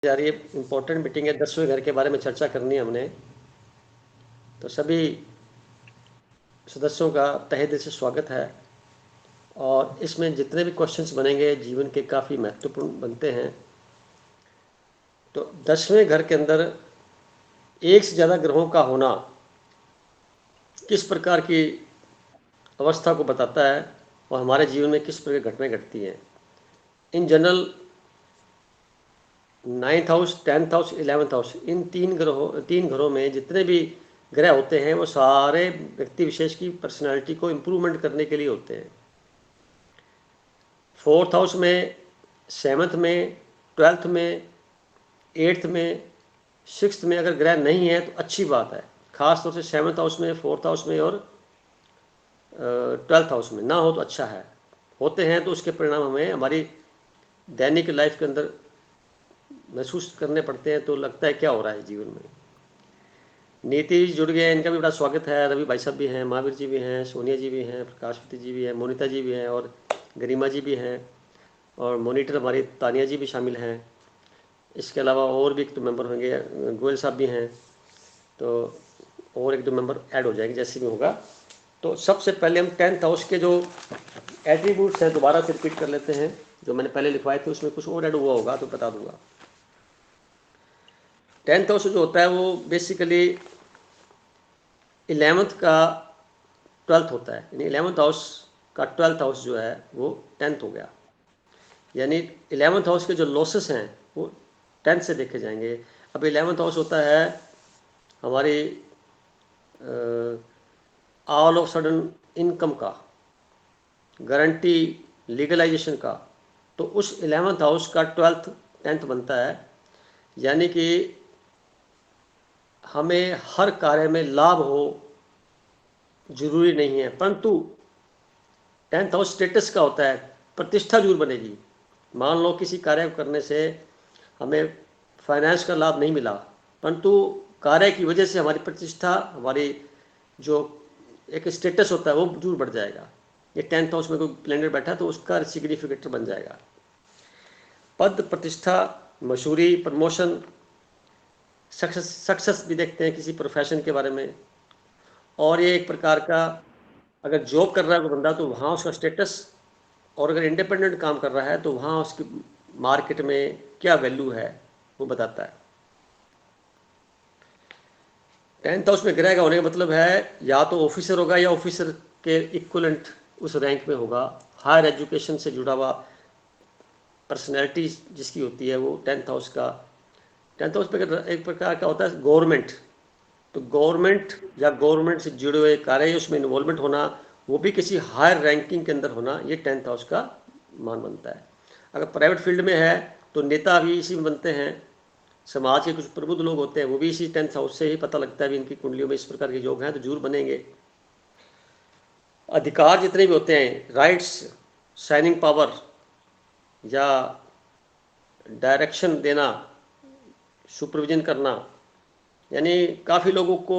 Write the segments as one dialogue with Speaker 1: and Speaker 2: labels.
Speaker 1: जा रही है, इम्पोर्टेंट मीटिंग है, 10वें घर के बारे में चर्चा करनी है हमने। तो सभी सदस्यों का तहे दिल से स्वागत है और इसमें जितने भी क्वेश्चंस बनेंगे जीवन के काफ़ी महत्वपूर्ण बनते हैं। तो 10वें घर के अंदर एक से ज़्यादा ग्रहों का होना किस प्रकार की अवस्था को बताता है और हमारे जीवन में किस प्रकार घटनाएं घटती हैं। In general 9th house, 10th house, 11th house, इन तीन घरों में जितने भी ग्रह होते हैं वो सारे व्यक्ति विशेष की पर्सनालिटी को इम्प्रूवमेंट करने के लिए होते हैं। 4th हाउस में, 7th में, 12th में, 8th में, 6th में अगर ग्रह नहीं है तो अच्छी बात है। खास तौर से 7th हाउस में, 4th हाउस में और 12th हाउस में ना हो तो अच्छा है। होते हैं तो उसके परिणाम हमें हमारी दैनिक लाइफ के अंदर महसूस करने पड़ते हैं। तो लगता है क्या हो रहा है जीवन में। नीति जुड़ गए हैं, इनका भी बड़ा स्वागत है। रवि भाई साहब भी हैं, महावीर जी भी हैं, सोनिया जी भी हैं, प्रकाशवती जी भी हैं, मोनिता जी भी हैं और गरिमा जी भी हैं और मॉनिटर हमारी तानिया जी भी शामिल हैं। इसके अलावा और भी एक दो मेंबर होंगे, गोयल साहब भी हैं। तो और एक दो मेंबर ऐड हो जाएंगे जैसे भी होगा। तो सबसे पहले हम 10th हाउस के जो एट्रीब्यूट्स हैं दोबारा से रिपीट कर लेते हैं। जो मैंने पहले लिखवाए थे उसमें कुछ और ऐड हुआ होगा तो बता दूंगा। 10th हाउस जो होता है वो बेसिकली 11th का 12th होता है, यानी 11th हाउस का 12th हाउस जो है वो 10th हो गया। यानी 11th हाउस के जो लॉसेस हैं वो 10th से देखे जाएंगे। अब 11th हाउस होता है हमारी ऑल ऑफ सडन इनकम का, गारंटी, लीगलाइजेशन का। तो उस 11th हाउस का 12th 10th बनता है। यानी कि हमें हर कार्य में लाभ हो जरूरी नहीं है, परंतु 10th हाउस स्टेटस का होता है, प्रतिष्ठा जरूर बनेगी। मान लो किसी कार्य को करने से हमें फाइनेंस का लाभ नहीं मिला, परंतु कार्य की वजह से हमारी प्रतिष्ठा, हमारी जो एक स्टेटस होता है वो जरूर बढ़ जाएगा। ये 10th हाउस में कोई प्लैनेट बैठा तो उसका सिग्निफिकेटर बन जाएगा। पद, प्रतिष्ठा, मशहूरी, प्रमोशन, सक्सेस भी देखते हैं किसी प्रोफेशन के बारे में। और ये एक प्रकार का, अगर जॉब कर रहा है कोई बंदा तो वहाँ उसका स्टेटस, और अगर इंडिपेंडेंट काम कर रहा है तो वहाँ उसकी मार्केट में क्या वैल्यू है वो बताता है। 10th हाउस में ग्रह का होने का मतलब है या तो ऑफिसर होगा या ऑफिसर के इक्वलेंट उस रैंक में होगा। हायर एजुकेशन से जुड़ा हुआ पर्सनैलिटी जिसकी होती है वो 10th हाउस का। 10th हाउस पे एक प्रकार का होता है गवर्नमेंट। तो गवर्नमेंट या गवर्नमेंट से जुड़े हुए कार्य उसमें इन्वॉल्वमेंट होना, वो भी किसी हायर रैंकिंग के अंदर होना, ये 10th हाउस का मान बनता है। अगर प्राइवेट फील्ड में है तो नेता भी इसी में बनते हैं। समाज के कुछ प्रबुद्ध लोग होते हैं वो भी इसी 10th हाउस से ही पता लगता है भी इनकी कुंडलियों में इस प्रकार के योग हैं तो जरूर बनेंगे। अधिकार जितने भी होते हैं, राइट्स, साइनिंग पावर या डायरेक्शन देना, सुपरविजन करना, यानी काफ़ी लोगों को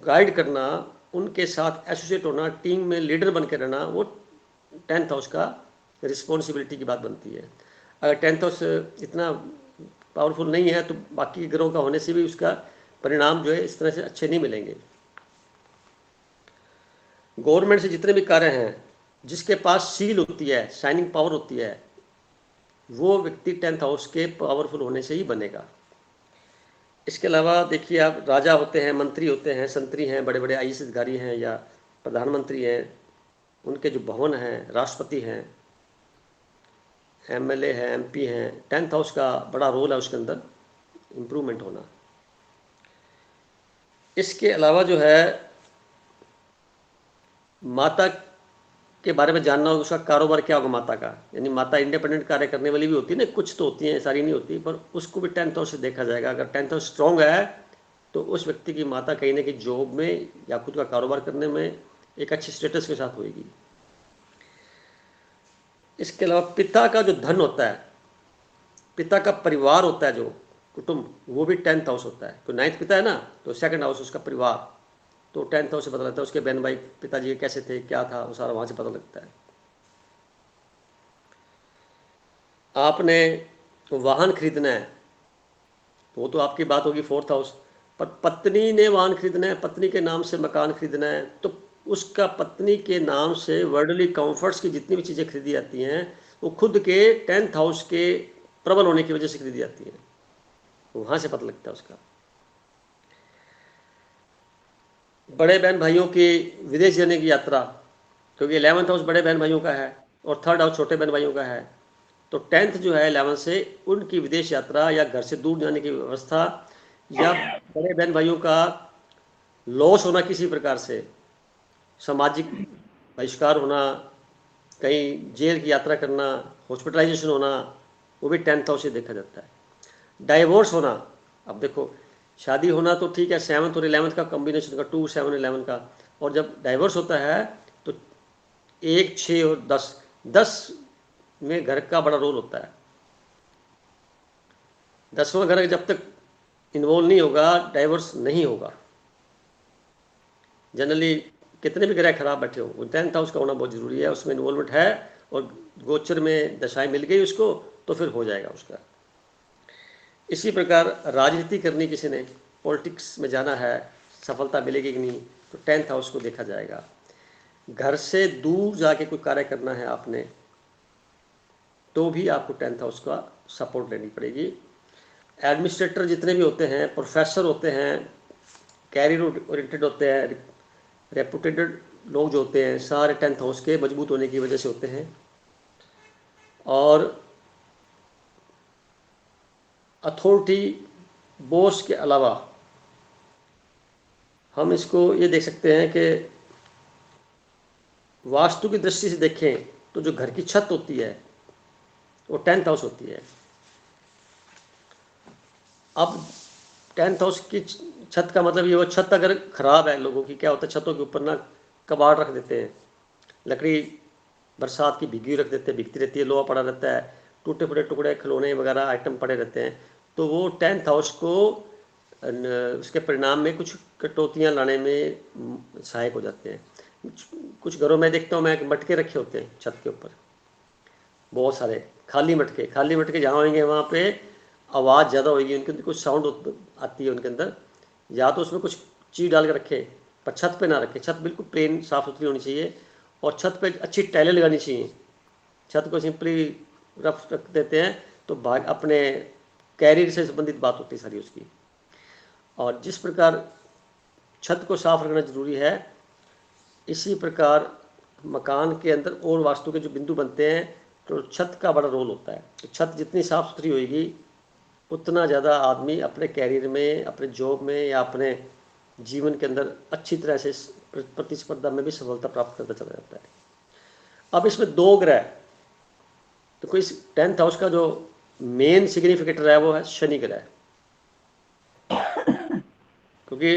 Speaker 1: गाइड करना, उनके साथ एसोसिएट होना, टीम में लीडर बन के रहना, वो 10th हाउस का रिस्पॉन्सिबिलिटी की बात बनती है। अगर 10th हाउस इतना पावरफुल नहीं है तो बाकी ग्रहों का होने से भी उसका परिणाम जो है इस तरह से अच्छे नहीं मिलेंगे। गवर्नमेंट से जितने भी कार्य हैं, जिसके पास सील होती है, साइनिंग पावर होती है, वो व्यक्ति 10th हाउस के पावरफुल होने से ही बनेगा। इसके अलावा देखिए, आप राजा होते हैं, मंत्री होते हैं, संतरी हैं, बड़े बड़े आईएएस अधिकारी हैं या प्रधानमंत्री हैं, उनके जो भवन हैं, राष्ट्रपति हैं, एमएलए हैं, एमपी हैं, 10th हाउस का बड़ा रोल है उसके अंदर इम्प्रूवमेंट होना। इसके अलावा जो है माता के बारे में जानना होगा, उसका कारोबार क्या होगा माता का। यानी माता इंडिपेंडेंट कार्य करने वाली भी होती है ना, कुछ तो होती हैं, सारी नहीं होती, पर उसको भी 10th हाउस से देखा जाएगा। अगर 10th हाउस स्ट्रॉन्ग है तो उस व्यक्ति की माता कहीं ना कहीं जॉब में या खुद का कारोबार करने में एक अच्छे स्टेटस के साथ होगी। इसके अलावा पिता का जो धन होता है, पिता का परिवार होता है, जो कुटुंब, वो भी 10th हाउस होता है। तो 9th पिता है ना, तो 2nd हाउस उसका परिवार, तो 10th हाउस से पता लगता है उसके बहन भाई पिताजी कैसे थे, क्या था, वो सारा वहाँ से पता लगता है। आपने तो वाहन खरीदना है तो वो तो आपकी बात होगी 4th हाउस। पर पत्नी ने वाहन खरीदना है, पत्नी के नाम से मकान खरीदना है, तो उसका पत्नी के नाम से वर्ल्डली कंफर्ट्स की जितनी भी चीज़ें खरीदी जाती हैं वो खुद के 10th हाउस के प्रबल होने की वजह से खरीदी जाती हैं। वहाँ से पता लगता है उसका। बड़े बहन भाइयों की विदेश जाने की यात्रा, क्योंकि 11th हाउस बड़े बहन भाइयों का है और 3rd हाउस छोटे बहन भाइयों का है, तो 10th जो है 11 से उनकी विदेश यात्रा या घर से दूर जाने की व्यवस्था, या बड़े बहन भाइयों का लॉस होना किसी प्रकार से, सामाजिक बहिष्कार होना, कहीं जेल की यात्रा करना, हॉस्पिटलाइजेशन होना, वो भी 10th हाउस से देखा जाता है। डाइवोर्स होना, अब देखो शादी होना तो ठीक है 7th और 11th का कॉम्बिनेशन का 2, 7, 11 का, और जब डाइवोर्स होता है तो 1, 6 और 10, 10 में घर का बड़ा रोल होता है। 10वां घर जब तक इन्वॉल्व नहीं होगा डाइवोर्स नहीं होगा। जनरली कितने भी ग्रह खराब बैठे हो 10th हाउस का होना बहुत जरूरी है, उसमें इन्वॉल्वमेंट है और गोचर में दशाएं मिल गई उसको तो फिर हो जाएगा उसका। इसी प्रकार राजनीति करनी, किसी ने पॉलिटिक्स में जाना है, सफलता मिलेगी कि नहीं, तो 10th हाउस को देखा जाएगा। घर से दूर जाके कोई कार्य करना है आपने तो भी आपको 10th हाउस का सपोर्ट लेनी पड़ेगी। एडमिनिस्ट्रेटर जितने भी होते हैं, प्रोफेसर होते हैं, कैरियर ओरिएंटेड होते हैं, रेपुटेटेड लोग जो होते हैं, सारे 10th हाउस के मजबूत होने की वजह से होते हैं। और अथॉरिटी बॉस के अलावा हम इसको ये देख सकते हैं कि वास्तु की दृष्टि से देखें तो जो घर की छत होती है वो 10th हाउस होती है। अब 10th हाउस की छत का मतलब ये, वो छत अगर खराब है लोगों की, क्या होता है छतों के ऊपर ना कबाड़ रख देते हैं, लकड़ी बरसात की भीगी रख देते हैं, भीगती रहती है, लोहा पड़ा रहता है, टूटे फूटे टुकड़े खिलौने वगैरह आइटम पड़े रहते हैं, तो वो 10th हाउस को उसके परिणाम में कुछ कटौतियाँ लाने में सहायक हो जाते हैं। कुछ घरों में देखता हूँ मैं मटके रखे होते हैं छत के ऊपर, बहुत सारे खाली मटके जहाँ होंगे वहाँ पे आवाज़ ज़्यादा होगी, उनके अंदर कुछ साउंड आती है उनके अंदर, या तो उसमें कुछ चीज़ डाल के रखे, पर छत पे ना रखे। छत बिल्कुल प्लेन साफ़ सुथरी होनी चाहिए और छत पे अच्छी टाइलें लगानी चाहिए। छत को सिंपली रफ रख देते हैं तो भाग अपने कैरियर से संबंधित बात होती है सारी उसकी। और जिस प्रकार छत को साफ रखना जरूरी है, इसी प्रकार मकान के अंदर और वास्तु के जो बिंदु बनते हैं तो छत का बड़ा रोल होता है। तो छत जितनी साफ सुथरी होगी उतना ज़्यादा आदमी अपने कैरियर में, अपने जॉब में या अपने जीवन के अंदर अच्छी तरह से प्रतिस्पर्धा में भी सफलता प्राप्त करता चला जाता है। अब इसमें 2 ग्रह, तो कोई 10th हाउस का जो मेन सिग्निफिकेटर है वो है शनि ग्रह, क्योंकि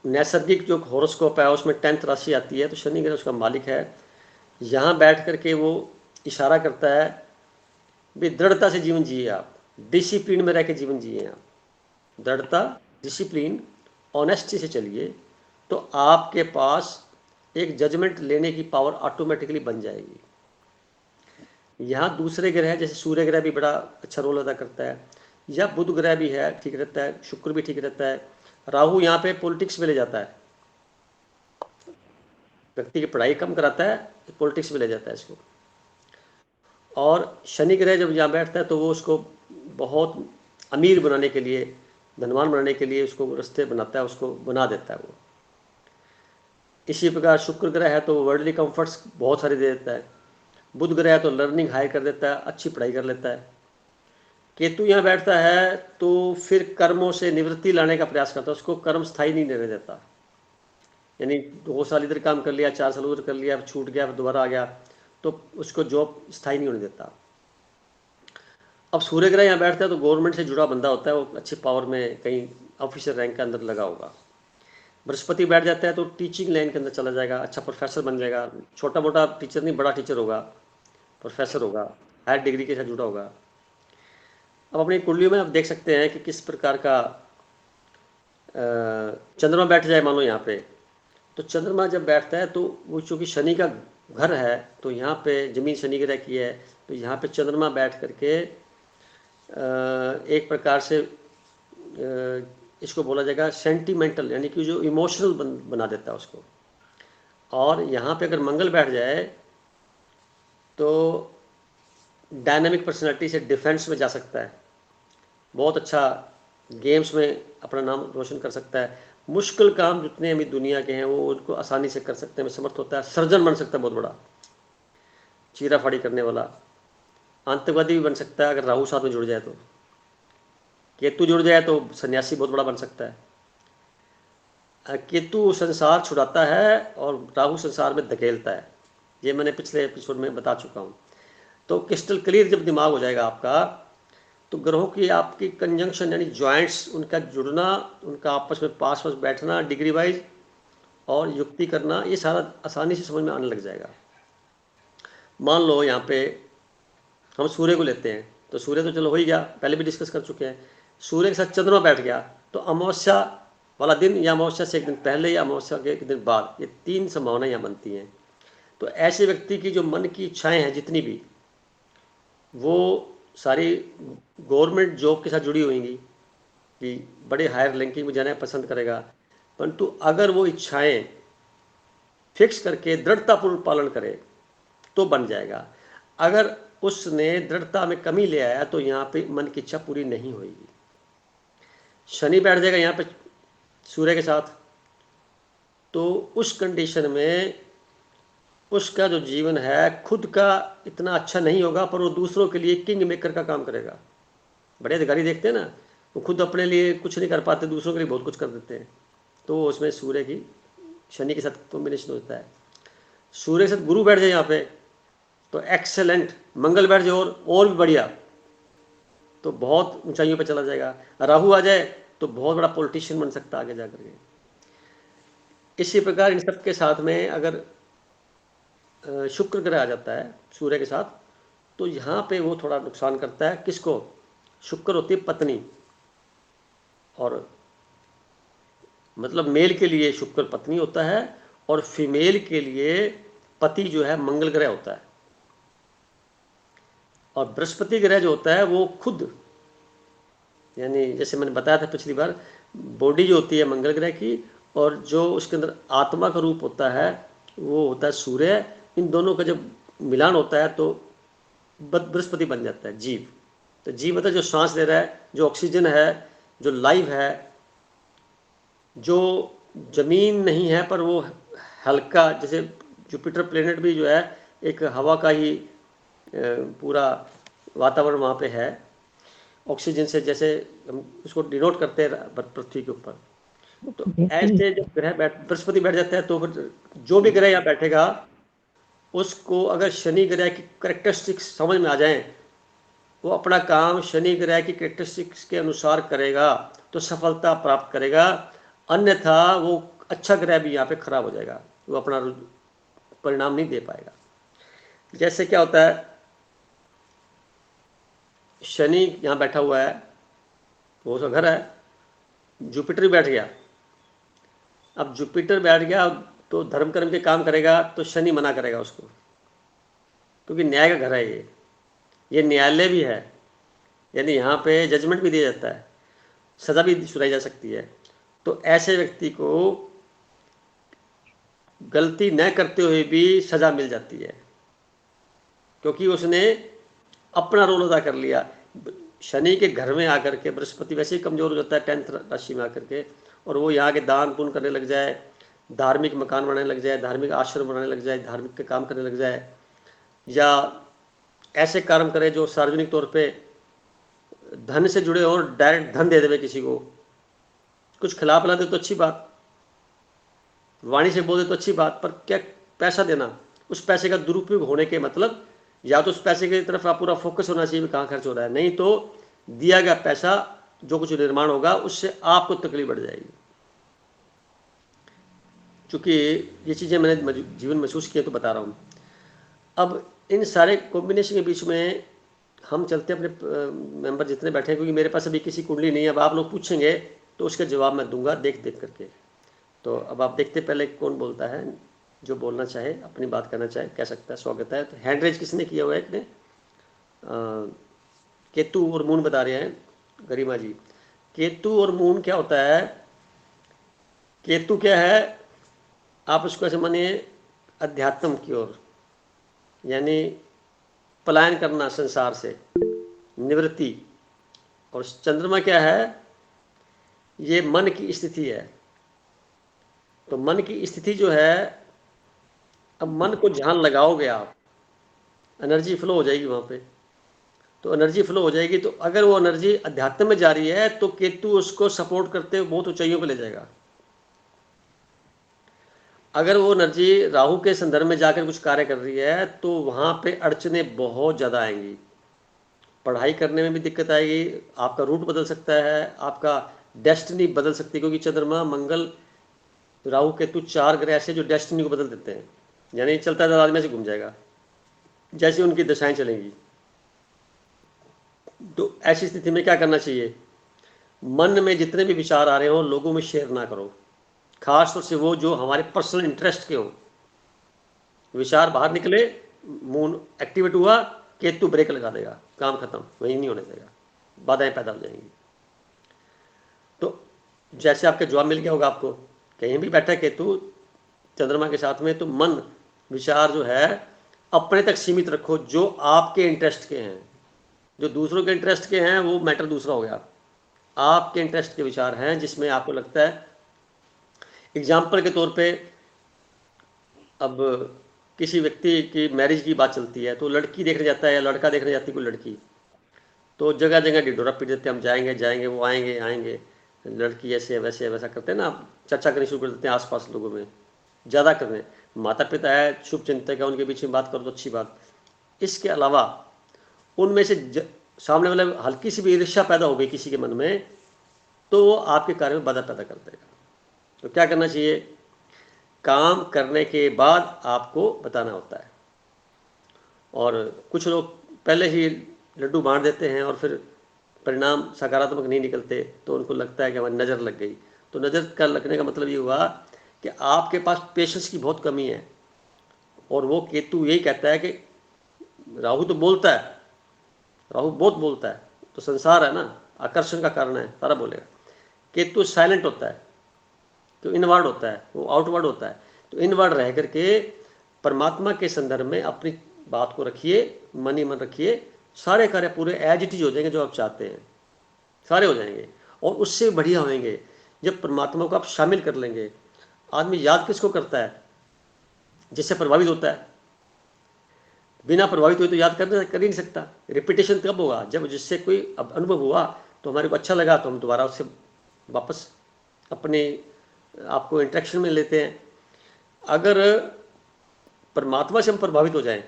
Speaker 1: नैसर्गिक जो हॉरोस्कोप है उसमें 10th राशि आती है, तो शनि ग्रह उसका मालिक है। यहाँ बैठ करके वो इशारा करता है भी दृढ़ता से जीवन जिए, आप डिसिप्लिन में रह के जीवन जिए, आप दृढ़ता, डिसिप्लिन, ऑनेस्टी से चलिए, तो आपके पास एक जजमेंट लेने की पावर ऑटोमेटिकली बन जाएगी। यहाँ दूसरे ग्रह जैसे सूर्य ग्रह भी बड़ा अच्छा रोल अदा करता है, या बुध ग्रह भी है, ठीक रहता है, शुक्र भी ठीक रहता है, राहु यहाँ पे पॉलिटिक्स में ले जाता है, व्यक्ति की पढ़ाई कम कराता है, पॉलिटिक्स में ले जाता है इसको। और शनि ग्रह जब यहाँ बैठता है तो वो उसको बहुत अमीर बनाने के लिए, धनवान बनाने के लिए उसको रास्ते बनाता है, उसको बना देता है वो। इसी प्रकार शुक्र ग्रह है तो वर्ल्डली कंफर्ट्स बहुत सारे दे देता है। बुध ग्रह है तो लर्निंग हाई कर देता है, अच्छी पढ़ाई कर लेता है। केतु यहाँ बैठता है तो फिर कर्मों से निवृत्ति लाने का प्रयास करता है, उसको कर्म स्थायी नहीं रहने देता। यानी 2 साल इधर काम कर लिया, 4 साल उधर कर लिया, छूट गया, फिर दोबारा आ गया, तो उसको जॉब स्थायी नहीं होने देता। अब सूर्य ग्रह यहाँ बैठता है तो गवर्नमेंट से जुड़ा बंदा होता है, वो अच्छी पावर में कहीं ऑफिसर रैंक के अंदर लगा होगा। बृहस्पति बैठ जाता है तो टीचिंग लाइन के अंदर चला जाएगा, अच्छा प्रोफेसर बन जाएगा, छोटा मोटा टीचर नहीं, बड़ा टीचर होगा, प्रोफेसर होगा, हायर डिग्री के साथ जुड़ा होगा। अब अपनी कुंडलियों में आप देख सकते हैं कि किस प्रकार का चंद्रमा बैठ जाए मान लो यहाँ पे, तो चंद्रमा जब बैठता है तो वो चूँकि शनि का घर है, तो यहाँ पे जमीन शनि ग्रह की है, तो यहाँ पे चंद्रमा बैठ करके एक प्रकार से इसको बोला जाएगा सेंटिमेंटल, यानी कि जो इमोशनल बना देता है उसको। और यहाँ पे अगर मंगल बैठ जाए तो डायनामिक पर्सनालिटी से डिफेंस में जा सकता है, बहुत अच्छा गेम्स में अपना नाम रोशन कर सकता है, मुश्किल काम जितने अभी दुनिया के हैं वो उनको आसानी से कर सकते हैं, समर्थ होता है, सर्जन बन सकता है बहुत बड़ा, चीरा फाड़ी करने वाला, आतंकवादी भी बन सकता है अगर राहु साथ में जुड़ जाए तो, केतु जुड़ जाए तो सन्यासी बहुत बड़ा बन सकता है। केतु संसार छुड़ाता है और राहु संसार में धकेलता है, ये मैंने पिछले एपिसोड में बता चुका हूँ। तो क्रिस्टल क्लियर जब दिमाग हो जाएगा आपका, तो ग्रहों की आपकी कंजंक्शन यानी जॉइंट्स, उनका जुड़ना, उनका आपस में पास पास बैठना डिग्री वाइज और युक्ति करना, ये सारा आसानी से समझ में आने लग जाएगा। मान लो यहाँ पे हम सूर्य को लेते हैं, तो सूर्य तो चलो हो ही गया, पहले भी डिस्कस कर चुके हैं। सूर्य के साथ चंद्रमा बैठ गया तो अमावस्या वाला दिन या अमावस्या से एक दिन पहले या अमावस्या के एक दिन बाद, ये 3 संभावनाएं यहाँ बनती हैं। तो ऐसे व्यक्ति की जो मन की इच्छाएं हैं जितनी भी, वो सारी गवर्नमेंट जॉब के साथ जुड़ी होंगी कि बड़े हायर रैंकिंग में जाना पसंद करेगा, परंतु अगर वो इच्छाएं फिक्स करके दृढ़तापूर्वक पालन करे तो बन जाएगा। अगर उसने दृढ़ता में कमी ले आया तो यहाँ पे मन की इच्छा पूरी नहीं होगी। शनि बैठ जाएगा यहाँ पे सूर्य के साथ, तो उस कंडीशन में उसका जो जीवन है खुद का इतना अच्छा नहीं होगा, पर वो दूसरों के लिए किंग मेकर का काम करेगा। बड़े अधिकारी देखते हैं ना, वो खुद अपने लिए कुछ नहीं कर पाते, दूसरों के लिए बहुत कुछ कर देते हैं। तो उसमें सूर्य की शनि के साथ कॉम्बिनेशन होता है। सूर्य के साथ गुरु बैठ जाए यहाँ पे तो एक्सेलेंट, मंगल बैठ जाए और भी बढ़िया, तो बहुत ऊंचाइयों पे चला जाएगा। राहु आ जाए तो बहुत बड़ा पॉलिटिशियन बन सकता है आगे जाकर के। इसी प्रकार इन सब के साथ में अगर शुक्र ग्रह आ जाता है सूर्य के साथ, तो यहाँ पे वो थोड़ा नुकसान करता है। किसको? शुक्र होती है पत्नी, और मतलब मेल के लिए शुक्र पत्नी होता है और फीमेल के लिए पति जो है मंगल ग्रह होता है। और बृहस्पति ग्रह जो होता है वो खुद, यानी जैसे मैंने बताया था पिछली बार, बॉडी जो होती है मंगल ग्रह की, और जो उसके अंदर आत्मा का रूप होता है वो होता है सूर्य। इन दोनों का जब मिलान होता है तो बृहस्पति बन जाता है जीव। तो जीव मतलब जो सांस ले रहा है, जो ऑक्सीजन है, जो लाइव है, जो जमीन नहीं है पर वो हल्का, जैसे जुपिटर प्लेनेट भी जो है एक हवा का ही पूरा वातावरण वहाँ पे है, ऑक्सीजन से जैसे हम उसको डिनोट करते हैं पृथ्वी के ऊपर। तो ऐसे जब ग्रह बृहस्पति बैठ जाता है तो फिर जो भी ग्रह यहाँ बैठेगा उसको अगर शनि ग्रह की करेक्टरिस्टिक्स समझ में आ जाए, वो अपना काम शनि ग्रह की करेक्टरिस्टिक्स के अनुसार करेगा तो सफलता प्राप्त करेगा, अन्यथा वो अच्छा ग्रह भी यहाँ पे खराब हो जाएगा, वो अपना परिणाम नहीं दे पाएगा। जैसे क्या होता है, शनि यहाँ बैठा हुआ है, वो उसका घर है, जुपिटर बैठ गया। अब जुपिटर बैठ गया तो धर्म कर्म के काम करेगा तो शनि मना करेगा उसको, क्योंकि न्याय का घर है ये न्यायालय भी है, यानी यहाँ पे जजमेंट भी दिया जाता है, सज़ा भी सुनाई जा सकती है। तो ऐसे व्यक्ति को गलती न करते हुए भी सज़ा मिल जाती है, क्योंकि उसने अपना रोल अदा कर लिया। शनि के घर में आकर के बृहस्पति वैसे ही कमज़ोर हो जाता है 10th राशि में आकर के, और वो यहाँ के दान पुण्य करने लग जाए, धार्मिक मकान बनाने लग जाए, धार्मिक आश्रम बनाने लग जाए, धार्मिक के काम करने लग जाए, या ऐसे कर्म करे जो सार्वजनिक तौर पे धन से जुड़े और डायरेक्ट धन दे देवे किसी को, कुछ खिला पिला दे तो अच्छी बात, वाणी से बोल दे तो अच्छी बात, पर क्या पैसा देना, उस पैसे का दुरुपयोग होने के मतलब, या तो उस पैसे की तरफ आप पूरा फोकस होना चाहिए कहाँ खर्च हो रहा है, नहीं तो दिया गया पैसा जो कुछ निर्माण होगा उससे आपको तकलीफ बढ़ जाएगी। चूँकि ये चीज़ें मैंने जीवन महसूस किया तो बता रहा हूँ। अब इन सारे कॉम्बिनेशन के बीच में हम चलते अपने मेंबर जितने बैठे हैं, क्योंकि मेरे पास अभी किसी कुंडली नहीं है, अब आप लोग पूछेंगे तो उसका जवाब मैं दूंगा देख देख करके। तो अब आप देखते पहले कौन बोलता है, जो बोलना चाहे अपनी बात करना चाहे कह सकता है, स्वागत है। तो हैंड रेज किसने किया हुआ है? केतु और मून बता रहे हैं गरिमा जी। केतु और मून क्या होता है? केतु क्या है, आप उसको ऐसे मानिए अध्यात्म की ओर, यानी पलायन करना संसार से, निवृत्ति। और चंद्रमा क्या है? ये मन की स्थिति है। तो मन की स्थिति जो है, अब मन को जहां लगाओगे आप, एनर्जी फ्लो हो जाएगी वहां पे। तो एनर्जी फ्लो हो जाएगी, तो अगर वो एनर्जी अध्यात्म में जा रही है तो केतु उसको सपोर्ट करते हुए बहुत ऊंचाइयों पे ले जाएगा। अगर वो एनर्जी राहु के संदर्भ में जाकर कुछ कार्य कर रही है तो वहां पे अड़चने बहुत ज़्यादा आएंगी। पढ़ाई करने में भी दिक्कत आएगी, आपका रूट बदल सकता है, आपका डेस्टिनी बदल सकती है, क्योंकि चंद्रमा, मंगल, राहु केतु 4 ग्रह ऐसे जो डेस्टिनी को बदल देते हैं, यानी चलता दराज में से घूम जाएगा जैसे उनकी दशाएं चलेंगी। तो ऐसी स्थिति में क्या करना चाहिए? मन में जितने भी विचार आ रहे हो लोगों में शेयर ना करो, खास तौर से वो जो हमारे पर्सनल इंटरेस्ट के हो। विचार बाहर निकले, मून एक्टिवेट हुआ, केतु ब्रेक लगा देगा, काम खत्म, वहीं नहीं होने देगा, बाधाएं पैदा हो जाएंगी। तो जैसे आपका जवाब मिल गया होगा आपको, कहीं भी बैठा केतु चंद्रमा के साथ में, तो मन विचार जो है अपने तक सीमित रखो, जो आपके इंटरेस्ट के हैं। जो दूसरों के इंटरेस्ट के हैं वो मैटर दूसरा हो गया, आपके इंटरेस्ट के विचार हैं जिसमें आपको लगता है। एग्जाम्पल के तौर पे, अब किसी व्यक्ति की मैरिज की बात चलती है तो लड़की देखने जाता है या लड़का देखने जाती है कोई लड़की, तो जगह जगह ढिढोरा पीट देते हैं, हम जाएंगे जाएंगे, वो आएंगे आएंगे, लड़की ऐसे है वैसे है वैसा करते हैं ना, चर्चा करनी शुरू कर देते हैं आसपास लोगों में, ज़्यादा करने। माता पिता है, शुभ चिंतक है, उनके बीच में बात करो तो अच्छी बात। इसके अलावा उनमें से सामने वाले हल्की सी भी ईर्ष्या पैदा हो गई किसी के मन में, तो वो आपके कार्य में बाधा पैदा कर देगा। तो क्या करना चाहिए? काम करने के बाद आपको बताना होता है। और कुछ लोग पहले ही लड्डू बांट देते हैं और फिर परिणाम सकारात्मक नहीं निकलते, तो उनको लगता है कि हमारी नज़र लग गई। तो नज़र का लगने का मतलब ये हुआ कि आपके पास पेशेंस की बहुत कमी है। और वो केतु यही कहता है कि राहु तो बोलता है, राहु बहुत बोलता है, तो संसार है ना, आकर्षण का कारण है, सारा बोलेगा। केतु साइलेंट होता है, तो इनवर्ड होता है, वो आउटवर्ड होता है। तो इनवर्ड रह करके परमात्मा के संदर्भ में अपनी बात को रखिए, मन ही मन रखिए, सारे कार्य पूरे एज इट इज हो जाएंगे जो आप चाहते हैं, सारे हो जाएंगे। और उससे बढ़िया होंगे जब परमात्मा को आप शामिल कर लेंगे। आदमी याद किसको करता है? जिससे प्रभावित होता है। बिना प्रभावित हुए तो याद कर ही नहीं सकता। रिपीटेशन कब होगा? जब जिससे कोई अनुभव हुआ तो हमारे को अच्छा लगा, तो हम दोबारा उससे वापस अपने आपको इंटरेक्शन में लेते हैं। अगर परमात्मा से हम प्रभावित हो जाएं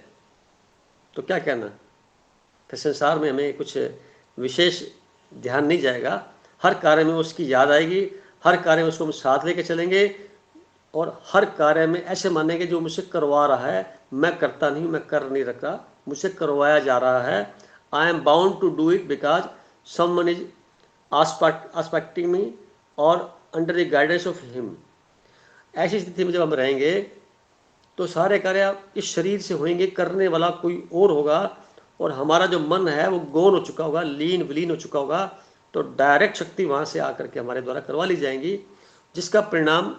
Speaker 1: तो क्या कहना, फिर संसार में हमें कुछ विशेष ध्यान नहीं जाएगा। हर कार्य में उसकी याद आएगी, हर कार्य में उसको हम साथ लेके चलेंगे, और हर कार्य में ऐसे मानेंगे जो मुझसे करवा रहा है, मैं करता नहीं, मैं कर नहीं रखा, मुझसे करवाया जा रहा है। I am bound to do it because someone is aspecting me और under the guidance of him. ऐसी स्थिति में जब हम रहेंगे तो सारे कार्य इस शरीर से होंगे, करने वाला कोई और होगा, और हमारा जो मन है वो गौण हो चुका होगा, लीन विलीन हो चुका होगा। तो डायरेक्ट शक्ति वहाँ से आकर के हमारे द्वारा करवा ली जाएंगी, जिसका परिणाम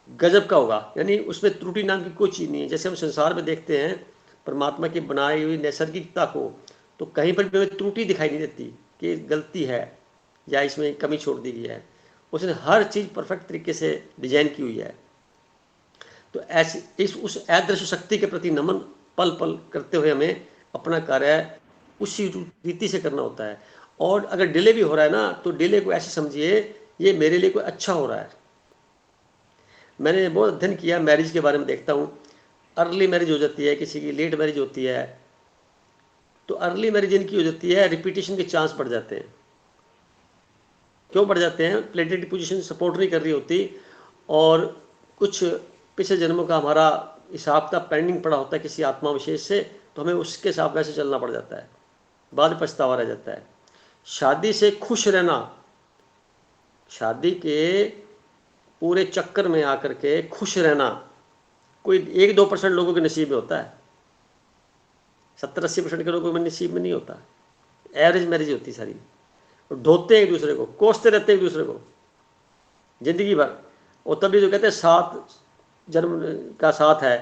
Speaker 1: गजब का होगा। यानी उसमें त्रुटि नाम की कोई चीज़ नहीं है। जैसे हम संसार में देखते हैं परमात्मा की बनाई हुई नैसर्गिकता को, तो कहीं पर भी हमें त्रुटि दिखाई नहीं देती कि गलती है या इसमें कमी छोड़ दी गई है। उसने हर चीज़ परफेक्ट तरीके से डिजाइन की हुई है। तो ऐसी उस अदृश्य शक्ति के प्रति नमन पल पल करते हुए हमें अपना कार्य उसी रीति से करना होता है। और अगर डिले भी हो रहा है ना, तो डिले को ऐसे समझिए ये मेरे लिए कोई अच्छा हो रहा है। मैंने बहुत अध्ययन किया, मैरिज के बारे में देखता हूँ। अर्ली मैरिज हो जाती है, किसी की लेट मैरिज होती है। तो अर्ली मैरिज इनकी हो जाती है, रिपीटेशन के चांस बढ़ जाते हैं। क्यों बढ़ जाते हैं? प्लेनेटरी पोजीशन सपोर्ट नहीं कर रही होती, और कुछ पिछले जन्मों का हमारा हिसाब का पेंडिंग पड़ा होता है किसी आत्मा विशेष से, तो हमें उसके हिसाब वैसे चलना पड़ जाता है, बाद में पछतावा रह जाता है। शादी से खुश रहना, शादी के पूरे चक्कर में आकर के खुश रहना कोई 1-2% लोगों के नसीब में होता है, 70-80% के लोगों के नसीब में नहीं होता। एवरेज मैरिज होती सारी, ढोते हैं एक दूसरे को, कोसते रहते हैं एक दूसरे को जिंदगी भर। और तभी जो कहते हैं 7 जन्म का साथ है,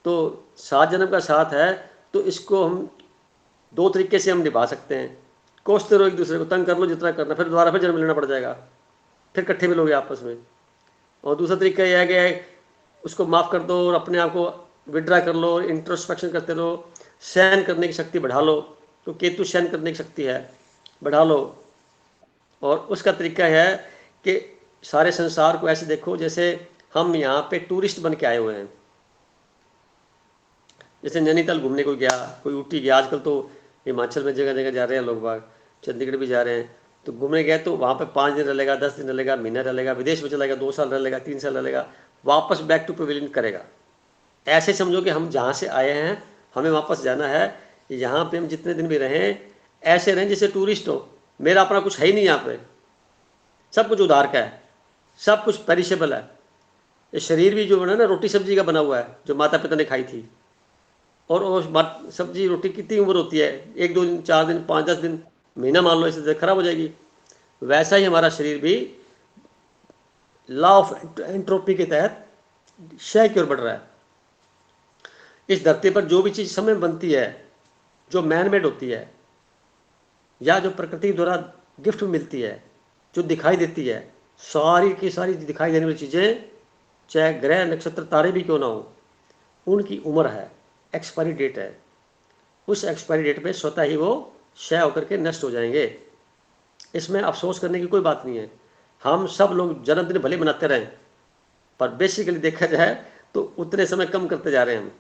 Speaker 1: तो 7 जन्म का साथ है, तो इसको हम 2 तरीके से हम निभा सकते हैं। कोसते रहो एक दूसरे को, तंग कर लो जितना करना, फिर दोबारा फिर जन्म लेना पड़ जाएगा, फिर इकट्ठे मिलोगे आपस में। और दूसरा तरीका यह है कि उसको माफ़ कर दो और अपने आप को विड्रा कर लो, इंट्रोस्पेक्शन करते रहो, सहन करने की शक्ति बढ़ा लो, तो केतु सहन करने की शक्ति है, बढ़ा लो। और उसका तरीका है कि सारे संसार को ऐसे देखो जैसे हम यहाँ पे टूरिस्ट बन के आए हुए हैं। जैसे नैनीताल घूमने को गया, कोई ऊटी गया, आजकल तो हिमाचल में जगह जगह जा रहे हैं लोग बाग, चंडीगढ़ भी जा रहे हैं, तो घूमने गए तो वहाँ पे 5 दिन रहेगा, 10 दिन रहेगा, महीना रहेगा, विदेश में चलेगा, 2 साल रहेगा, 3 साल रहेगा, वापस बैक टू पवेलियन करेगा। ऐसे समझो कि हम जहाँ से आए हैं हमें वापस जाना है, यहाँ पे हम जितने दिन भी रहें ऐसे रहें जैसे टूरिस्ट हो। मेरा अपना कुछ है ही नहीं यहाँ पे, सब कुछ उधार का है, सब कुछ पेरिशेबल है। ये शरीर भी जो बना ना रोटी सब्जी का बना हुआ है, जो माता पिता ने खाई थी। और वो सब्जी रोटी कितनी उम्र होती है, 1-2 दिन, 4 दिन, 5-10 दिन, महीना मान लो, इससे खराब हो जाएगी। वैसा ही हमारा शरीर भी लॉ ऑफ एंट्रोपी के तहत क्षय की ओर बढ़ रहा है। इस धरती पर जो भी चीज़ समय में बनती है, जो मैन मेड होती है या जो प्रकृति द्वारा गिफ्ट मिलती है, जो दिखाई देती है, सारी की सारी दिखाई देने वाली चीज़ें, चाहे ग्रह नक्षत्र तारे भी क्यों ना हो, उनकी उम्र है, एक्सपायरी डेट है। उस एक्सपायरी डेट पे स्वतः ही वो क्षय होकर के नष्ट हो जाएंगे। इसमें अफसोस करने की कोई बात नहीं है। हम सब लोग जन्मदिन भले मनाते रहें, पर बेसिकली देखा जाए तो उतने समय कम करते जा रहे हैं हम,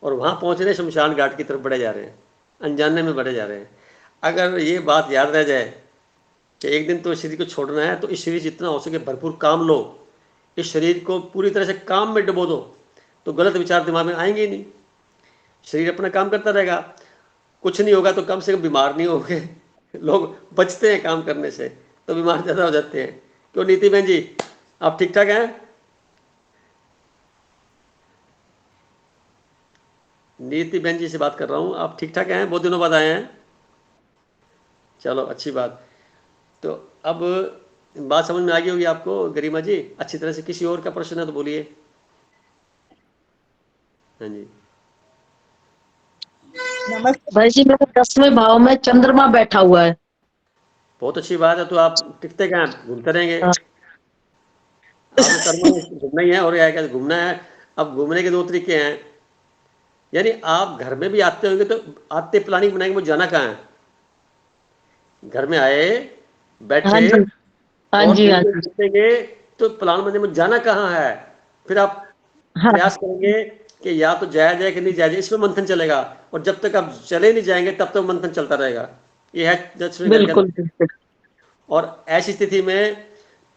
Speaker 1: और वहाँ पहुँच रहे शमशान घाट की तरफ बढ़े जा रहे हैं, अनजाने में बढ़े जा रहे हैं। अगर ये बात याद रह जाए कि एक दिन तो इस शरीर को छोड़ना है, तो इस शरीर जितना हो सके भरपूर काम लो, इस शरीर को पूरी तरह से काम में डुबो दो, तो गलत विचार दिमाग में आएंगे ही नहीं। शरीर अपना काम करता रहेगा, कुछ नहीं होगा तो कम से कम बीमार नहीं होंगे। लोग बचते हैं काम करने से, तो बीमार ज़्यादा हो जाते हैं। क्यों नीति बहन जी, आप ठीक ठाक हैं? नीति बहन जी से बात कर रहा हूँ, आप ठीक ठाक हैं? बहुत दिनों बाद आए हैं, चलो अच्छी बात। तो अब बात समझ में आ गई होगी आपको गरिमा जी अच्छी तरह से। किसी और का प्रश्न है तो बोलिए। हाँ जी,
Speaker 2: नमस्ते भाई जी, मेरे 10वें भाव में चंद्रमा बैठा हुआ है।
Speaker 1: बहुत अच्छी बात है। तो आप टिकते कहाँ हैं? घूमते रहेंगे।
Speaker 2: हाँ।
Speaker 1: आपको कर्म में घूमना ही है, और क्या है, घूमना है। अब घूमने के 2 तरीके हैं, यानी आप घर में भी आते होंगे, तो आते प्लानिंग बनाएंगे मुझे जाना कहाँ है। घर में आए,
Speaker 2: हाँ
Speaker 1: बैठे,
Speaker 2: जी, हाँ
Speaker 1: और
Speaker 2: जी, हाँ
Speaker 1: थोड़ी देर
Speaker 2: जी।
Speaker 1: सोचेंगे, तो प्लान बने मुझे जाना कहाँ है। फिर आप
Speaker 2: हाँ,
Speaker 1: प्रयास करेंगे कि या तो जाया जाए कि नहीं जाया जाए, इसमें मंथन चलेगा। और जब तक आप चले नहीं जाएंगे तब तक मंथन चलता रहेगा। ये है दक्षिण घर के
Speaker 2: बिल्कुल
Speaker 1: अंदर।
Speaker 2: बिल्कुल।
Speaker 1: और ऐसी स्थिति में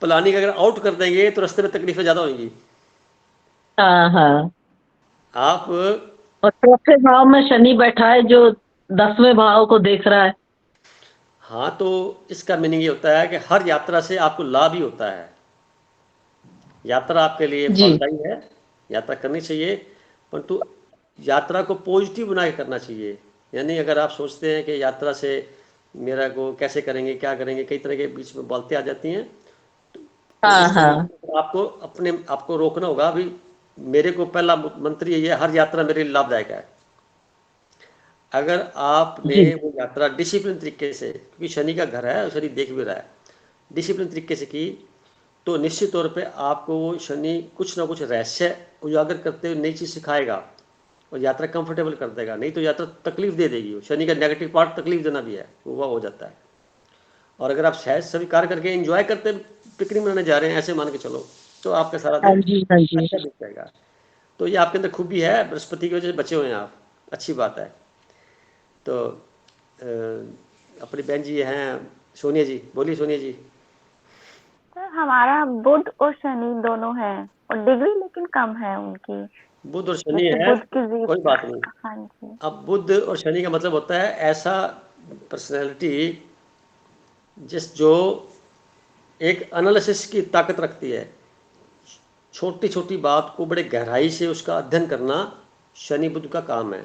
Speaker 1: प्लानिंग अगर आउट कर देंगे तो रास्ते में तकलीफें ज़्यादा होंगी।
Speaker 2: हाँ हाँ।
Speaker 1: आप,
Speaker 2: और चौथे भाव में शनि बैठा है जो 10वें भाव को देख रहा है।
Speaker 1: हाँ, तो इसका मीनिंग ये होता है कि हर यात्रा से आपको लाभ ही होता है। यात्रा आपके लिए
Speaker 2: जी।
Speaker 1: फलदायी है, यात्रा करनी चाहिए, परंतु यात्रा को पॉजिटिव बना के करना चाहिए। यानी अगर आप सोचते हैं कि यात्रा से मेरा को कैसे करेंगे, क्या करेंगे, कई तरह के बीच में बातें आ जाती हैं, तो
Speaker 2: हाँ
Speaker 1: उस समय
Speaker 2: हाँ।
Speaker 1: आपको अपने आपको रोकना होगा। अभी मेरे को पहला मंत्र यही है, हर यात्रा मेरे लिए लाभदायक है। अगर आपने
Speaker 2: जी।
Speaker 1: वो यात्रा डिसिप्लिन तरीके से, क्योंकि शनि का घर है, शनि देख भी रहा है, डिसिप्लिन तरीके से की, तो निश्चित तौर पे आपको वो शनि कुछ ना कुछ रहस्य उजागर करते हुए नई चीज़ सिखाएगा, और यात्रा कंफर्टेबल कर देगा। नहीं तो यात्रा तकलीफ दे देगी। वो शनि का नेगेटिव पार्ट तकलीफ देना भी है, वो हो जाता है। और अगर आप सहज स्वीकार करके एंजॉय करते पिकनिक मनाने जा रहे हैं, ऐसे मान के चलो, तो आपका सारा
Speaker 2: हाँ
Speaker 1: दिन
Speaker 2: जी, हाँ जी।
Speaker 1: अच्छा बीत जाएगा। तो ये आपके अंदर खूबी है, बृहस्पति की वजह से बचे हुए हैं आप, अच्छी बात है। तो अपनी बहन जी हैं सोनिया जी, बोलिए सोनिया जी।
Speaker 3: सर हमारा बुध और शनि दोनों है, और डिग्री लेकिन कम है उनकी।
Speaker 1: बुध और शनि
Speaker 3: जैसे
Speaker 1: है,
Speaker 3: बुध की
Speaker 1: कोई बात नहीं।
Speaker 3: हाँ जी।
Speaker 1: अब बुध और शनि का मतलब होता है ऐसा पर्सनैलिटी जिस जो एक एनालिसिस की ताकत रखती है। छोटी छोटी बात को बड़े गहराई से उसका अध्ययन करना शनि बुध का काम है।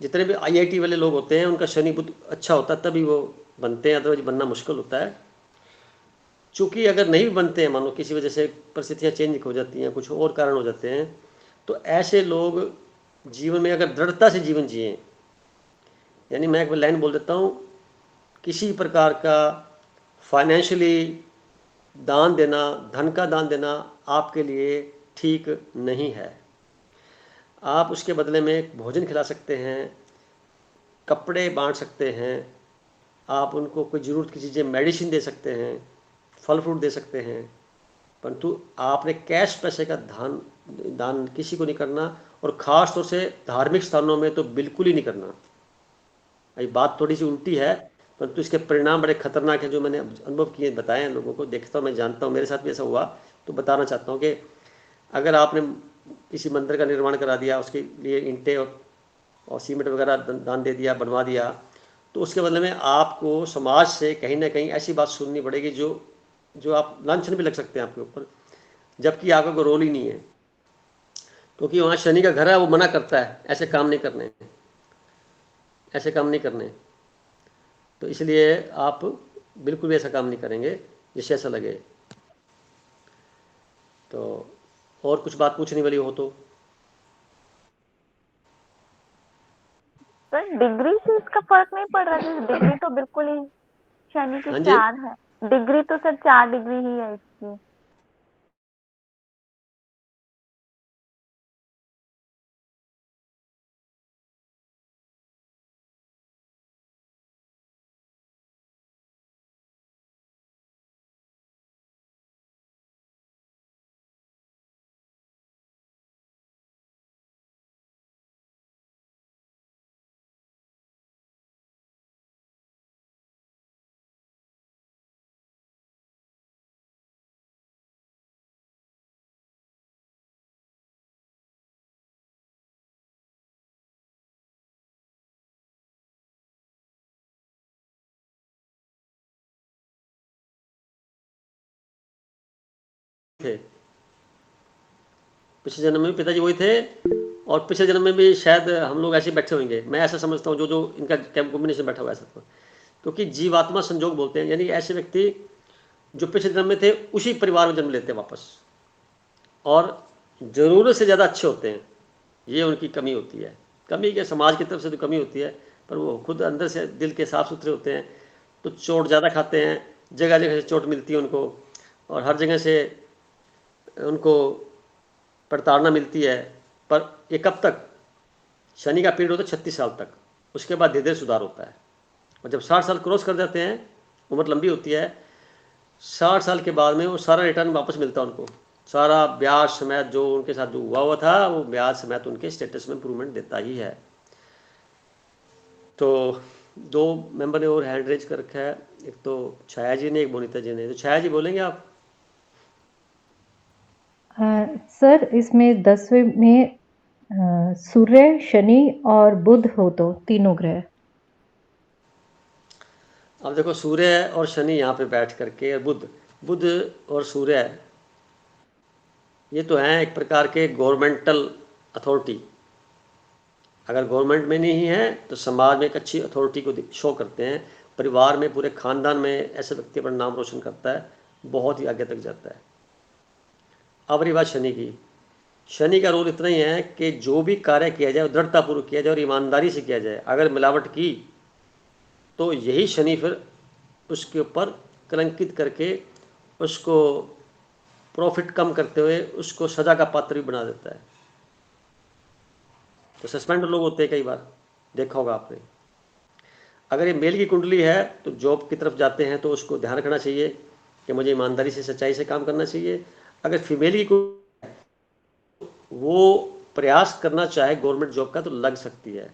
Speaker 1: जितने भी IIT वाले लोग होते हैं उनका शनि बुध अच्छा होता है तभी वो बनते हैं, अदरवाइज बनना मुश्किल होता है। चूँकि अगर नहीं भी बनते हैं, मानो किसी वजह से परिस्थितियाँ चेंज हो जाती हैं, कुछ और कारण हो जाते हैं, तो ऐसे लोग जीवन में अगर दृढ़ता से जीवन जिएँ, यानी मैं एक लाइन बोल देता हूँ, किसी प्रकार का फाइनेंशियली दान देना, धन का दान देना आपके लिए ठीक नहीं है। आप उसके बदले में भोजन खिला सकते हैं, कपड़े बांट सकते हैं, आप उनको कोई ज़रूरत की चीज़ें मेडिसिन दे सकते हैं, फल फ्रूट दे सकते हैं, परंतु आपने कैश पैसे का दान किसी को नहीं करना, और ख़ास तौर से धार्मिक स्थानों में तो बिल्कुल ही नहीं करना। ये बात थोड़ी सी उल्टी है, परंतु इसके परिणाम बड़े खतरनाक हैं, जो मैंने अनुभव किए बताए हैं लोगों को, देखता हूँ, मैं जानता हूँ, मेरे साथ भी ऐसा हुआ। तो बताना चाहता हूँ कि अगर आपने किसी मंदिर का निर्माण करा दिया, उसके लिए ईंटें और सीमेंट वगैरह दान दे दिया, बनवा दिया, तो उसके बदले में आपको समाज से कहीं ना कहीं ऐसी बात सुननी पड़ेगी जो जो आप लांछन भी लग सकते हैं आपके ऊपर, जबकि आपका कोई रोल ही नहीं है, क्योंकि वहाँ शनि का घर है, वो मना करता है ऐसे काम नहीं करने, ऐसे काम नहीं करने। तो इसलिए आप बिल्कुल भी ऐसा काम नहीं करेंगे जिससे ऐसा लगे। तो और कुछ बात पूछने वाली हो तो?
Speaker 3: सर डिग्री से इसका फर्क नहीं पड़ रहा, जैसे डिग्री तो बिल्कुल ही शनि की
Speaker 1: हाँ जी,
Speaker 3: 4 है, डिग्री तो सर 4 डिग्री ही है इसकी।
Speaker 1: थे पिछले जन्म में पिताजी वही थे, और पिछले जन्म में भी शायद हम लोग ऐसे बैठे होंगे, मैं ऐसा समझता हूँ, जो जो इनका कॉम्बिनेशन बैठा हुआ है ऐसा। तो क्योंकि जीवात्मा संजोग बोलते हैं, यानी ऐसे व्यक्ति जो पिछले जन्म में थे उसी परिवार में जन्म लेते हैं वापस, और ज़रूरत से ज़्यादा अच्छे होते हैं। ये उनकी कमी होती है, कमी के समाज की तरफ से तो कमी होती है, पर वो खुद अंदर से दिल के साफ सुथरे होते हैं, तो चोट ज़्यादा खाते हैं, जगह जगह से चोट मिलती है उनको, और हर जगह से उनको प्रताड़ना मिलती है। पर ये कब तक? शनि का पीरियड होता है 36 साल तक, उसके बाद धीरे धीरे सुधार होता है, और जब 60 साल क्रॉस कर जाते हैं, उम्र लंबी होती है, 60 साल के बाद में वो सारा रिटर्न वापस मिलता है उनको, सारा ब्याज समेत जो उनके साथ जो हुआ था, वो ब्याज समेत उनके स्टेटस में इंप्रूवमेंट देता ही है। तो 2 मेंबर ने और हैंड रेज कर रखा है, एक तो छाया जी ने, एक बोनीता जी ने। तो छाया जी बोलेंगे आप?
Speaker 4: सर इसमें 10वें में सूर्य, शनि और बुध हो तो तीनों ग्रह।
Speaker 1: अब देखो, सूर्य और शनि यहाँ पे बैठ करके, बुध बुध और सूर्य, ये तो हैं एक प्रकार के गवर्नमेंटल अथॉरिटी। अगर गवर्नमेंट में नहीं है तो समाज में एक अच्छी अथॉरिटी को शो करते हैं, परिवार में, पूरे खानदान में ऐसे व्यक्ति पर नाम रोशन करता है, बहुत ही आगे तक जाता है। अब रही बात शनि की। शनि का रोल इतना ही है कि जो भी कार्य किया जाए दृढ़तापूर्वक किया जाए और ईमानदारी से किया जाए। अगर मिलावट की तो यही शनि फिर उसके ऊपर कलंकित करके उसको प्रॉफिट कम करते हुए उसको सजा का पात्र भी बना देता है। तो सस्पेंड लोग होते हैं कई बार, देखा होगा आपने। अगर ये मेल की कुंडली है तो जॉब की तरफ जाते हैं तो उसको ध्यान रखना चाहिए कि मुझे ईमानदारी से, सच्चाई से काम करना चाहिए। अगर फीमेल की वो प्रयास करना चाहे गवर्नमेंट जॉब का तो लग सकती है,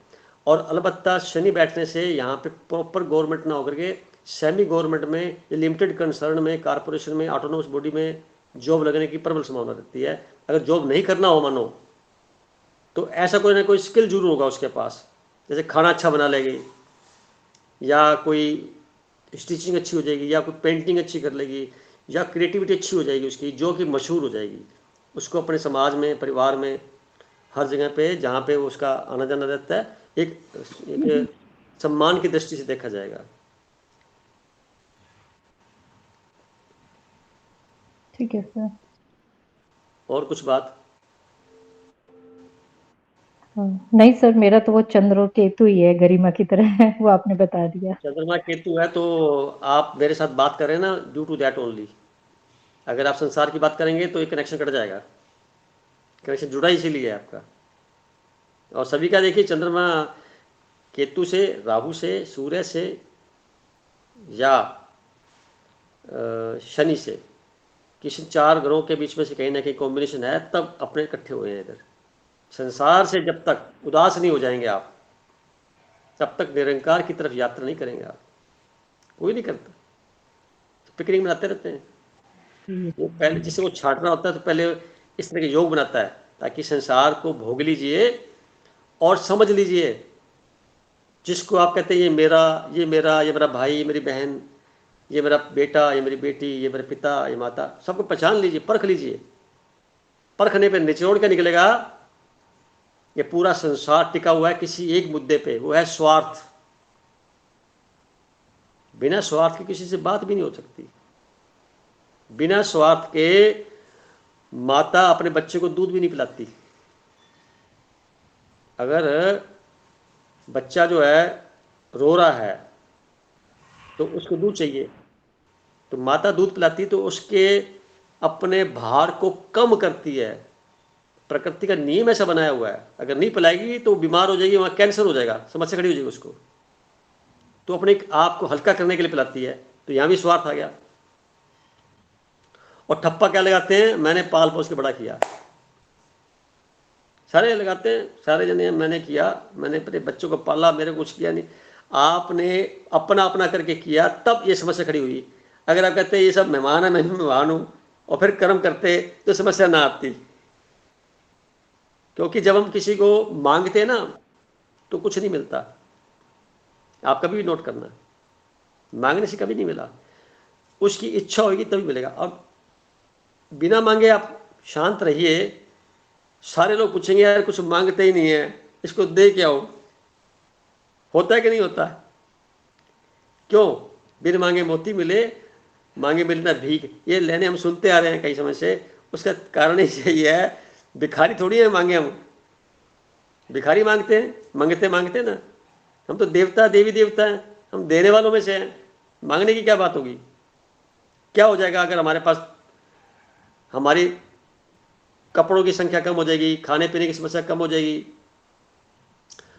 Speaker 1: और अलबत्ता शनि बैठने से यहाँ पे प्रॉपर गवर्नमेंट ना होकर के सेमी गवर्नमेंट में, लिमिटेड कंसर्न में, कारपोरेशन में, ऑटोनोमस बॉडी में जॉब लगने की प्रबल संभावना रहती है। अगर जॉब नहीं करना हो मानो, तो ऐसा कोई ना कोई स्किल जरूर होगा उसके पास, जैसे खाना अच्छा बना लेगी, या कोई स्टिचिंग अच्छी हो जाएगी, या कोई पेंटिंग अच्छी कर लेगी, या क्रिएटिविटी अच्छी हो जाएगी उसकी, जो कि मशहूर हो जाएगी। उसको अपने समाज में, परिवार में, हर जगह पे जहाँ पे उसका आना जाना रहता है, एक सम्मान की दृष्टि से देखा जाएगा।
Speaker 4: ठीक है सर।
Speaker 1: और कुछ बात?
Speaker 4: नहीं सर, मेरा तो वो चंद्र और केतु ही है, गरिमा की तरह है, वो आपने बता दिया।
Speaker 1: चंद्रमा केतु है तो आप मेरे साथ बात करें ना, ड्यू टू दैट ओनली। अगर आप संसार की बात करेंगे तो ये कनेक्शन कट जाएगा। कनेक्शन जुड़ा इसीलिए है आपका। और सभी का देखिए, चंद्रमा केतु से, राहु से, सूर्य से या शनि से, किसी 4 ग्रहों के बीच में से कहीं ना कहीं कॉम्बिनेशन है, तब अपने इकट्ठे हुए हैं इधर। संसार से जब तक उदास नहीं हो जाएंगे आप, तब तक निरंकार की तरफ यात्रा नहीं करेंगे आप। कोई नहीं करता, पिकनिक मनाते रहते हैं। वो पहले जिसे वो छाटना होता है तो पहले इस तरह के योग बनाता है, ताकि संसार को भोग लीजिए और समझ लीजिए। जिसको आप कहते हैं ये मेरा, ये मेरा, ये मेरा भाई, ये मेरी बहन, ये मेरा बेटा, ये मेरी बेटी, ये मेरे पिता, ये माता, सबको पहचान लीजिए, परख लीजिए। परखने पे निचोड़ के निकलेगा ये पूरा संसार टिका हुआ है किसी एक मुद्दे पे, वो है स्वार्थ। बिना स्वार्थ के किसी से बात भी नहीं हो सकती। बिना स्वार्थ के माता अपने बच्चे को दूध भी नहीं पिलाती। अगर बच्चा जो है रो रहा है तो उसको दूध चाहिए, तो माता दूध पिलाती तो उसके अपने भार को कम करती है। प्रकृति का नियम ऐसा बनाया हुआ है, अगर नहीं पिलाएगी तो बीमार हो जाएगी, वहाँ कैंसर हो जाएगा, समस्या खड़ी हो जाएगी उसको। तो अपने आप को हल्का करने के लिए पिलाती है। तो यहाँ भी स्वार्थ आ गया। और ठप्पा क्या लगाते हैं, मैंने पाल पोस के बड़ा किया। सारे लगाते हैं, सारे जने मैंने किया, मैंने अपने बच्चों को पाला, मेरे कुछ किया नहीं। आपने अपना अपना करके किया, तब ये समस्या खड़ी हुई। अगर आप कहते हैं ये सब मेहमान है, मैं भी मेहमान हूँ, और फिर कर्म करते तो समस्या ना आती। क्योंकि जब हम किसी को मांगते हैं ना तो कुछ नहीं मिलता। आप कभी भी नोट करना, मांगने से कभी नहीं मिला। उसकी इच्छा होगी तभी मिलेगा। अब बिना मांगे आप शांत रहिए, सारे लोग पूछेंगे यार कुछ मांगते ही नहीं है, इसको दे क्या हो। होता है कि नहीं होता है? क्यों? बिन मांगे मोती मिले, मांगे मिले ना भीख। ये लेने हम सुनते आ रहे हैं कई समय से। उसका कारण ही यही है, भिखारी थोड़ी है मांगे हम। भिखारी मांगते हैं, मांगते मांगते ना। हम तो देवता, देवी देवता हैं, हम देने वालों में से हैं। मांगने की क्या बात होगी? क्या हो जाएगा अगर हमारे पास, हमारी कपड़ों की संख्या कम हो जाएगी, खाने पीने की समस्या कम हो जाएगी,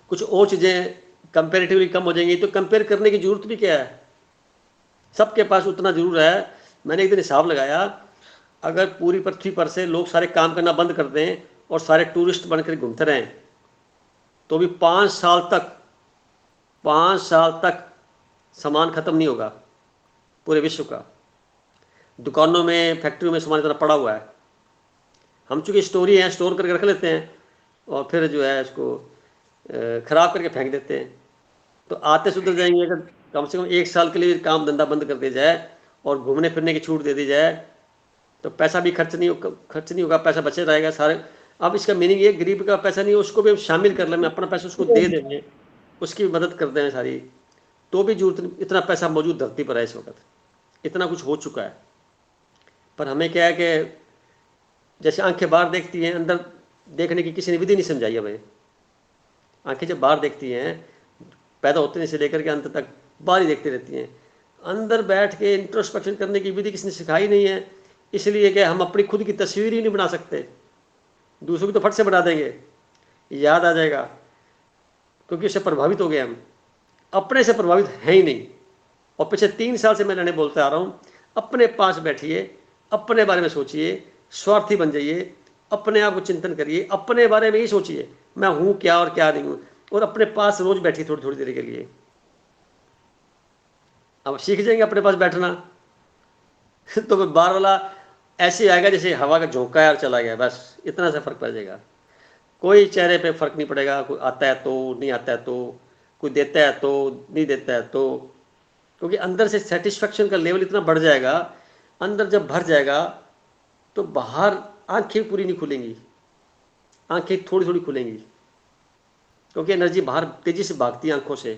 Speaker 1: कुछ और चीज़ें कंपेरेटिवली कम हो जाएंगी, तो कंपेयर करने की जरूरत भी क्या है? सबके पास उतना जरूर है। मैंने एक दिन हिसाब लगाया, अगर पूरी पृथ्वी पर से लोग सारे काम करना बंद कर दें और सारे टूरिस्ट बनकर घूमते रहें, तो भी 5 साल तक सामान खत्म नहीं होगा पूरे विश्व का। दुकानों में, फैक्ट्रियों में सामान इतना पड़ा हुआ है। हम चूंकि स्टोरी है, स्टोर करके रख लेते हैं और फिर जो है इसको खराब करके फेंक देते हैं। तो आते सुधर जाएंगे अगर कम से कम 1 साल के लिए काम धंधा बंद कर दिया जाए और घूमने फिरने की छूट दे दी जाए, तो पैसा भी खर्च नहीं होगा, पैसा बचे रहेगा सारे। अब इसका मीनिंग ये, गरीब का पैसा नहीं, उसको भी हम शामिल कर लें, अपना पैसा उसको दे देंगे, उसकी मदद कर दें सारी, तो भी जरूरत नहीं। इतना पैसा मौजूद धरती पर है इस वक्त, इतना कुछ हो चुका है। पर हमें क्या है कि जैसे आंखें बाहर देखती हैं, अंदर देखने की किसी ने विधि नहीं समझाई हमें। आंखें जब बाहर देखती हैं, पैदा होते से लेकर के अंत तक बाहर ही देखती रहती हैं। अंदर बैठ के इंट्रोस्पेक्शन करने की विधि किसी ने सिखाई नहीं है। इसलिए कि हम अपनी खुद की तस्वीर ही नहीं बना सकते, दूसरों की तो फट से बना देंगे, याद आ जाएगा, क्योंकि उससे प्रभावित हो गए हम। अपने से प्रभावित है ही नहीं। और पिछले 3 साल से मैं लड़ने बोलते आ रहा हूँ, अपने पास बैठिए, अपने बारे में सोचिए, स्वार्थी बन जाइए, अपने आप को चिंतन करिए, अपने बारे में ही सोचिए मैं हूँ क्या और क्या नहीं हूँ, और अपने पास रोज बैठिए थोड़ी थोड़ी देर के लिए। अब सीख जाएंगे अपने पास बैठना तो फिर बाहर वाला ऐसे आएगा जैसे हवा का झोंका यार चला गया, बस इतना सा फर्क पड़ जाएगा। कोई चेहरे पे फर्क नहीं पड़ेगा, कोई आता है तो, नहीं आता है तो, कोई देता है तो, नहीं देता है तो, क्योंकि अंदर से सेटिस्फेक्शन का लेवल इतना बढ़ जाएगा। अंदर जब भर जाएगा तो बाहर आंखें पूरी नहीं खुलेंगी, आंखें थोड़ी थोड़ी खुलेंगी। क्योंकि एनर्जी बाहर तेजी से भागती है आंखों से,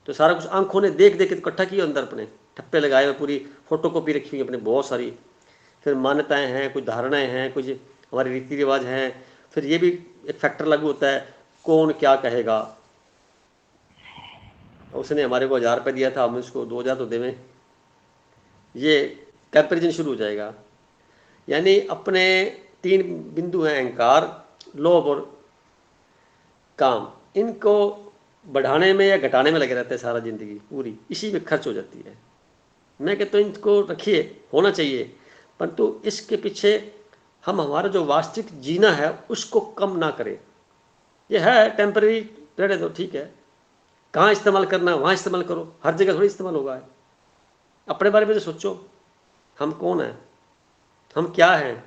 Speaker 1: तो सारा कुछ आंखों ने देख देख के इकट्ठा किया अंदर, अपने ठप्पे लगाए हुए, पूरी फोटो कॉपी रखी हुई अपने बहुत सारी। फिर मान्यताएं हैं, कुछ धारणाएं हैं, कुछ हमारे रीति रिवाज हैं। फिर ये भी एक फैक्टर लागू होता है, कौन क्या कहेगा। उसने हमारे को 1000 रुपये दिया था, हम उसको 2000 तो देवें, ये कंपेरिजन शुरू हो जाएगा। यानी अपने 3 बिंदु हैं, अहंकार, लोभ और काम, इनको बढ़ाने में या घटाने में लगे रहते हैं सारा जिंदगी पूरी, इसी में खर्च हो जाती है। मैं कहता हूँ इनको रखिए, होना चाहिए, परंतु इसके पीछे हम हमारा जो वास्तविक जीना है उसको कम ना करें। यह है टेम्पररी, रहने दो, ठीक है। कहाँ इस्तेमाल करना है वहाँ इस्तेमाल करो, हर जगह थोड़ी इस्तेमाल होगा। अपने बारे में तो सोचो, हम कौन हैं, हम क्या हैं,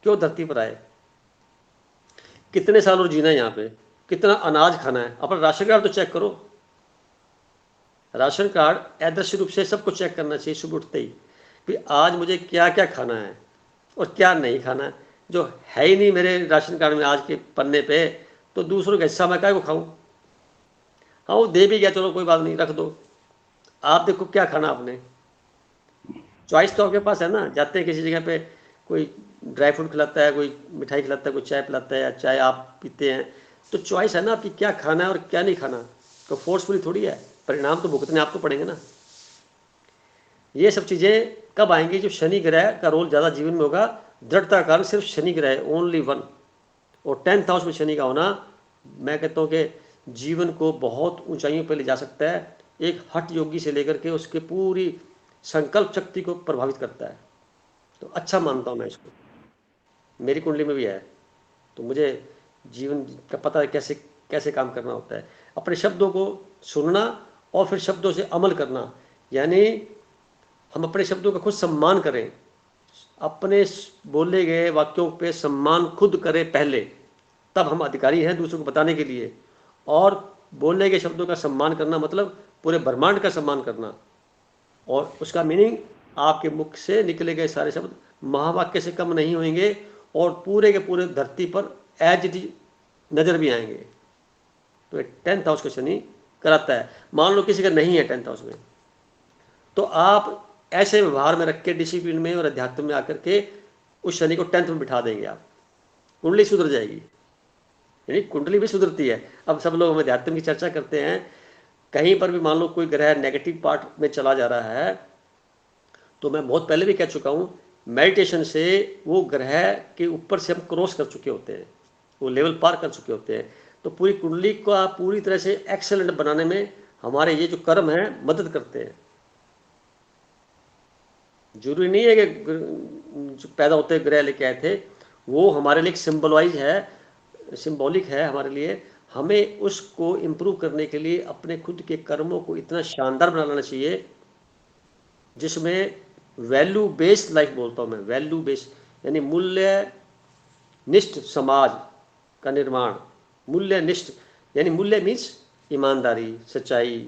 Speaker 1: क्यों धरती पर आए, कितने साल और जीना है यहाँ पे, कितना अनाज खाना है। अपना राशन कार्ड तो चेक करो। राशन कार्ड आदर्श रूप से सबको चेक करना चाहिए सुबह उठते ही, कि आज मुझे क्या क्या खाना है और क्या नहीं खाना है। जो है ही नहीं मेरे राशन कार्ड में आज के पन्ने पे, तो दूसरों का हिस्सा मैं क्या को खाऊं। हाँ वो दे भी गया, चलो कोई बात नहीं, रख दो। आप देखो क्या खाना आपने, चॉइस तो आपके पास है ना। जाते हैं किसी जगह पे, कोई ड्राई फ्रूट खिलाता है, कोई मिठाई खिलाता है, कोई चाय पिलाता है, या चाय आप पीते हैं, तो चॉइस है ना आपकी, क्या खाना है और क्या नहीं खाना। तो फोर्सफुली थोड़ी है, परिणाम तो भुगतने आपको पड़ेंगे ना। ये सब चीज़ें कब आएंगी, जो शनि ग्रह का रोल ज़्यादा जीवन में होगा। दृढ़ता का कारण सिर्फ शनि ग्रह है, ओनली वन। और 10th हाउस में शनि का होना, मैं कहता हूँ कि जीवन को बहुत ऊंचाइयों पर ले जा सकता है। एक हठ योगी से लेकर के उसके पूरी संकल्प शक्ति को प्रभावित करता है। तो अच्छा मानता हूँ मैं इसको, मेरी कुंडली में भी है, तो मुझे जीवन का पता है कैसे कैसे काम करना होता है। अपने शब्दों को सुनना और फिर शब्दों से अमल करना, यानी हम अपने शब्दों का खुद सम्मान करें, अपने बोले गए वाक्यों पे सम्मान खुद करें पहले, तब हम अधिकारी हैं दूसरों को बताने के लिए। और बोले गए शब्दों का सम्मान करना मतलब पूरे ब्रह्मांड का सम्मान करना, और उसका मीनिंग आपके मुख से निकले गए सारे शब्द महावाक्य से कम नहीं होंगे, और पूरे के पूरे धरती पर एज इट इज नजर भी आएंगे। तो 10th हाउस का शनि कराता है। मान लो किसी का नहीं है 10th हाउस में, तो आप ऐसे व्यवहार में रख के, डिसिप्लिन में और अध्यात्म में आकर के उस शनि को 10th में बिठा देंगे आप, कुंडली सुधर जाएगी। यानी कुंडली भी सुधरती है। अब सब लोग हम अध्यात्म की चर्चा करते हैं, कहीं पर भी मान लो कोई ग्रह नेगेटिव पार्ट में चला जा रहा है, तो मैं बहुत पहले भी कह चुका हूं, मेडिटेशन से वो ग्रह के ऊपर से हम क्रॉस कर चुके होते हैं, वो लेवल पार कर चुके होते हैं। तो पूरी कुंडली को पूरी तरह से एक्सेलेंट बनाने में हमारे ये जो कर्म है मदद करते हैं। जरूरी नहीं है कि जो पैदा होते ग्रह लेके आए थे वो हमारे लिए सिंबलाइज है, सिंबॉलिक है हमारे लिए। हमें उसको इम्प्रूव करने के लिए अपने खुद के कर्मों को इतना शानदार बना लेना चाहिए, जिसमें वैल्यू बेस्ड लाइफ बोलता हूँ मैं, वैल्यू बेस्ड यानी मूल्य निष्ठ समाज का निर्माण। मूल्य निष्ठ यानी मूल्य मीन्स ईमानदारी, सच्चाई,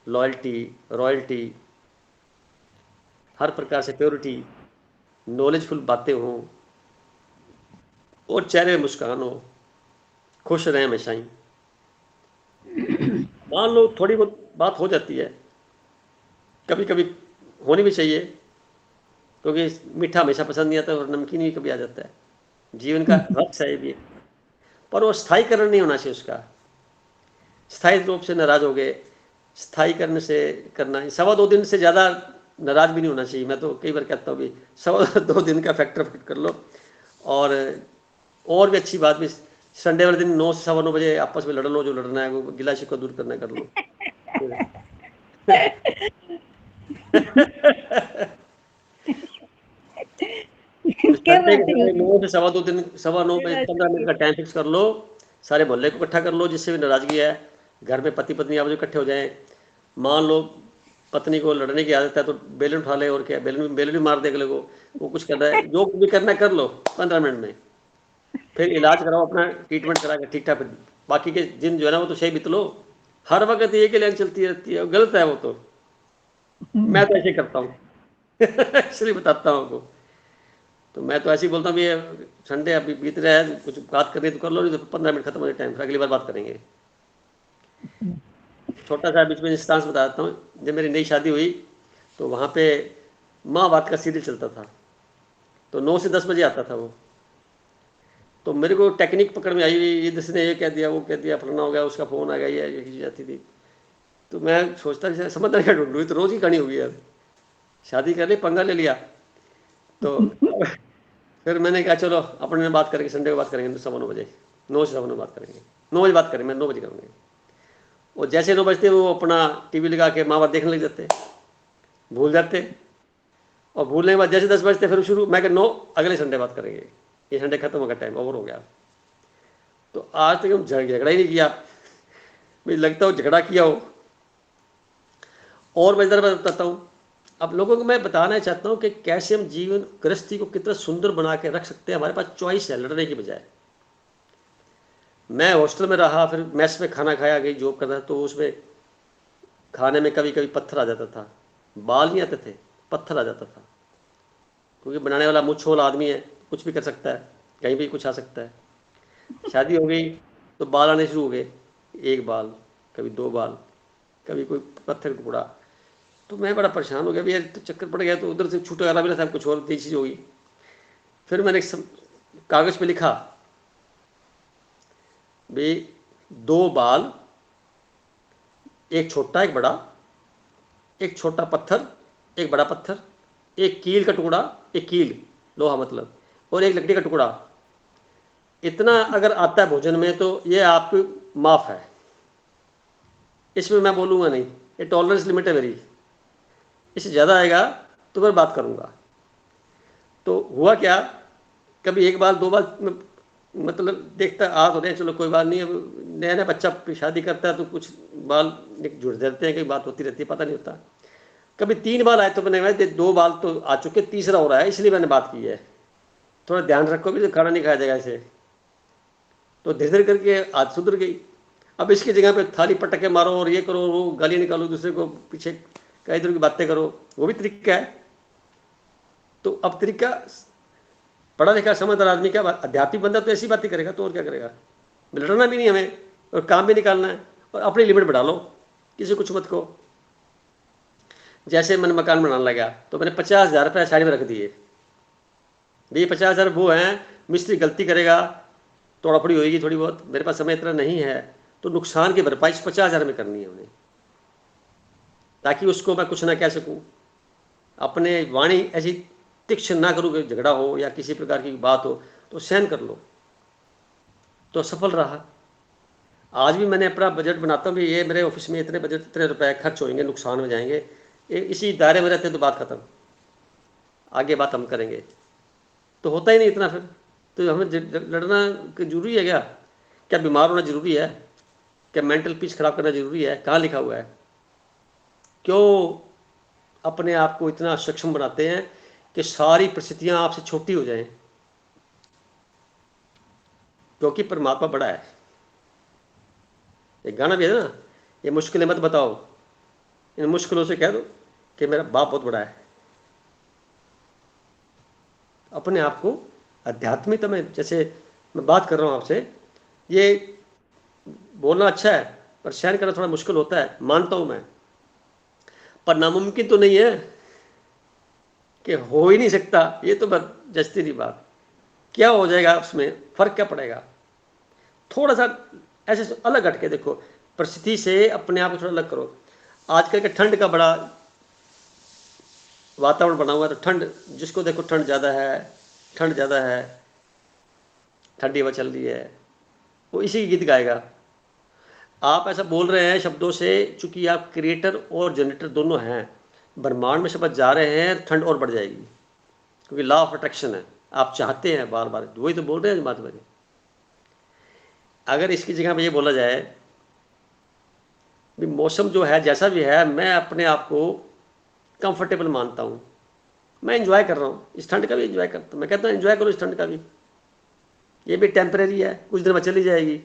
Speaker 1: लॉयल्टी, रॉयल्टी, हर प्रकार से प्योरिटी, नॉलेजफुल बातें हों, और चेहरे में मुस्कान हो, खुश रहें हमेशा ही। मान लो थोड़ी बहुत बात हो जाती है, कभी कभी होनी भी चाहिए, क्योंकि मीठा हमेशा पसंद नहीं आता और नमकीन भी कभी आ जाता है, जीवन का रस है ये भी। पर वो स्थायीकरण नहीं होना चाहिए उसका। स्थायी रूप से नाराज हो गए, स्थायीकरण से करना 2.25 दिन से ज़्यादा नाराज भी नहीं होना चाहिए। मैं तो कई बार कहता हूँ भी 2.25 दिन का फैक्टर फिट कर लो। और भी अच्छी बात भी, संडे वाले दिन 9 से 9:15 बजे आपस में लड़ लो, जो लड़ना है वो गिला शिकवा दूर करना कर लो। संडे के समय 9 से 2.25 दिन, 9:15 बजे 15 मिनट का टाइम फिक्स कर लो, सारे मोहल्ले को इकट्ठा कर लो, जिससे भी नाराजगी है घर में, पति पत्नी आपस में इकट्ठे हो जाएं। मान लो पत्नी को लड़ने की आदत है तो बेलन उठा ले, और क्या, बेलन भी मार दे अगले को। वो कुछ कर रहा है, जो भी करना है कर लो 15 मिनट में, फिर इलाज कराओ, अपना ट्रीटमेंट करा के ठीक ठाक। फिर बाकी के दिन जो है ना वो तो सही बीत लो। हर वक्त ये के लिए चलती रहती है, गलत है वो तो। मैं तो ऐसे करता हूँ इसलिए बताता हूँ आपको। तो मैं तो ऐसे ही बोलता हूँ ये संडे अभी बीत रहा है, कुछ बात करनी तो कर लो, नहीं तो 15 मिनट खत्म होने टाइम, फिर अगली बार बात करेंगे। छोटा सा बीच में इंस्टांस बताता हूँ। जब मेरी नई शादी हुई तो वहाँ पे माँ बात का सीरियल चलता था, तो 9 से 10 बजे आता था वो। तो मेरे को टेक्निक पकड़ में आई हुई, ये जिसने ये कह दिया, वो कह दिया, फलाना हो गया, उसका फ़ोन आ गया, ये चीज़ आती थी। तो मैं सोचता समझदार क्या ढूंढूँ, तो रोज़ की कहानी होगी यार। शादी कर ली, पंगा ले लिया। तो फिर मैंने कहा चलो अपने में बात करेंगे, संडे को बात करेंगे, 9:15 9 से 9 बात करेंगे, 9 बजे बात करेंगे, मैं 9 बजे करूँगी। और जैसे 9 बजते वो अपना टीवी लगा के माँ बाप देखने लग जाते, भूल जाते। और भूलने के बाद जैसे 10 बजते फिर शुरू, मैं कह 9 अगले संडे बात करेंगे, ये संडे खत्म हो गया, टाइम ओवर हो गया। तो आज तक हम झगड़ा ही नहीं किया, मुझे लगता हो झगड़ा किया हो। और मैं इधर बताता हूँ, अब लोगों को मैं बताना चाहता हूँ कि कैसे हम जीवन गृहस्थी को कितना सुंदर बना के रख सकते हैं। हमारे पास चॉइस है लड़ने की बजाय। मैं हॉस्टल में रहा, फिर मेस में खाना खाया, गई जॉब करता, तो उसमें खाने में कभी कभी पत्थर आ जाता था, बाल नहीं आते थे, पत्थर आ जाता था, क्योंकि बनाने वाला मुँह छोल आदमी है, कुछ भी कर सकता है, कहीं भी कुछ आ सकता है। शादी हो गई तो बाल आने शुरू हो गए, एक बाल, कभी 2 बाल, कभी कोई पत्थर टुकड़ा। तो मैं बड़ा परेशान हो गया भैया, तो चक्कर पड़ गया, तो उधर से छुटकारा मिला था, कुछ और नई चीज़ होगी। फिर मैंने कागज़ पे लिखा भाई 2 बाल, एक छोटा एक बड़ा, एक छोटा पत्थर एक बड़ा पत्थर, एक कील का टुकड़ा, एक कील लोहा मतलब, और एक लकड़ी का टुकड़ा। इतना अगर आता है भोजन में तो ये आपको माफ़ है, इसमें मैं बोलूँगा नहीं, ये टॉलरेंस लिमिट है मेरी, इससे ज़्यादा आएगा तो मैं बात करूँगा। तो हुआ क्या, कभी 1 बार 2 बार मतलब देखता आ तो रहे, चलो कोई बात नहीं। अब नया नया बच्चा शादी करता है तो कुछ बाल जुड़ जाते हैं, कई बात होती रहती है, पता नहीं होता। कभी 3 बार आए तो मैंने 2 बाल तो आ चुके, तीसरा हो रहा है, इसलिए मैंने बात की है, थोड़ा ध्यान रखो भी, तो खाना नहीं खाया जाएगा ऐसे। तो धीरे धीरे करके आज सुधर गई। अब इसकी जगह पे थाली पटक के मारो और ये करो, वो गाली निकालो दूसरे को, पीछे कई इधर की बातें करो, वो भी तरीका है। तो अब तरीका पढ़ा लिखा समझदार आदमी क्या, अध्यात्मिक बंदा तो ऐसी बात ही करेगा, तो और क्या करेगा। लड़ना भी नहीं हमें, और काम भी निकालना है, और अपनी लिमिट बढ़ा लो, किसी कुछ मत को। जैसे मैंने मकान बनाने लगा तो मैंने 50,000 रुपये साइड में रख दिए, भाई 50,000 वो हैं, मिस्त्री गलती करेगा, तोड़ाफड़ी होगी थोड़ी बहुत, मेरे पास समय इतना नहीं है, तो नुकसान की भरपाई 50,000 में करनी है उन्हें, ताकि उसको मैं कुछ ना कह सकूं। अपने वाणी ऐसी तीक्ष्ण ना करूँ कि झगड़ा हो या किसी प्रकार की बात हो, तो सहन कर लो, तो सफल रहा। आज भी मैंने अपना बजट बनाता हूँ भी, ये मेरे ऑफिस में इतने बजट, इतने रुपए खर्च होंगे, नुकसान में जाएंगे, इसी दायरे में रहते हैं तो बात खत्म, आगे बात हम करेंगे। तो होता ही नहीं इतना, फिर तो हमें लड़ना जरूरी है क्या? क्या बीमार होना जरूरी है? क्या मेंटल पीस खराब करना जरूरी है? कहाँ लिखा हुआ है? क्यों अपने आप को इतना सक्षम बनाते हैं कि सारी परिस्थितियां आपसे छोटी हो जाएं, क्योंकि परमात्मा बड़ा है। एक गाना भी है ना, ये मुश्किलें मत बताओ, इन मुश्किलों से कह दो कि मेरा बाप बहुत बड़ा है। अपने आप को आध्यात्मिकता में, जैसे मैं बात कर रहा हूँ आपसे, ये बोलना अच्छा है पर सहन करना थोड़ा मुश्किल होता है, मानता हूं मैं, पर नामुमकिन तो नहीं है कि हो ही नहीं सकता। ये तो जचती नहीं बात। क्या हो जाएगा उसमें, फर्क क्या पड़ेगा? थोड़ा सा ऐसे अलग हटके देखो, परिस्थिति से अपने आप को थोड़ा अलग करो। आजकल के ठंड का बड़ा वातावरण बना हुआ है, तो ठंड जिसको देखो ठंड ज़्यादा है, ठंड ज़्यादा है, ठंडी हवा चल रही है, वो इसी गीत गाएगा। आप ऐसा बोल रहे हैं शब्दों से, चूंकि आप क्रिएटर और जनरेटर दोनों हैं, ब्रह्मांड में शब्द जा रहे हैं, ठंड और बढ़ जाएगी, क्योंकि लॉ ऑफ अट्रैक्शन है। आप चाहते हैं बार बार, वही तो बोल रहे हैं महात्मा जी। अगर इसकी जगह पर ये बोला जाए भी मौसम जो है जैसा भी है, मैं अपने आप को कंफर्टेबल मानता हूँ, मैं इंजॉय कर रहा हूँ, इस ठंड का भी इंजॉय करता हूँ। मैं कहता हूँ इंजॉय करो इस ठंड का भी, ये भी टेम्परेरी है, कुछ दिन में चली जाएगी,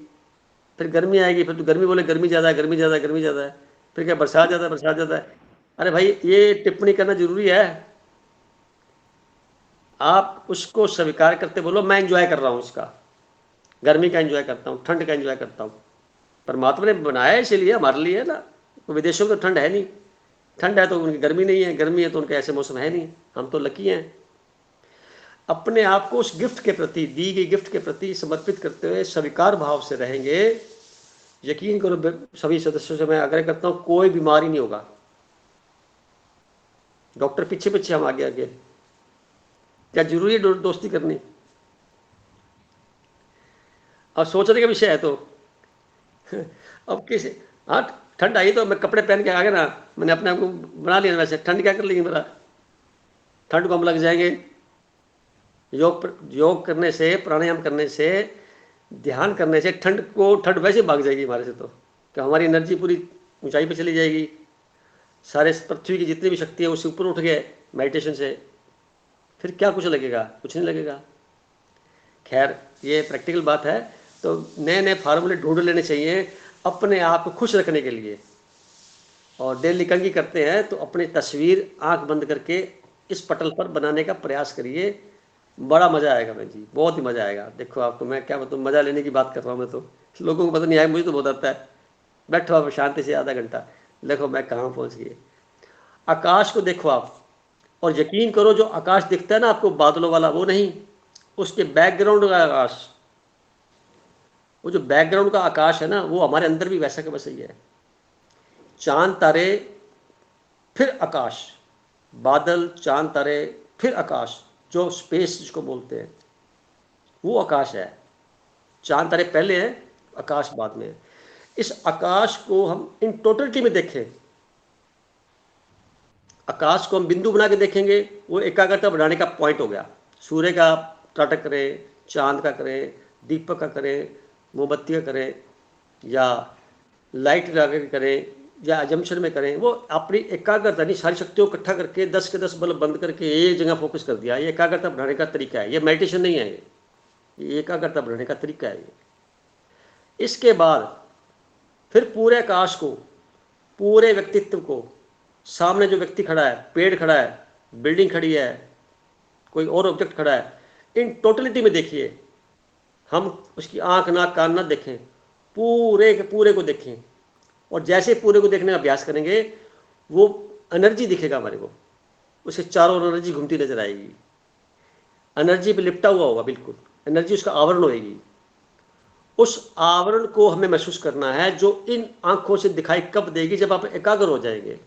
Speaker 1: फिर गर्मी आएगी, फिर तो गर्मी बोले गर्मी ज़्यादा है, गर्मी ज़्यादा है, गर्मी ज़्यादा है, फिर क्या बरसात ज़्यादा है, बरसात ज़्यादा है। अरे भाई ये टिप्पणी करना जरूरी है? आप उसको स्वीकार करते बोलो मैं एंजॉय कर रहा हूँ इसका, गर्मी का एंजॉय करता हूँ, ठंड का एंजॉय करता हूँ। परमात्मा ने बनाया इसलिए हमारे लिए ना, तो विदेशों में तो ठंड है नहीं, ठंड है तो उनकी गर्मी नहीं है, गर्मी है तो उनके ऐसे मौसम है नहीं। हम तो लकी हैं। अपने आप को उस गिफ्ट के प्रति, दी गई गिफ्ट के प्रति समर्पित करते हुए स्वीकार भाव से रहेंगे। यकीन करो सभी सदस्यों से मैं आग्रह करता हूँ, कोई बीमारी नहीं होगा। डॉक्टर पीछे पीछे, हम आगे आगे। क्या जरूरी है दोस्ती करनी? अब सोचने का विषय है तो अब किसी, हाँ ठंड आई तो मैं कपड़े पहन के आ गया ना, मैंने अपने आप को बना लिया। वैसे ठंड क्या कर लेंगे मेरा, ठंड को हम लग जाएंगे। योग करने से, प्राणायाम करने से, ध्यान करने से ठंड वैसे भाग जाएगी हमारे से। तो क्या हमारी एनर्जी पूरी ऊंचाई पे चली जाएगी। सारे पृथ्वी की जितनी भी शक्ति है उससे ऊपर उठ गए मेडिटेशन से, फिर क्या कुछ लगेगा? कुछ नहीं लगेगा। खैर ये प्रैक्टिकल बात है। तो नए नए फार्मूले ढूंढ लेने चाहिए अपने आप को खुश रखने के लिए। और डेली कंघी करते हैं तो अपनी तस्वीर आंख बंद करके इस पटल पर बनाने का प्रयास करिए। बड़ा मजा आएगा भाई जी, बहुत ही मजा आएगा। देखो आपको मैं क्या बताऊँ, मजा लेने की बात कर रहा हूँ मैं तो, लोगों को पता नहीं आया, मुझे तो बहुत आता है। बैठो आप शांति से आधा घंटा, देखो मैं कहाँ पहुँच गई। आकाश को देखो आप, और यकीन करो जो आकाश दिखता है ना आपको बादलों वाला, वो नहीं, उसके बैकग्राउंड का आकाश, वो जो बैकग्राउंड का आकाश है ना, वो हमारे अंदर भी वैसा का वैसा ही है। चांद तारे, फिर आकाश, बादल, चांद तारे, फिर आकाश, जो स्पेस जिसको बोलते हैं, वो आकाश है। चांद तारे पहले है, आकाश बाद में है। इस आकाश को हम इन टोटलिटी में देखें, आकाश को हम बिंदु बना के देखेंगे, वो एकाग्रता बढ़ाने का पॉइंट हो गया। सूर्य का नाटक करें, चांद का करें, दीपक का करें, मोमबत्ती का करें, या लाइट लगा के करें, या अजम्पशन में करें, वो अपनी एकाग्रता नहीं, सारी शक्तियों को इकट्ठा करके 10 के 10 बल्ब बंद करके एक जगह फोकस कर दिया। ये एकाग्रता बढ़ाने का तरीका है, ये मेडिटेशन नहीं है, ये एकाग्रता बढ़ाने का तरीका है। इसके बाद फिर पूरे आकाश को, पूरे व्यक्तित्व को, सामने जो व्यक्ति खड़ा है, पेड़ खड़ा है, बिल्डिंग खड़ी है, कोई और ऑब्जेक्ट खड़ा है, इन टोटलिटी में देखिए। हम उसकी आंख, नाक, कान ना देखें, पूरे के पूरे को देखें। और जैसे पूरे को देखने का अभ्यास करेंगे, वो एनर्जी दिखेगा हमारे को, उसके चारों ओर एनर्जी घूमती नजर आएगी। एनर्जी पे लिपटा हुआ होगा, बिल्कुल एनर्जी उसका आवरण होगी। उस आवरण को हमें महसूस करना है, जो इन आंखों से दिखाई कब देगी? जब आप एकाग्र हो जाएंगे।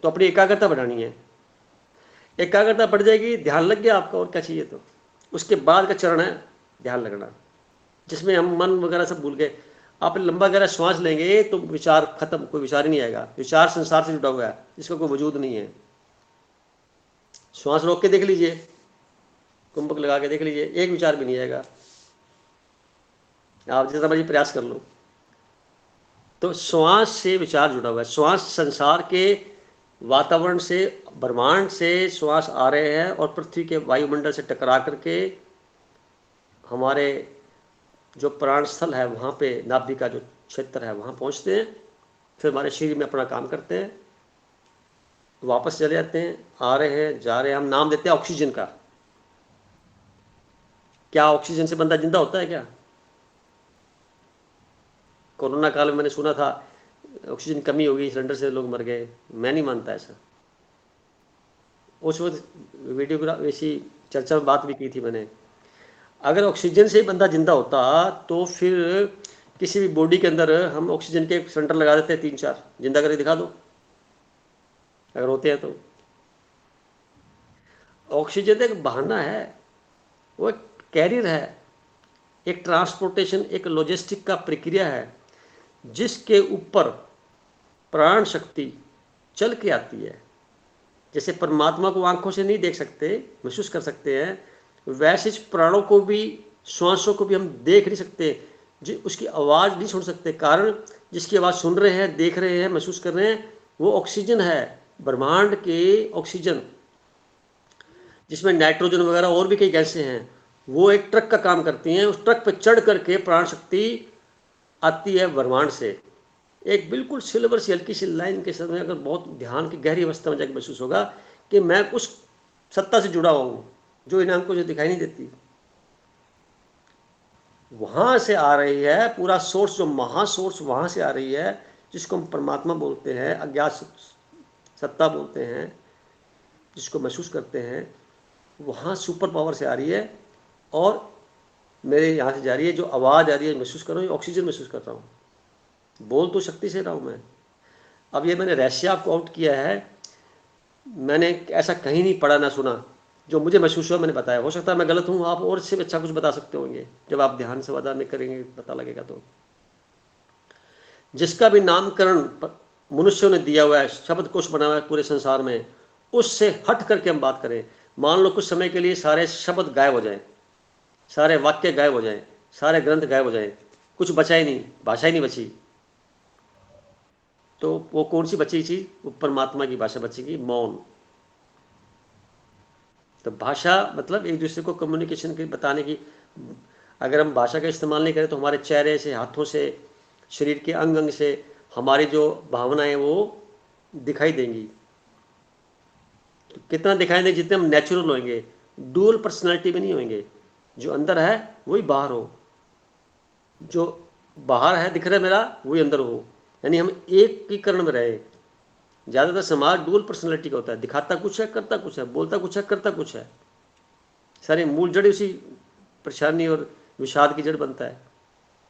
Speaker 1: तो अपनी एकाग्रता बढ़ानी है। एकाग्रता बढ़ जाएगी, ध्यान लग गया आपका, और क्या चाहिए? तो उसके बाद का चरण है ध्यान लगना, जिसमें हम मन वगैरह सब भूल गए। आप लंबा गहरा श्वास लेंगे तो विचार खत्म, कोई विचार ही नहीं आएगा। विचार संसार से जुड़ा हुआ है, जिसका कोई वजूद नहीं है। श्वास रोक के देख लीजिए, कुंभक लगा के देख लीजिए, एक विचार भी नहीं आएगा। आप जितना मर्जी प्रयास कर लो। तो श्वास से विचार जुड़ा हुआ है। श्वास संसार के वातावरण से, ब्रह्मांड से श्वास आ रहे हैं और पृथ्वी के वायुमंडल से टकरा करके हमारे जो प्राण स्थल है, वहाँ पे नाभि का जो क्षेत्र है, वहाँ पहुँचते हैं। फिर हमारे शरीर में अपना काम करते हैं, वापस चले जाते हैं। आ रहे हैं, जा रहे हैं। हम नाम देते हैं ऑक्सीजन का। क्या ऑक्सीजन से बंदा जिंदा होता है क्या? कोरोना काल में मैंने सुना था ऑक्सीजन कमी हो गई, सिलेंडर से लोग मर गए। मैं नहीं मानता ऐसा। उस वक्त वीडियोग्राफ ऐसी चर्चा में बात भी की थी मैंने। अगर ऑक्सीजन से ही बंदा जिंदा होता तो फिर किसी भी बॉडी के अंदर हम ऑक्सीजन के सिलेंडर लगा देते हैं 3-4, जिंदा करके दिखा दो अगर होते हैं तो। ऑक्सीजन एक बहाना है, वो एक कैरियर है, एक ट्रांसपोर्टेशन, एक लॉजिस्टिक का प्रक्रिया है, जिसके ऊपर प्राण शक्ति चल के आती है। जैसे परमात्मा को आंखों से नहीं देख सकते, महसूस कर सकते हैं, वैसे प्राणों को भी, श्वासों को भी हम देख नहीं सकते, जो उसकी आवाज़ नहीं सुन सकते। कारण जिसकी आवाज़ सुन रहे हैं, देख रहे हैं, महसूस कर रहे हैं, वो ऑक्सीजन है, ब्रह्मांड के ऑक्सीजन, जिसमें नाइट्रोजन वगैरह और भी कई गैसें हैं। वो एक ट्रक का काम करती हैं। उस ट्रक पर चढ़ करके प्राण शक्ति आती है ब्रह्मांड से। एक बिल्कुल सिल्वर सी हल्की सी लाइन के साथ में, अगर बहुत ध्यान की गहरी अवस्था में जाकर महसूस होगा कि मैं उस सत्ता से जुड़ा हुआ हूँ, जो इन आंखों से दिखाई नहीं देती, वहां से आ रही है पूरा सोर्स, जो महासोर्स वहां से आ रही है, जिसको हम परमात्मा बोलते हैं, अज्ञात सत्ता बोलते हैं, जिसको महसूस करते हैं, वहाँ सुपर पावर से आ रही है और मेरे यहाँ से जा रही है। जो आवाज़ आ रही है महसूस कर रहा हूँ, ऑक्सीजन महसूस कर रहा हूँ, बोल तो शक्ति से रहा हूँ मैं। अब ये मैंने रहस्य आपको आउट किया है, मैंने ऐसा कहीं नहीं पढ़ा ना सुना, जो मुझे महसूस हुआ मैंने बताया। हो सकता है मैं गलत हूँ, आप और इससे अच्छा कुछ बता सकते होंगे जब आप ध्यान से वादा में करेंगे, पता लगेगा। तो जिसका भी नामकरण मनुष्यों ने दिया हुआ है, शब्द कोश बना हुआ है पूरे संसार में, उससे हट करके हम बात करें। मान लो कुछ समय के लिए सारे शब्द गायब हो जाएं, सारे वाक्य गायब हो जाएं, सारे ग्रंथ गायब हो जाएं, कुछ बचा ही नहीं, भाषा ही नहीं बची, तो वो कौन सी बची चीज? वो परमात्मा की भाषा बचेगी, मौन। तो भाषा मतलब एक दूसरे को कम्युनिकेशन की, बताने की। अगर हम भाषा का इस्तेमाल नहीं करें तो हमारे चेहरे से, हाथों से, शरीर के अंग अंग से हमारी जो भावनाएं वो दिखाई देंगी। तो कितना दिखाई देंगे? जितने हम नेचुरल होंगे, डुअल पर्सनालिटी में नहीं होंगे। जो अंदर है वही बाहर हो, जो बाहर है दिख रहा है मेरा, वही अंदर हो, यानी हम एक ही कर्ण में रहे। ज़्यादातर समाज डुअल पर्सनालिटी का होता है, दिखाता कुछ है, करता कुछ है, बोलता कुछ है, करता कुछ है। सारी मूल जड़ उसी परेशानी और विषाद की जड़ बनता है।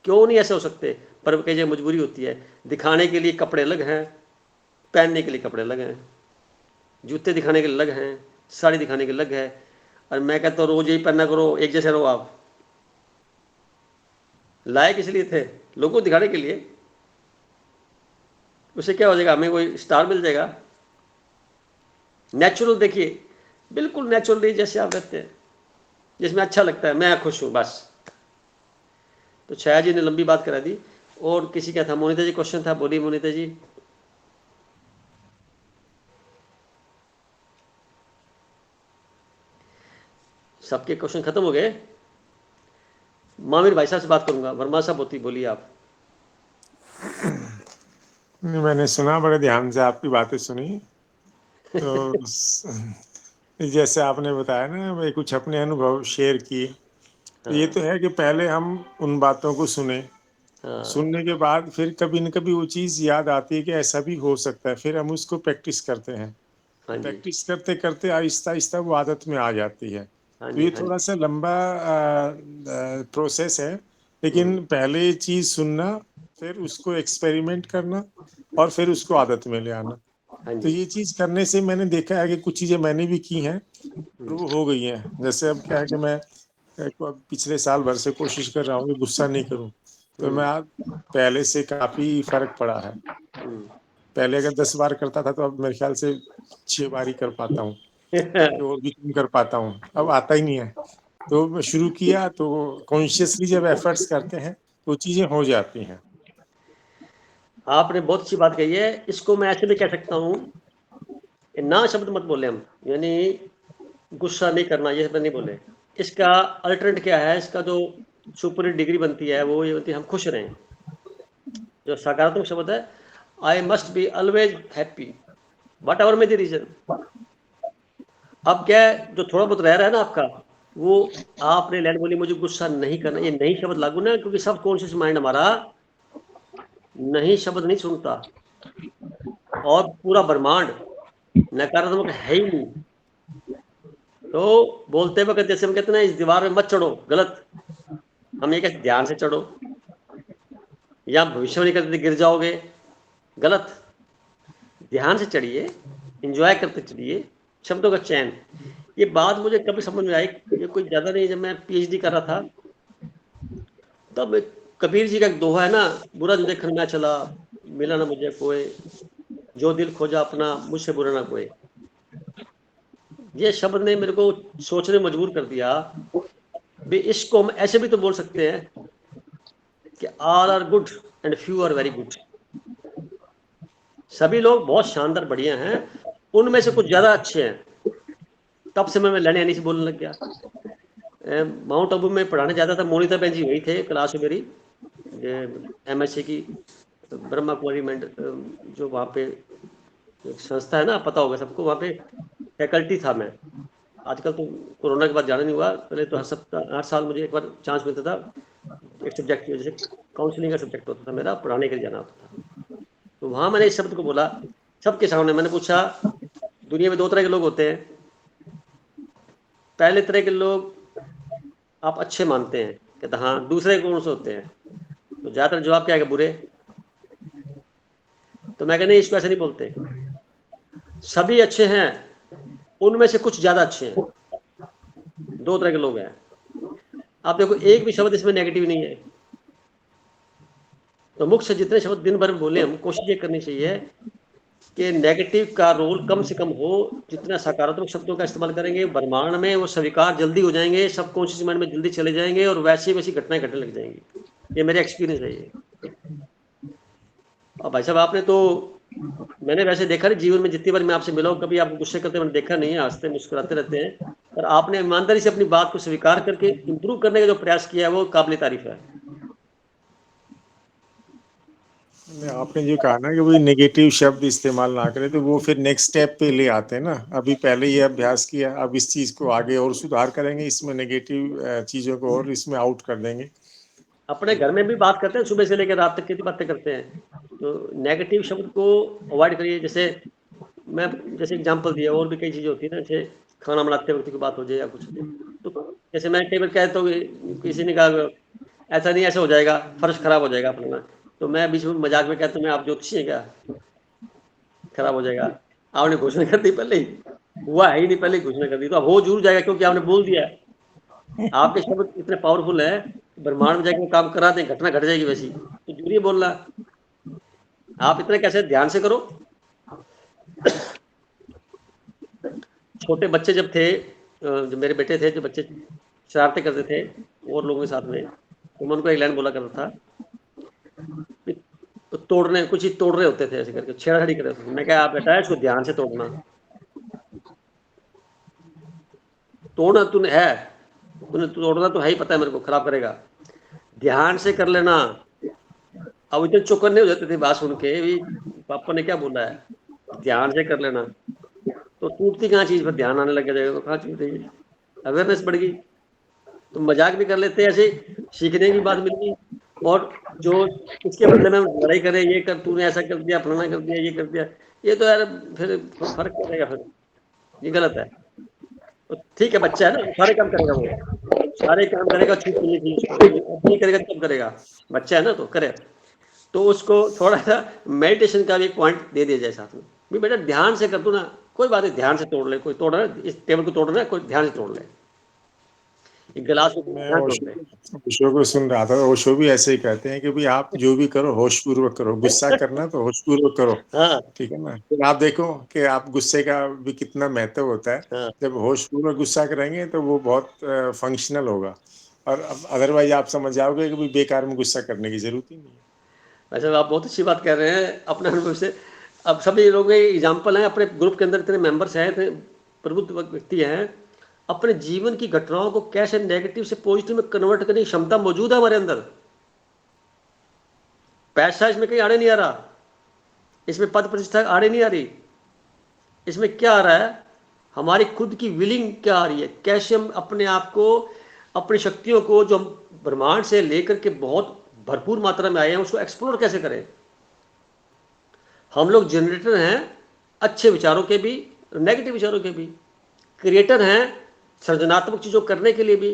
Speaker 1: क्यों नहीं ऐसे हो सकते? पर कहीं मजबूरी होती है, दिखाने के लिए कपड़े अलग हैं, पहनने के लिए कपड़े अलग हैं, जूते दिखाने के लिए अलग हैं, साड़ी दिखाने के लिए अलग है। और मैं कहता हूँ रोज यही पहनना करो, एक जैसे रहो। आप लाए किस लिए थे? लोगों को दिखाने के लिए। उससे क्या हो जाएगा? हमें कोई स्टार मिल जाएगा? नेचुरल देखिए, बिल्कुल नेचुरली जैसे आप रहते हैं, जिसमें अच्छा लगता है, मैं खुश हूँ बस। तो छाया जी ने लंबी बात करा दी। और किसी का था? मोनिता जी क्वेश्चन था, बोली मोनिता जी। सबके क्वेश्चन खत्म हो गए? मामिर भाई साहब से बात करूंगा। वर्मा साहब होती, बोलिए आप।
Speaker 5: मैंने सुना, बड़े ध्यान से आपकी बातें सुनी। तो जैसे आपने बताया ना, मैं कुछ अपने अनुभव शेयर किए। तो ये तो है कि पहले हम उन बातों को सुने, सुनने के बाद फिर कभी न कभी वो चीज़ याद आती है कि ऐसा भी हो सकता है, फिर हम उसको प्रैक्टिस करते हैं।
Speaker 1: हाँ जी,
Speaker 5: प्रैक्टिस करते करते आहिस्ता आहिस्ता वो आदत में आ जाती है।
Speaker 1: हाँ
Speaker 5: तो
Speaker 1: जी,
Speaker 5: ये
Speaker 1: हाँ जी।
Speaker 5: थोड़ा सा लंबा प्रोसेस है, लेकिन पहले ये चीज़ सुनना, फिर उसको एक्सपेरिमेंट करना, और फिर उसको आदत में ले आना।
Speaker 1: हाँ
Speaker 5: तो
Speaker 1: जी।
Speaker 5: ये चीज़ करने से मैंने देखा है कि कुछ चीज़ें मैंने भी की हैं और वो हो गई हैं। जैसे अब क्या है कि मैं पिछले साल भर से कोशिश कर रहा हूँ कि गुस्सा नहीं करूँ। तो मैं आज पहले से काफ़ी फ़र्क पड़ा है। पहले अगर 10 बार करता था, तो अब मेरे ख्याल से 6 बार ही कर पाता हूँ, और भी कम कर पाता हूँ, अब आता ही नहीं है। तो मैं शुरू किया, तो कॉन्शियसली जब एफर्ट्स करते हैं तो चीज़ें हो जाती हैं।
Speaker 1: आपने बहुत अच्छी बात कही है। इसको मैं ऐसे भी कह सकता हूँ, ना शब्द मत बोले हम, यानी गुस्सा नहीं करना, ये शब्द नहीं बोले। इसका अल्टरनेट क्या है? इसका जो सुपर डिग्री बनती है वो ये बनती है, हम खुश रहें। जो सकारात्मक शब्द है, I must be always happy whatever may the reason. अब क्या है, जो थोड़ा बहुत रह रहा है ना आपका, वो आपने लाइन बोली मुझे गुस्सा नहीं करना, ये नहीं शब्द लागू ना, क्योंकि सब कॉन्शियस माइंड हमारा नहीं शब्द नहीं सुनता, और पूरा ब्रह्मांड नकारात्मक है ही नहीं। तो बोलते वक्त जैसे हम कहते हैं ना, इस दीवार में मत चढ़ो, गलत। हम ये कहते ध्यान से चढ़ो, या भविष्यवाणी करते गिर जाओगे, गलत। ध्यान से चढ़िए, एंजॉय करते चढ़िए, शब्दों का चयन। ये बात मुझे कभी समझ में आई, ये कोई ज़्यादा नहीं, जब मैं पीएचडी कर रहा था तब कबीर जी का एक दोहा है ना, बुरा जो देखन मैं चला, मिला ना मुझे कोई, जो दिल खोजा अपना, मुझसे बुरा ना कोई। ये शब्द ने मेरे को सोचने मजबूर कर दिया भी, इसको हम ऐसे भी तो बोल सकते हैं कि all are good and few are very good. सभी लोग बहुत शानदार बढ़िया हैं, उनमें से कुछ ज्यादा अच्छे हैं। तब से मैं लड़ने आने से बोलने लग गया। माउंट आबू में पढ़ाने जाता था, मोनिता बहन जी वही थे क्लास में मेरी, एमएससी की ब्रह्मा कुमारी जो वहाँ पे एक संस्था है ना, पता होगा सबको, वहाँ पे फैकल्टी था मैं। आजकल तो कोरोना के बाद जाना नहीं हुआ, पहले तो हर साल मुझे एक बार चांस मिलता था, एक सब्जेक्ट जैसे काउंसलिंग का सब्जेक्ट होता था मेरा, पढ़ाने के लिए जाना होता था। तो वहाँ मैंने इस शब्द को बोला सबके सामने। मैंने पूछा दुनिया में 2 तरह के लोग होते हैं। पहले तरह के लोग आप अच्छे मानते हैं, कहते हाँ। दूसरे कौन से होते हैं? तो ज़्यादातर जवाब क्या है कि बुरे। तो मैं कहना इसको ऐसे नहीं बोलते, सभी अच्छे हैं, उनमें से कुछ ज़्यादा अच्छे हैं। 2 तरह के लोग हैं। आप देखो एक भी शब्द इसमें नेगेटिव नहीं है। तो मुख से जितने शब्द दिन भर में बोले, हम कोशिश ये करनी चाहिए कि नेगेटिव का रोल कम से कम हो। जितना सकारात्मक शब्दों का इस्तेमाल करेंगे ब्रह्मांड में वो स्वीकार जल्दी हो जाएंगे, सबकॉन्शियस माइंड में जल्दी चले जाएंगे और वैसी वैसी घटनाएं घटने लग जाएंगी। ये मेरा एक्सपीरियंस है ये। और भाई साहब आपने तो, मैंने वैसे देखा नहीं जीवन में जितनी बार मैं आपसे मिला हूं, कभी आपको गुस्से करते मैंने देखा नहीं है, हंसते मुस्कुराते रहते हैं। पर आपने ईमानदारी से अपनी बात को स्वीकार करके इम्प्रूव करने का जो प्रयास किया है वो काबिल तारीफ है।
Speaker 5: आपने जो कहा ना कि भाई नेगेटिव शब्द इस्तेमाल ना करें, तो वो फिर नेक्स्ट स्टेप पे ले आते हैं ना। अभी पहले ये अभ्यास किया, अब इस चीज को आगे और सुधार करेंगे, इसमें नेगेटिव चीजों को और इसमें आउट कर देंगे।
Speaker 1: अपने घर में भी बात करते हैं, सुबह से लेकर रात तक कितनी बातें करते हैं। तो नेगेटिव शब्द को अवॉइड करिए। जैसे मैं जैसे एग्जांपल दिया, और भी कई चीज़ें होती है ना, जैसे खाना बनाते वक्त की बात हो जाए या कुछ हो जाए, तो जैसे मैं कई बार कहता हूँ किसी ने कहा ऐसा नहीं ऐसा हो जाएगा, फर्श खराब हो जाएगा अपना, तो मैं बीच में मजाक में कहता हूँ मैं आप ज्योतिषी हैं क्या, खराब हो जाएगा? आपने घोषणा कर दी पहले ही, हुआ है ही नहीं, पहले ही घोषणा कर दी, तो अब हो जरूर जाएगा क्योंकि आपने बोल दिया है। आपके शब्द इतने पावरफुल है, ब्रह्मांड में जाके वो काम करा दें, घटना घट जाएगी वैसी, तो जरूरी बोलना। आप इतने कैसे ध्यान से करो। छोटे बच्चे जब थे, जो मेरे बेटे थे, जो बच्चे शरारतें करते थे और लोगों के साथ में, तो मैं उनको एक लाइन बोला करता था कि तो तोड़ने, कुछ ही तोड़ रहे होते थे ऐसे करके, छेड़छाड़ी कर रहे होते थे। मैं क्या आप बेटा इसको ध्यान से तोड़ना, तोड़ना तूने है, तूने तोड़ना तो है ही, पता है मेरे को खराब करेगा, ध्यान से कर लेना। अब इतने चौकन्ने हो जाते थे बात सुन के भी, पापा ने क्या बोला है, ध्यान से कर लेना। तो टूटती कहाँ चीज पर ध्यान आने लग जाएगा, तो कहाँ टूटती, अवेयरनेस बढ़ गई। तो मजाक भी कर लेते ऐसे, सीखने की बात मिल गई। और जो इसके बदले में लड़ाई करे, ये कर, तूने ऐसा कर दिया, फलाना कर दिया, ये कर दिया, ये तो यार फिर फर्क पड़ेगा, फिर ये गलत है। तो ठीक है, बच्चा है ना, सारे काम करेगा, वो सारे काम करेगा, छूट नहीं थी उसको, अब नहीं करेगा तब करेगा, बच्चा है ना तो करे। तो उसको थोड़ा सा मेडिटेशन का भी एक पॉइंट दे दिया जाए साथ में, भी बेटा ध्यान से कर दो ना, कोई बात नहीं, ध्यान से तोड़ ले, कोई तोड़ रहा है इस टेबल को तोड़ रहा है, कोई ध्यान से तोड़ ले, एक गिलास को
Speaker 5: मैं
Speaker 1: ध्यान से तोड़ ले।
Speaker 5: ओशो को सुन रहा था, ओशो भी ऐसे ही कहते हैं कि भाई आप जो भी करो होशपूर्वक करो, गुस्सा करना तो होशपूर्वक करो,
Speaker 1: हाँ
Speaker 5: ठीक है ना। फिर आप देखो कि आप गुस्से का भी कितना महत्व होता है।
Speaker 1: हाँ।
Speaker 5: जब होशपूर्वक गुस्सा करेंगे तो वो बहुत फंक्शनल होगा, और अदरवाइज आप समझ जाओगे कि भाई बेकार में गुस्सा करने की जरूरत ही नहीं है।
Speaker 1: वैसे आप बहुत अच्छी बात कह रहे हैं अपने अनुभव से। अब सभी लोग एग्जाम्पल हैं, अपने ग्रुप के अंदर इतने मेंबर्स हैं, इतने प्रबुद्ध व्यक्ति हैं, अपने जीवन की घटनाओं को कैसे नेगेटिव से पॉजिटिव में कन्वर्ट करने की क्षमता मौजूद है हमारे अंदर। पैसा इसमें कहीं आड़े नहीं आ रहा, इसमें पद प्रतिष्ठा आड़े नहीं आ रही, इसमें क्या आ रहा है, हमारी खुद की विलिंग क्या आ रही है, कैसे हम अपने आप को, अपनी शक्तियों को जो हम ब्रह्मांड से लेकर के बहुत भरपूर मात्रा में आए हैं, उसको एक्सप्लोर कैसे करें। हम लोग जनरेटर हैं अच्छे विचारों के भी, नेगेटिव विचारों के भी, क्रिएटर हैं सृजनात्मक चीजों करने के लिए भी।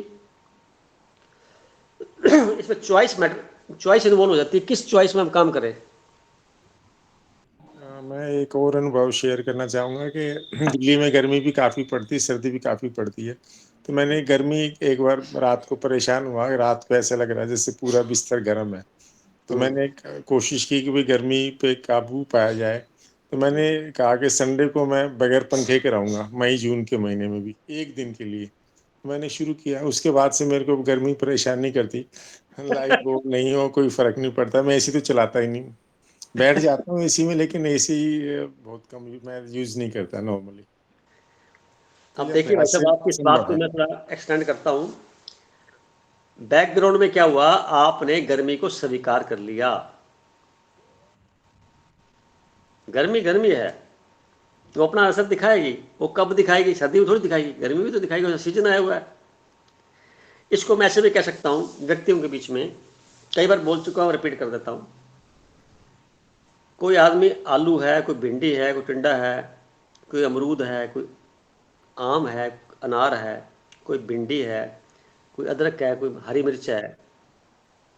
Speaker 1: इसमें चॉइस मैटर, चॉइस इन्वॉल्व हो जाती है, किस चॉइस में हम काम करें।
Speaker 5: मैं एक और अनुभव शेयर करना चाहूँगा कि दिल्ली में गर्मी भी काफ़ी पड़ती है, सर्दी भी काफ़ी पड़ती है। तो मैंने गर्मी एक बार रात को परेशान हुआ, रात को ऐसा लग रहा है जैसे पूरा बिस्तर गर्म है। तो मैंने एक कोशिश की कि भाई गर्मी पे काबू पाया जाए। तो मैंने कहा कि संडे को मैं बगैर पंखे के रहूँगा, मई जून के महीने में भी, एक दिन के लिए। मैंने शुरू किया, उसके बाद से मेरे को गर्मी परेशान नहीं करती। लाइट हो नहीं हो कोई फ़र्क नहीं पड़ता, मैं एसी तो चलाता ही नहीं। बैठ जाता हूँ एसी में, लेकिन एसी बहुत कम मैं यूज़ नहीं करता नॉर्मली। तो
Speaker 1: अब
Speaker 5: ये
Speaker 1: देखिए भाई
Speaker 5: अभ्यास से
Speaker 1: साहब, आपकी इस बात
Speaker 5: संभव
Speaker 1: को
Speaker 5: है।
Speaker 1: मैं थोड़ा एक्सटेंड करता हूँ। बैकग्राउंड में क्या हुआ, आपने गर्मी को स्वीकार कर लिया। गर्मी गर्मी है, वो अपना असर दिखाएगी। वो कब दिखाएगी? सर्दी में थोड़ी दिखाएगी, गर्मी में भी तो दिखाएगी, सीजन आया हुआ है। इसको मैं ऐसे भी कह सकता हूँ व्यक्तियों के बीच में, कई बार बोल चुका हूँ, रिपीट कर देता हूँ। कोई आदमी आलू है, कोई भिंडी है, कोई टिंडा है, कोई अमरूद है, कोई आम है, अनार है, कोई भिंडी है, कोई अदरक है, कोई हरी मिर्च है,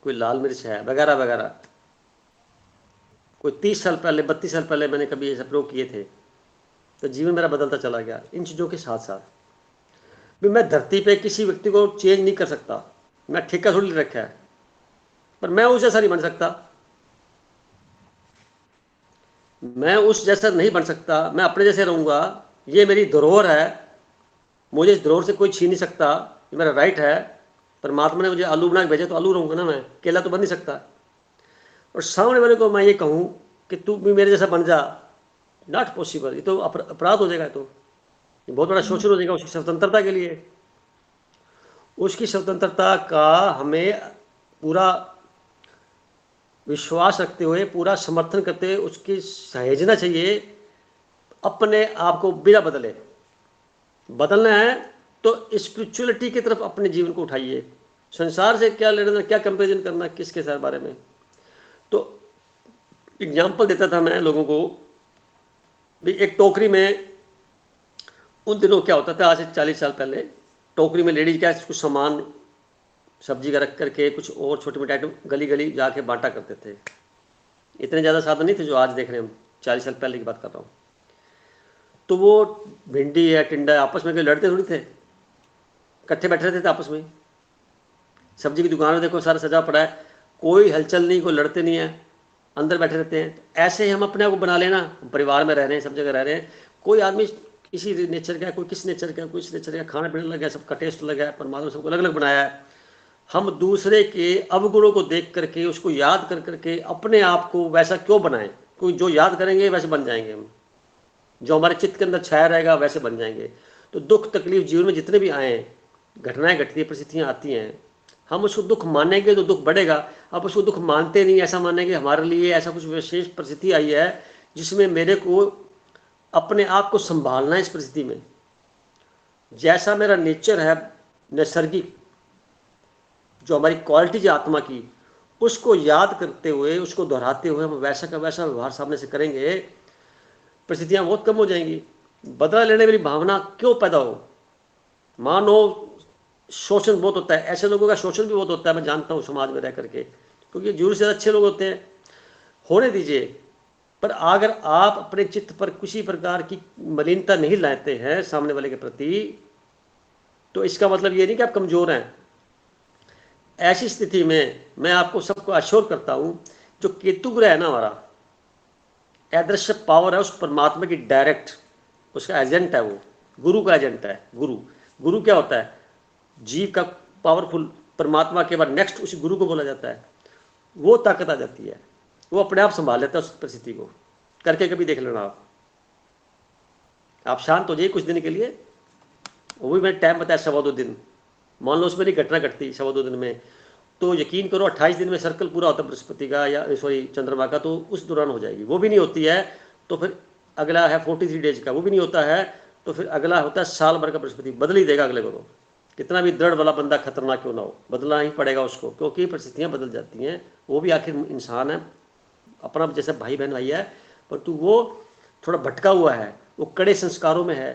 Speaker 1: कोई लाल मिर्च है, वगैरह वगैरह। कोई 30 साल पहले, 32 साल पहले मैंने कभी ऐसे प्रयोग किए थे, तो जीवन मेरा बदलता चला गया इन चीज़ों के साथ साथ। भी मैं धरती पे किसी व्यक्ति को चेंज नहीं कर सकता, मैं ठेका थोड़ी ले रखा है, पर मैं उस जैसा नहीं बन सकता, मैं उस जैसा नहीं बन सकता, मैं अपने जैसे रहूँगा। ये मेरी धरोहर है, मुझे इस धरोहर से कोई छीन नहीं सकता, ये मेरा राइट है। परमात्मा ने मुझे आलू बना के भेजा तो आलू रहूँगा ना, मैं केला तो बन नहीं सकता। और सामने वाले को मैं ये कहूँ कि तू भी मेरे जैसा बन जा, नॉट पॉसिबल। ये तो अपराध हो जाएगा, तो ये बहुत बड़ा शोषण हो जाएगा उसकी स्वतंत्रता के लिए। उसकी स्वतंत्रता का हमें पूरा विश्वास रखते हुए, पूरा समर्थन करते हुए उसकी सहेजना चाहिए। अपने आप को बिना बदले बदलना है तो स्पिरिचुअलिटी की तरफ अपने जीवन को उठाइए। संसार से क्या लेना, क्या कंपेरिजन करना किसके साथ बारे में। तो एग्जाम्पल देता था मैं लोगों को भी। एक टोकरी में उन दिनों क्या होता था, आज से 40 साल पहले, टोकरी में लेडीज क्या कुछ सामान सब्जी का रख करके कुछ और छोटे मोटे आइटम गली गली जाके बांटा करते थे। इतने ज़्यादा साधन नहीं थे जो आज देख रहे हैं हम, 40 साल पहले की बात कर रहा हूँ। तो वो भिंडी है, टिंडा है, आपस में कोई लड़ते थोड़ी थे, इकट्ठे बैठे रहते थे आपस में। सब्जी की दुकान में देखो सारा सजा पड़ा है, कोई हलचल नहीं, कोई लड़ते नहीं है, अंदर बैठे रहते हैं। तो ऐसे ही हम अपने आप को बना लेना, परिवार में रह रहे हैं, सब जगह रह रहे हैं। कोई आदमी किसी नेचर का है, कोई किस नेचर का, कोई इस नेचर का, खाना पीने लगा है, सबका टेस्ट लगा है, परमात्मा सबको अलग अलग बनाया है। हम दूसरे के अवगुणों को देख करके, उसको याद कर करके अपने आप को वैसा क्यों बनाएं? कोई जो याद करेंगे वैसे बन जाएंगे हम, जो हमारे चित्त के अंदर छाया रहेगा वैसे बन जाएंगे। तो दुख तकलीफ जीवन में जितने भी आए, घटनाएं घटती है, परिस्थितियां आती हैं, हम उसको दुख मानेंगे तो दुख बढ़ेगा। अब उसको दुख मानते नहीं, ऐसा मानेंगे हमारे लिए ऐसा कुछ विशेष परिस्थिति आई है जिसमें मेरे को अपने आप को संभालना है। इस परिस्थिति में जैसा मेरा नेचर है नैसर्गिक, जो हमारी क्वालिटी है आत्मा की, उसको याद करते हुए, उसको दोहराते हुए हम वैसा का वैसा व्यवहार सामने से करेंगे, परिस्थितियां बहुत कम हो जाएंगी। बदला लेने वाली भावना क्यों पैदा हो? मानो शोषण बहुत होता है, ऐसे लोगों का शोषण भी बहुत होता है, मैं जानता हूँ समाज में रह करके, क्योंकि जरूर से अच्छे लोग होते हैं, होने दीजिए। पर अगर आप अपने चित्त पर किसी प्रकार की मलिनता नहीं लाते हैं सामने वाले के प्रति, तो इसका मतलब ये नहीं कि आप कमजोर हैं। ऐसी स्थिति में मैं आपको सबको अश्योर करता हूं, जो केतु ग्रह है ना हमारा, अदृश्य पावर है उस परमात्मा की डायरेक्ट, उसका एजेंट है, वो गुरु का एजेंट है। गुरु क्या होता है? जीव का पावरफुल परमात्मा के बाद नेक्स्ट उसी गुरु को बोला जाता है। वो ताकत आ जाती है, वो अपने आप संभाल लेता है उस परिस्थिति को। करके कभी देख लेना आप शांत हो जाइए कुछ दिन के लिए। वो भी मैंने टाइम बताया 2.25 दिन, मान लो उसमें नहीं घटना घटती 2.25 दिन में, तो यकीन करो 28 दिन में सर्कल पूरा होता है बृहस्पति का, या सॉरी चंद्रमा का, तो उस दौरान हो जाएगी। वो भी नहीं होती है तो फिर अगला है 43 डेज का, वो भी नहीं होता है तो फिर अगला होता है साल भर का। बृहस्पति बदल ही देगा अगले को, कितना भी दृढ़ वाला बंदा खतरनाक क्यों ना हो, बदलना ही पड़ेगा उसको, क्योंकि परिस्थितियाँ बदल जाती हैं। वो भी आखिर इंसान है, अपना जैसे भाई बहन भाई है, परंतु वो थोड़ा भटका हुआ है, वो कड़े संस्कारों में है,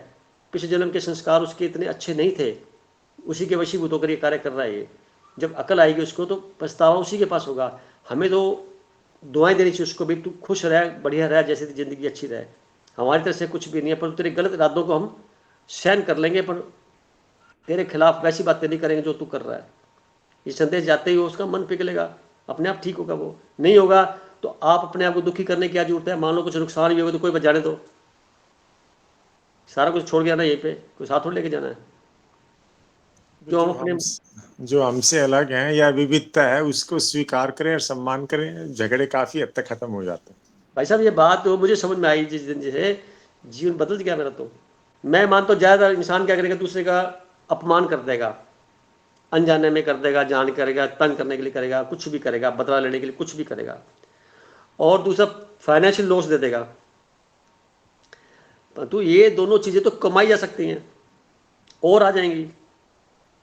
Speaker 1: पिछले जन्म के संस्कार उसके इतने अच्छे नहीं थे, उसी के वशीभूत होकर ये कार्य कर रहा है। ये जब अकल आएगी उसको तो पछतावा उसी के पास होगा। हमें तो दुआएं देनी चाहिए उसको भी, तू खुश रह, बढ़िया रह, जैसे ज़िंदगी अच्छी रहे। हमारी तरफ से कुछ भी नहीं है, पर तेरे गलत इरादों को हम सहन कर लेंगे, पर तेरे खिलाफ वैसी बातें नहीं करेंगे जो तू कर रहा है। ये संदेश जाते ही उसका मन पिघलेगा, अपने आप ठीक होगा। वो नहीं होगा तो आप अपने आप को दुखी करने की क्या जरूरत है? मान लो कुछ नुकसान भी होगा तो कोई बच जाने दो, सारा कुछ छोड़ के आना, यहीं पे कोई साथ थोड़ी लेके जाना है। जो हम अपने
Speaker 5: जो हमसे अलग हैं या विविधता है उसको स्वीकार करें और सम्मान करें, झगड़े काफी हद तक खत्म हो जाते हैं।
Speaker 1: भाई साहब ये बात तो मुझे समझ में आई जिस दिन से जीवन बदल गया मेरा। तो मैं मानता हूँ ज़्यादा इंसान क्या करेगा, दूसरे का अपमान कर देगा, अनजाने में कर देगा, जान करेगा, तंग करने के लिए करेगा, कुछ भी करेगा, बदला लेने के लिए कुछ भी करेगा, और दूसरा फाइनेंशियल लॉस दे देगा। परंतु ये दोनों चीजें तो कमाई जा सकती हैं और आ जाएंगी।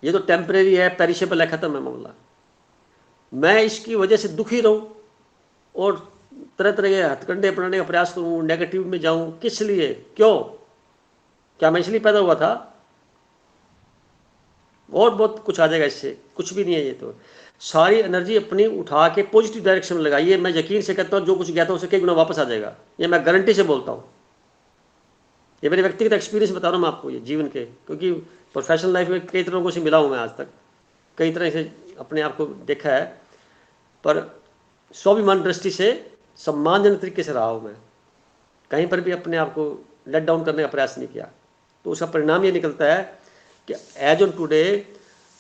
Speaker 1: ये तो टेम्परेरी है, पेरिशेबल है, खत्म है मामला। मैं इसकी वजह से दुखी रहूं और तरह तरह के हथकंडे अपनाने का प्रयास करूं, नेगेटिव में जाऊं, किस लिए? क्यों? क्या मैं इसलिए पैदा हुआ था? और बहुत कुछ आ जाएगा इससे, कुछ भी नहीं है। ये तो सारी एनर्जी अपनी उठा के पॉजिटिव डायरेक्शन में लगाइए। मैं यकीन से कहता हूँ जो कुछ गया था उसे कई गुना वापस आ जाएगा, ये मैं गारंटी से बोलता हूँ। ये मेरे व्यक्तिगत एक्सपीरियंस बता रहा हूँ मैं आपको, ये जीवन के, क्योंकि प्रोफेशनल लाइफ में कई लोगों से मिला हूँ मैं आज तक, कई तरह से अपने आप को देखा है, पर स्वाभिमान दृष्टि से सम्मानजनक तरीके से रहा हूँ मैं। कहीं पर भी अपने आप को लेट डाउन करने का प्रयास नहीं किया। तो उसका परिणाम ये निकलता है कि एज ऑन टुडे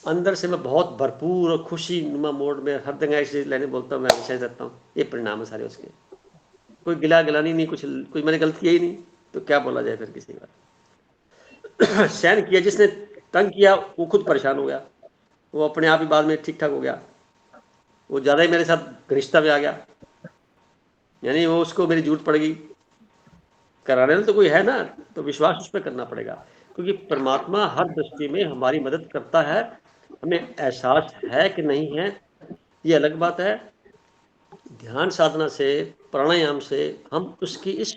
Speaker 1: अंदर से मैं बहुत भरपूर और खुशी नुमा मोड में हर जगह ऐसे लेने बोलता हूँ, मैं हमेशा रहता हूँ। ये परिणाम है सारे उसके। कोई गिलानी नहीं, कुछ कोई मैंने गलती ही नहीं, तो क्या बोला जाए फिर किसी का। सहन किया, जिसने तंग किया वो खुद परेशान हो गया, वो अपने आप ही बाद में ठीक ठाक हो गया। वो ज़्यादा ही मेरे साथ घनिष्ठता में आ गया, यानी वो उसको मेरी जरूरत पड़ेगी कराने वाला तो कोई है ना, तो विश्वास उस पर करना पड़ेगा, क्योंकि परमात्मा हर दृष्टि में हमारी मदद करता है। हमें एहसास है कि नहीं है ये अलग बात है। ध्यान साधना से, प्राणायाम से हम उसकी इस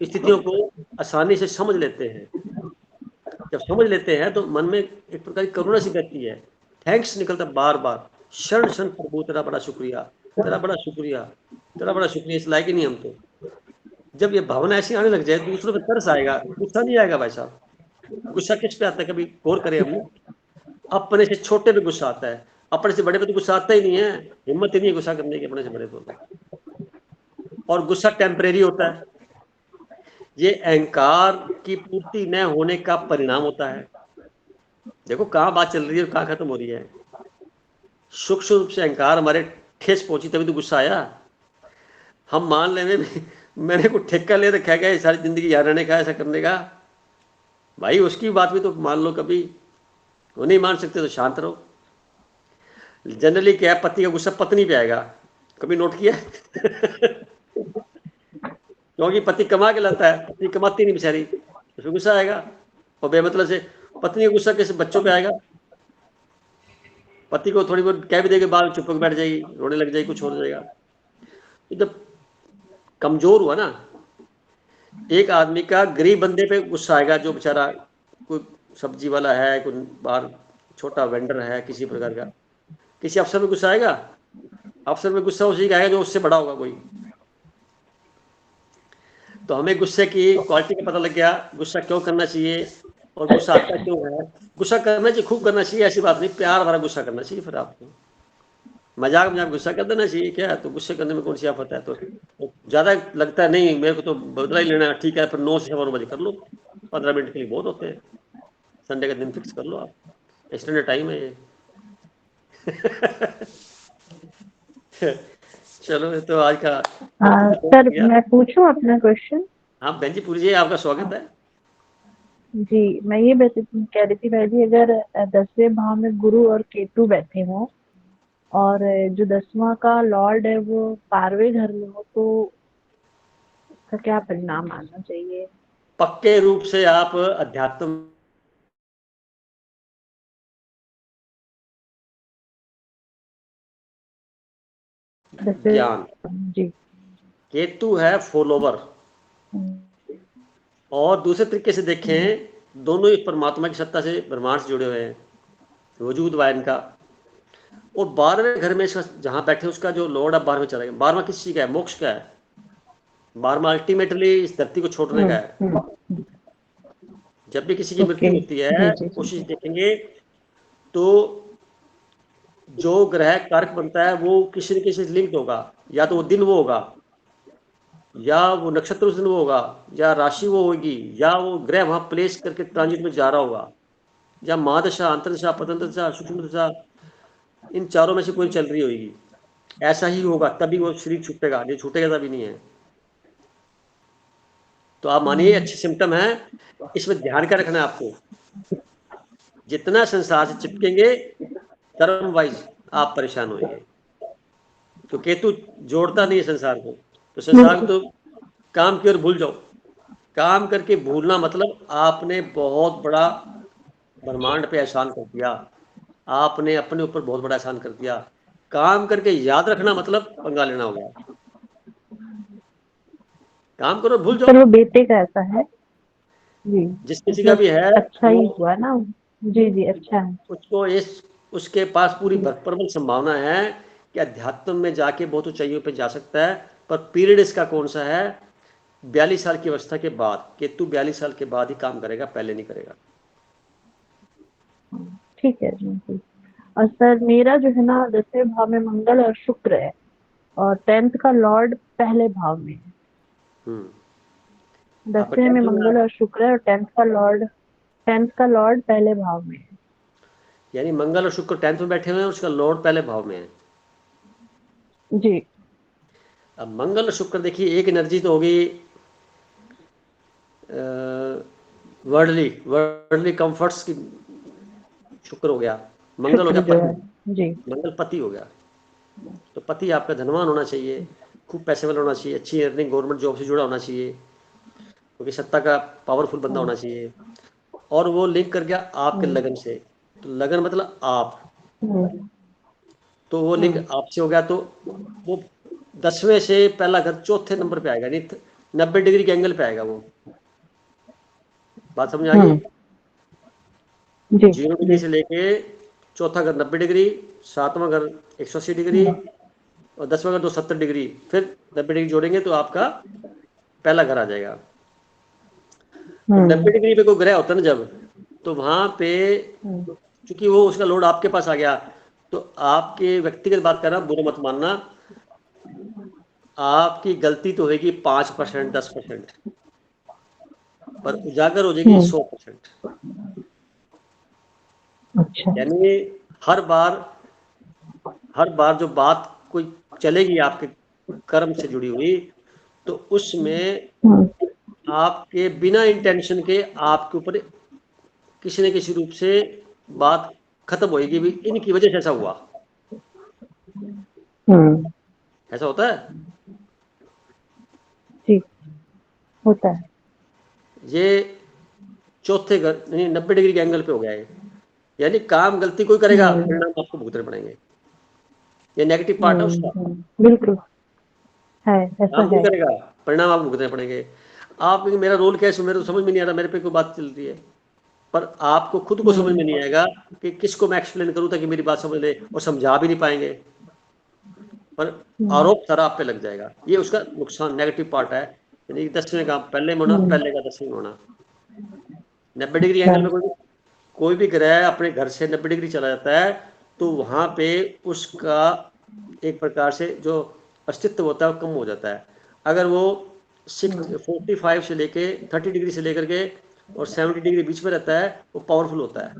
Speaker 1: स्थितियों को आसानी से समझ लेते हैं। जब समझ लेते हैं तो मन में एक प्रकार की करुणा सी बहती है, थैंक्स निकलता बार बार, शरण शरण प्रभु तेरा बड़ा शुक्रिया, तेरा बड़ा शुक्रिया, तेरा बड़ा शुक्रिया। इस लायक ही नहीं हम तो। जब ये भावना ऐसी आने लग जाए दूसरों पे तरस आएगा, गुस्सा नहीं आएगा भाई साहब। गुस्सा किस पे आता है, कभी गौर करें हम। अपने से छोटे पे गुस्सा आता है, अपने से बड़े पे तो गुस्सा आता ही नहीं है, हिम्मत ही नहीं है गुस्सा करने की अपने से बड़े पे। और गुस्सा टेम्परेरी होता है, ये अहंकार की पूर्ति न होने का परिणाम होता है। देखो कहाँ बात चल रही है और कहाँ खत्म हो रही है। सूक्ष्म रूप से अहंकार हमारे ठेस पहुंची तभी तो गुस्सा आया। हम मान ले मैंने कुछ ठेका ले रखा है सारी जिंदगी यहाँ रहने का, ऐसा करने का, भाई उसकी बात भी तो मान लो कभी। वो नहीं मान सकते तो शांत रहो। जनरली क्या है, पति का गुस्सा पत्नी पे आएगा, कभी नोट किया? क्योंकि पति कमा के लाता है, पत्नी कमाती नहीं बेचारी, उसमें गुस्सा आएगा। और बेमतलब से पत्नी का गुस्सा कैसे बच्चों पे आएगा? पति को थोड़ी बहुत कह भी देके बाद चुप होकर बैठ जाएगी, रोने लग जाएगी, कुछ हो जाएगा। तो जब कमजोर हुआ ना, एक आदमी का गरीब बंदे पे गुस्सा आएगा, जो बेचारा कोई सब्जी वाला है, कोई बाहर छोटा वेंडर है किसी प्रकार का, किसी अफसर में गुस्सा आएगा? अफसर में गुस्सा उसी का आएगा जो उससे बड़ा होगा कोई। तो हमें गुस्से की क्वालिटी का पता लग गया, गुस्सा क्यों करना चाहिए और गुस्सा आता क्यों है। गुस्सा करना चाहिए, खूब करना चाहिए, ऐसी बात नहीं, प्यार भरा गुस्सा करना चाहिए। फिर आपको मजाक में गुस्सा कर देना चाहिए क्या? तो गुस्से करने में कौन सी आफत है? तो ज्यादा लगता है नहीं मेरे को तो बदला ही लेना है, ठीक है, फिर 9 से 9 बजे कर लो, 15 मिनट के लिए बहुत होते हैं। संडे का दिन फिक्स कर लो आप, स्टैंडर्ड टाइम है ये। चलो तो आज का
Speaker 2: सर मैं पूछूं अपना क्वेश्चन?
Speaker 1: हाँ बहन जी पूछिए, आपका स्वागत है
Speaker 2: जी। मैं ये कह रही थी भाई जी, अगर 10वें भाव में गुरु और केतु बैठे हों और जो 10वां का लॉर्ड है वो 12वें घर में हो, तो उसका क्या परिणाम आना चाहिए?
Speaker 1: पक्के रूप से आप अध्यात्म ज्ञान।
Speaker 2: जी।
Speaker 1: केतु है फॉलोवर, और दूसरे तरीके से देखें दोनों ही परमात्मा की सत्ता से ब्रह्मांड से जुड़े हुए हैं, वजूद वायन का। और 12वें घर में जहां बैठे उसका जो लॉर्ड अब 12वें चला गया। 12वां किस चीज का है? मोक्ष का है। 12वां अल्टीमेटली इस धरती को छोड़ने का है। जब भी किसी की मृत्यु होती है कोशिश देखेंगे तो जो ग्रह कारक बनता है वो किसी न किसी से लिंक्ड होगा, या तो वो दिन वो होगा, या वो नक्षत्र उस दिन वो होगा, या राशि वो होगी, या वो ग्रह वहां प्लेस करके ट्रांजिट में जा रहा होगा, या महादशा, अंतरदशा, पतंतरदशा, सूक्ष्म दशा, इन चारों में से कोई चल रही होगी। ऐसा ही होगा तभी वो शरीर छूटेगा, नहीं छूटेगा तभी नहीं है। तो आप मानिए अच्छी सिम्टम है, इसमें ध्यान क्या रखना है आपको। जितना संसार से चिपकेंगे कर्म वाइज आप परेशान होंगे। तो केतु जोड़ता नहीं है संसार को, तो संसार को तो काम की ओर भूल जाओ, काम करके भूलना मतलब आपने बहुत बड़ा ब्रह्मांड पे एहसान कर दिया, आपने अपने ऊपर बहुत बड़ा एहसान कर दिया। काम करके याद रखना मतलब पंगा लेना हो गया। काम करो भूल
Speaker 2: सर
Speaker 1: जाओ।
Speaker 2: वो बेटे का ऐसा है जी,
Speaker 1: जिस किसी का
Speaker 2: मतलब
Speaker 1: भी है
Speaker 2: अच्छा ही
Speaker 1: वो
Speaker 2: हुआ ना। जी जी, अच्छा है।
Speaker 1: उसको इस उसके पास पूरी प्रबल संभावना है कि अध्यात्म में जाके बहुत ऊंचाइयों पे जा सकता है, पर पीरियड इसका कौन सा है? 42 साल की अवस्था के बाद। केतु 42 साल के बाद ही काम करेगा, पहले नहीं करेगा।
Speaker 2: ठीक है जी जी। और सर मेरा जो है ना 10वें भाव में मंगल और शुक्र है, और 10th का लॉर्ड पहले भाव में है।
Speaker 1: आपका
Speaker 2: 10वें में
Speaker 1: 10th में
Speaker 2: मंगल और शुक्र है, और 10th का लॉर्ड पहले भाव में है।
Speaker 1: यानी मंगल और शुक्र 10th में बैठे हुए हैं, उसका लॉर्ड पहले भाव में है।
Speaker 2: जी
Speaker 1: अब मंगल और शुक्र देखिए, एक एनर्जी तो होगी वर्ल्डली वर्ल्डली कंफर्ट्स की, शुक्र हो गया। मंगल हो
Speaker 2: शुक्र
Speaker 1: गया
Speaker 2: जो
Speaker 1: पति,
Speaker 2: है जी।
Speaker 1: मंगल पति हो गया। तो पति आपका धनवान होना चाहिए, खूब पैसे वाला होना चाहिए, अच्छी अर्निंग, गवर्नमेंट जॉब से जुड़ा होना चाहिए, क्योंकि सत्ता का पावरफुल बंदा होना चाहिए। और वो लिंक कर गया आपके
Speaker 2: हम्म,
Speaker 1: लगन से, तो लगन मतलब आप,
Speaker 2: हम्म,
Speaker 1: तो वो लिंक
Speaker 2: हम्म,
Speaker 1: आपसे हो गया, तो वो 10वें से पहला घर चौथे नंबर पे आएगा, नहीं 90 डिग्री के एंगल पे आएगा वो। बात समझ आ गई?
Speaker 2: हम्म, जी
Speaker 1: 0 डिग्री
Speaker 2: जी।
Speaker 1: से लेके चौथा घर 90 डिग्री, सातवां घर 180 डिग्री,
Speaker 2: हम्म,
Speaker 1: और 10वां घर 270 डिग्री, फिर 90 डिग्री जोड़ेंगे तो आपका पहला घर आ जाएगा। तो 90
Speaker 2: हम्म,
Speaker 1: डिग्री पे कोई ग्रह होता है ना जब, तो वहां पे
Speaker 2: हम्म,
Speaker 1: चूंकि वो उसका लोड आपके पास आ गया, तो आपके व्यक्तिगत बात कर रहा, बुरा मत मानना, आपकी गलती तो होगी 5%, 10%, पर उजागर हो जाएगी
Speaker 2: हम्म,
Speaker 1: 100%।
Speaker 2: अच्छा।
Speaker 1: यानी हर बार हर बार जो बात कोई चलेगी आपके कर्म से जुड़ी हुई, तो उसमें
Speaker 2: हम्म,
Speaker 1: आपके बिना इंटेंशन के आपके ऊपर किसी न किसी रूप से बात खत्म होएगी भी, इनकी वजह से ऐसा हुआ।
Speaker 2: हम्म,
Speaker 1: ऐसा होता है।
Speaker 2: जी होता है।
Speaker 1: ये चौथे घर नहीं 90 डिग्री के एंगल पे हो गया है, यानी काम गलती कोई करेगा,
Speaker 2: हम्म,
Speaker 1: परिणाम आपको भुगतने पड़ेंगे। ये नेगेटिव पार्ट है उसका।
Speaker 2: बिल्कुल है, ऐसा
Speaker 1: काम कोई
Speaker 2: है।
Speaker 1: करेगा, परिणाम आपको भुगतने पड़ेंगे। आप मेरा रोल क्या है, मेरे को समझ में नहीं आ रहा, मेरे पे कोई बात चल रही है, पर आपको खुद को समझ में नहीं आएगा कि किसको मैं एक्सप्लेन करूं ताकि मेरी बात समझ ले, और समझा भी नहीं पाएंगे, पर
Speaker 2: हम्म,
Speaker 1: आरोप सारा आप पे लग जाएगा। ये उसका नुकसान, नेगेटिव पार्ट है। यानी 10वें का पहले में होना,
Speaker 2: हम्म,
Speaker 1: पहले का 10वें में होना। 90 डिग्री
Speaker 2: अच्छा।
Speaker 1: एंगल में कोई भी ग्रह अपने घर से 90 डिग्री चला जाता है, तो वहां पे उसका एक प्रकार से जो अस्तित्व होता है वो कम हो जाता है। अगर वो 45 से लेके 30 डिग्री से लेकर के और 70 डिग्री बीच में रहता है, वो पावरफुल होता है।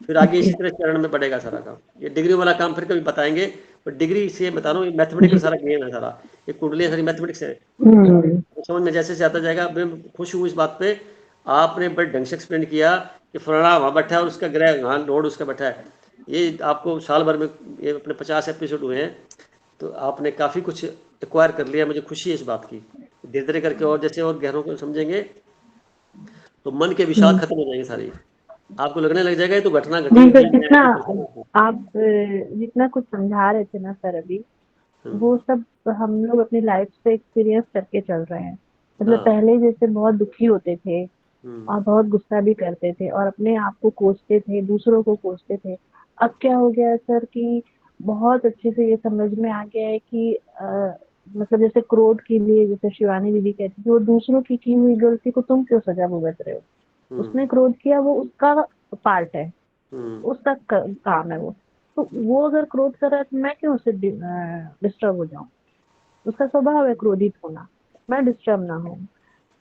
Speaker 1: फिर आगे
Speaker 2: ओके।
Speaker 1: इसी तरह चरण में बढ़ेगा सारा काम। ये डिग्री वाला काम फिर कभी बताएंगे, पर डिग्री से बता रहा हूँ, ये मैथमेटिकल
Speaker 2: जी।
Speaker 1: सारा गेम है सारा। ये कुंडलियाँ सारी मैथमेटिक्स है।
Speaker 2: हम्म,
Speaker 1: तो समझ में जैसे से आता जाएगा। मैं खुश हूँ इस बात पे, आपने बड़े ढंग से एक्सप्लेन किया कि फलाना वहाँ बैठा है और उसका ग्रह वहाँ लॉर्ड उसका बैठा है। ये आपको साल भर में ये अपने 50 एपिसोड हुए हैं, तो आपने काफ़ी कुछ एक्वायर कर लिया। मुझे खुशी है इस बात की। धीरे धीरे करके और जैसे और गहरों को समझेंगे, तो मन के विषाद
Speaker 2: हम्म।
Speaker 1: खत्म हो जाएंगे सारी। आपको लगने लग जाएगा ये तो घटना घटी
Speaker 2: जी
Speaker 1: हुई
Speaker 2: सर,
Speaker 1: थी, मैं
Speaker 2: जितना
Speaker 1: ऐसे परेशान हूँ।
Speaker 2: आप जितना कुछ समझा रहे थे ना सर अभी, वो सब हम लोग अपनी लाइफ से एक्सपीरियंस करके चल रहे हैं। मतलब
Speaker 1: हाँ।
Speaker 2: पहले जैसे बहुत दुखी होते थे
Speaker 1: हम्म,
Speaker 2: और बहुत गुस्सा भी करते थे और अपने आप को कोसते थे, दूसरों को कोसते थे। अब क्या हो गया है सर कि बहुत अच्छे से ये समझ में आ गया है कि मतलब जैसे क्रोध के लिए, जैसे शिवानी दीदी कहती थी, वो दूसरों की हुई गलती को तुम क्यों सजा भुगत रहे हो?
Speaker 1: हम्म,
Speaker 2: उसने क्रोध किया, वो उसका पार्ट है,
Speaker 1: हम्म,
Speaker 2: उसका काम है वो। तो वो अगर क्रोध कर रहा है तो मैं क्यों उससे डिस्टर्ब हो जाऊं? उसका स्वभाव है क्रोधित होना, मैं डिस्टर्ब ना हूं।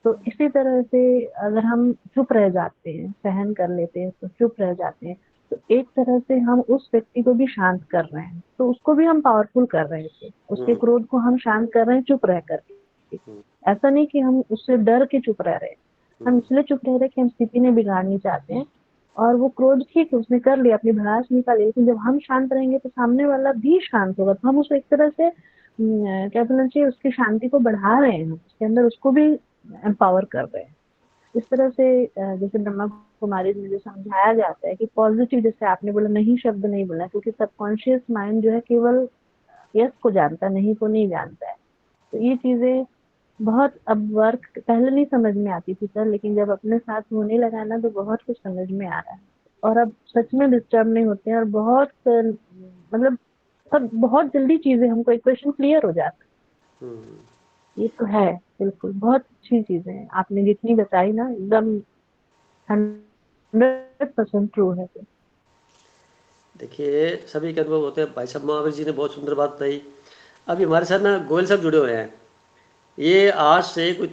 Speaker 2: तो इसी तरह से अगर हम चुप रह जाते हैं, सहन कर लेते हैं, तो चुप रह जाते हैं, तो एक तरह से हम उस व्यक्ति को भी शांत कर रहे हैं, तो उसको भी हम पावरफुल कर रहे थे, उसके
Speaker 1: हम्म,
Speaker 2: क्रोध को हम शांत कर रहे हैं चुप रह करके।
Speaker 1: हम्म,
Speaker 2: ऐसा नहीं कि हम उससे डर के चुप रह रहे हैं, हम
Speaker 1: हम्म,
Speaker 2: इसलिए चुप रह रहे हैं कि हम स्थिति ने बिगाड़नी चाहते हैं। और वो क्रोध ठीक है, उसने कर लिया, अपनी भड़ास निकाली, लेकिन जब हम शांत रहेंगे तो सामने वाला भी शांत होगा, तो हम उसको एक तरह से क्या बोलना चाहिए, उसकी शांति को बढ़ा रहे हैं, उसके अंदर उसको भी एम्पावर कर रहे हैं। इस तरह से जैसे ब्रह्मा कुमारी में जो समझाया जाता है कि पॉजिटिव, जैसे आपने बोला नहीं शब्द नहीं बोला, क्योंकि सबकॉन्शियस माइंड जो है केवल यस को जानता है, नहीं को नहीं जानता है। तो ये चीजें बहुत अब वर्क पहले नहीं समझ में आती थी सर, लेकिन जब अपने साथ होने लगा ना तो बहुत कुछ समझ में आ रहा है। और अब सच में डिस्टर्ब नहीं होते हैं, और बहुत मतलब अब बहुत जल्दी चीजें हमको इक्वेशन क्लियर हो जाता है। ये तो है, बिल्कुल बहुत अच्छी चीजें हैं आपने जितनी बताई ना, एकदम 100% ट्रू है।
Speaker 1: देखिए सभी के अनुभव होते हैं। भाई साहब महावीर जी ने बहुत सुंदर बात बताई। अभी हमारे साथ ना गोयल साहब जुड़े हुए हैं। ये आज से कुछ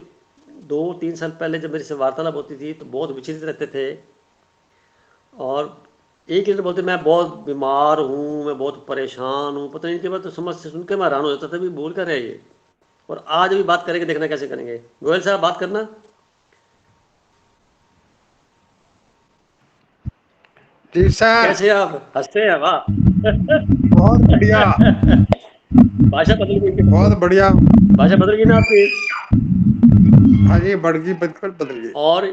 Speaker 1: 2-3 साल पहले जब मेरे से वार्तालाप होती थी तो बहुत विचलित रहते थे, और एक ही दिन बोलते मैं बहुत बीमार हूँ, मैं बहुत परेशान हूँ। पता नहीं इनके बाद तो समझ से सुन के मैं हैरान हो जाता था, भी बोल कर रहे ये। और आज भी बात करेंगे, देखना कैसे करेंगे। गोयल साहब बात करना।
Speaker 6: जी सर।
Speaker 1: कैसे आप हंसते हैं, वाह।
Speaker 6: बहुत बढ़िया।
Speaker 1: भाषा बदल गई,
Speaker 6: बहुत बढ़िया।
Speaker 1: भाषा बदल गई ना आपकी।
Speaker 6: हाँ जी, बढ़ गई, बिल्कुल बदल गई।
Speaker 1: और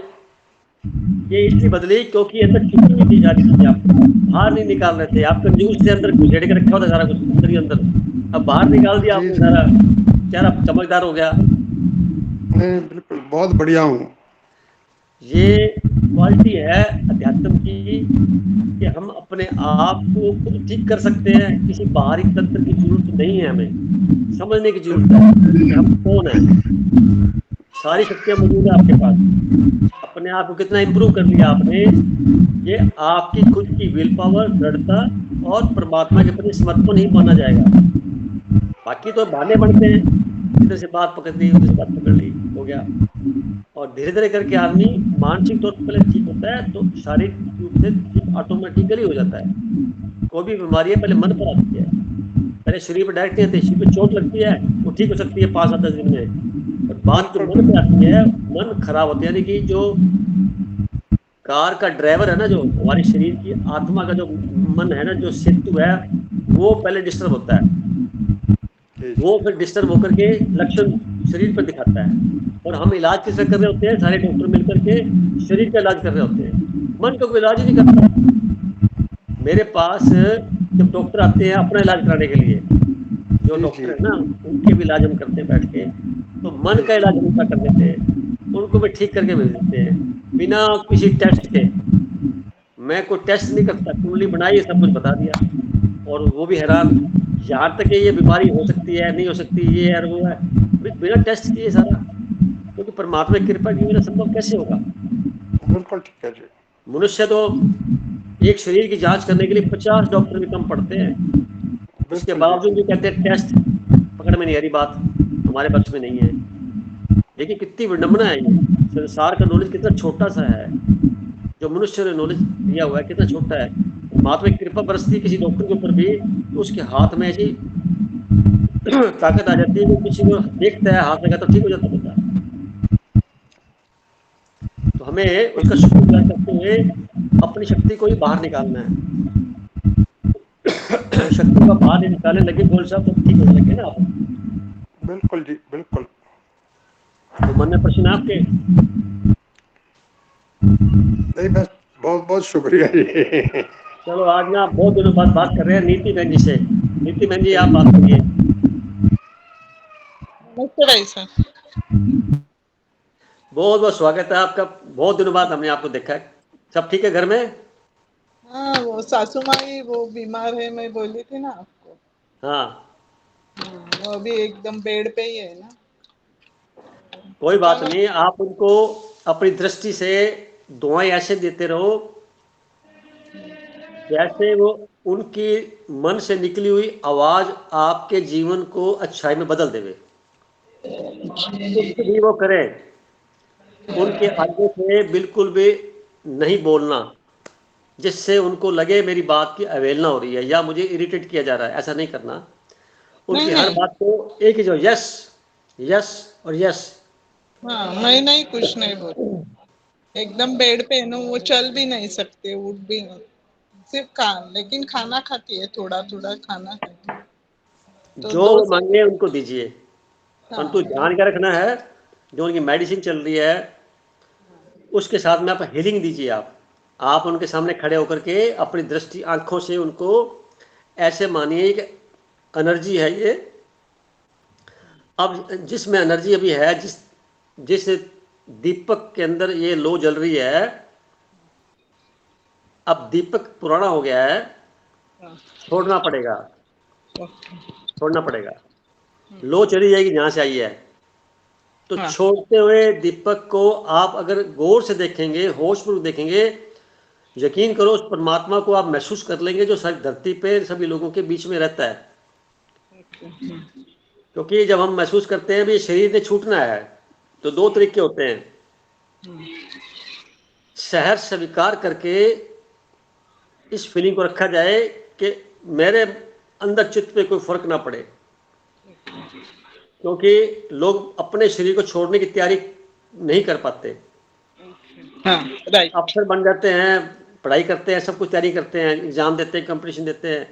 Speaker 1: ये इसलिए बदली क्योंकि अंदर छुपी हुई थी सारी चीजें, आप बाहर नहीं निकाल रहे थे। आप कंजूस से अंदर घुसेड़ के रखा होता सारा कुछ अंदर ही अंदर। अब बाहर निकाल दिया
Speaker 6: जी
Speaker 1: आपने,
Speaker 6: जी।
Speaker 1: सारा चेहरा चमकदार हो गया।
Speaker 6: नहीं, बिल्कुल बहुत बढ़िया हूँ।
Speaker 1: ये क्वालिटी है अध्यात्म की कि हम अपने आप को खुद ठीक कर सकते हैं। किसी बाहरी तंत्र की जरूरत नहीं है, हमें समझने की जरूरत है कि हम कौन हैं। सारी शक्तियां मौजूद है आपके पास। अपने आप को कितना इंप्रूव कर लिया आपने, ये आपकी खुद की विल पावर, दृढ़ता और परमात्मा के प्रति समर्पण ही माना जाएगा। बाकी तो बहाने बनते हैं, इधर से बात पकड़ ली, उधर से बात पकड़ ली, हो गया। और धीरे धीरे करके आदमी मानसिक तौर पर पहले ठीक होता है तो शारीरिक रूप से ठीक ऑटोमेटिकली हो जाता है। कोई भी बीमारी है पहले मन पर आती है, पहले शरीर पर डायरेक्ट नहीं आती। शरीर पर चोट लगती है वो ठीक हो सकती है 5-7 दिन में, और बात जो मन पे आती है, मन खराब होती है। यानी कि जो कार का ड्राइवर है ना, जो हमारी शरीर की आत्मा का जो मन है ना, जो सेतु है, वो पहले डिस्टर्ब होता है। वो फिर डिस्टर्ब होकर के लक्षण शरीर पर दिखाता है। और हम इलाज किसका कर रहे होते हैं? सारे डॉक्टर मिलकर के शरीर का इलाज कर रहे होते हैं, मन का कोई इलाज ही नहीं करता। मेरे पास जब डॉक्टर आते हैं अपना इलाज कराने के लिए, जो डॉक्टर है ना उनके भी इलाज हम करते हैं बैठ के, तो मन का इलाज उनका कर देते हैं, उनको भी ठीक करके भेज देते हैं बिना किसी टेस्ट के। मैं कोई टेस्ट नहीं करता, कुंडली बनाई, सब कुछ बता दिया। और वो भी हैरान, यहाँ तक कि ये बीमारी हो सकती है, नहीं हो सकती, ये है वो है, बिना टेस्ट किए सारा। क्योंकि तो परमात्मा की कृपा के बिना संभव कैसे होगा?
Speaker 6: बिल्कुल ठीक है जी।
Speaker 1: मनुष्य तो एक शरीर की जांच करने के लिए 50 डॉक्टर भी कम पड़ते हैं, उसके बावजूद भी कहते हैं टेस्ट पकड़ में नहीं आ रही, बात हमारे बस में नहीं है। देखिए कितनी विडंबना है, ये संसार का नॉलेज कितना छोटा सा है, जो मनुष्य ने नॉलेज दिया हुआ है कितना छोटा है। परमात्मा की कृपा बरसती है किसी डॉक्टर के ऊपर भी, तो उसके हाथ में ऐसी ताकत आ जाती है कि किसी को देखता है, हाथ लगाता तो ठीक हो जाता बंदा। तो हमें उसका शुक्रगुजार करते हुए अपनी शक्ति को ही बाहर निकालना है। शक्ति को बाहर निकालने लगे बोल साहब तो ठीक होने लगे ना आप।
Speaker 6: बिल्कुल जी, बिल्कुल।
Speaker 1: तो मन में प्रश्न आपके?
Speaker 6: नहीं, बस बहुत बहुत शुक्रिया जी।
Speaker 1: चलो आज ना बहुत दिनों बाद बात कर रहे हैं नीति बहन जी से। नीति बहन जी आप बात करिए।
Speaker 7: नमस्ते भाई साहब।
Speaker 1: बहुत बहुत स्वागत है आपका। बहुत दिनों बाद हमने आपको देखा है। सब ठीक है घर में?
Speaker 7: हाँ, वो सासू माँ ही वो बीमार है, मैं बोली थी ना आपको।
Speaker 1: हाँ,
Speaker 7: वो अभी एकदम बेड पे ही है ना।
Speaker 1: कोई बात नहीं, आप उनको अपनी दृष्टि से दुआएं ऐसे देते रहो जैसे वो उनकी मन से निकली हुई आवाज आपके जीवन को अच्छाई में बदल देवे। कुछ भी वो करें, उनके आगे से बिल्कुल भी नहीं बोलना जिससे उनको लगे मेरी बात की अवहेलना हो रही है या मुझे इरिटेट किया जा रहा है। ऐसा नहीं करना। उनकी
Speaker 7: नहीं,
Speaker 1: हर
Speaker 7: नहीं।
Speaker 1: बात को एक ही जो यस यस और यस।
Speaker 7: हाँ, मैं नहीं, कुछ नहीं बोली। एकदम बेड पे है ना, वो चल भी नहीं सकते, उठ भी नहीं, सिर्फ लेकिन खाना खाती है, थोड़ा थोड़ा खाना खाती है। तो
Speaker 1: जो
Speaker 7: 2
Speaker 1: मांगे उनको दीजिए,
Speaker 7: हाँ,
Speaker 1: परंतु ध्यान क्या रखना है, जो उनकी मेडिसिन चल रही है उसके साथ में आप हीलिंग दीजिए। आप उनके सामने खड़े होकर के अपनी दृष्टि आंखों से उनको ऐसे मानिए कि एनर्जी है ये, अब जिसमें एनर्जी अभी है, जिस दीपक के अंदर ये लो जल रही है, अब दीपक पुराना हो गया है, छोड़ना पड़ेगा, छोड़ना पड़ेगा। लो चली जाएगी जहां से आई है, तो
Speaker 7: हाँ।
Speaker 1: छोड़ते हुए दीपक को आप अगर गौर से देखेंगे, होशपूर्वक देखेंगे, यकीन करो उस परमात्मा को आप महसूस कर लेंगे जो सारी धरती पे सभी लोगों के बीच में रहता है। क्योंकि जब हम महसूस करते हैं भी शरीर ने छूटना है, तो दो तरीके होते हैं। शहर स्वीकार करके इस फीलिंग को रखा जाए कि मेरे अंदर चित्त पे कोई फर्क ना पड़े, क्योंकि लोग अपने शरीर को छोड़ने की तैयारी नहीं कर पाते।
Speaker 7: हाँ, राइट।
Speaker 1: अफसर बन जाते हैं, पढ़ाई करते हैं, सब कुछ तैयारी करते हैं, एग्जाम देते हैं, कंपटीशन देते हैं,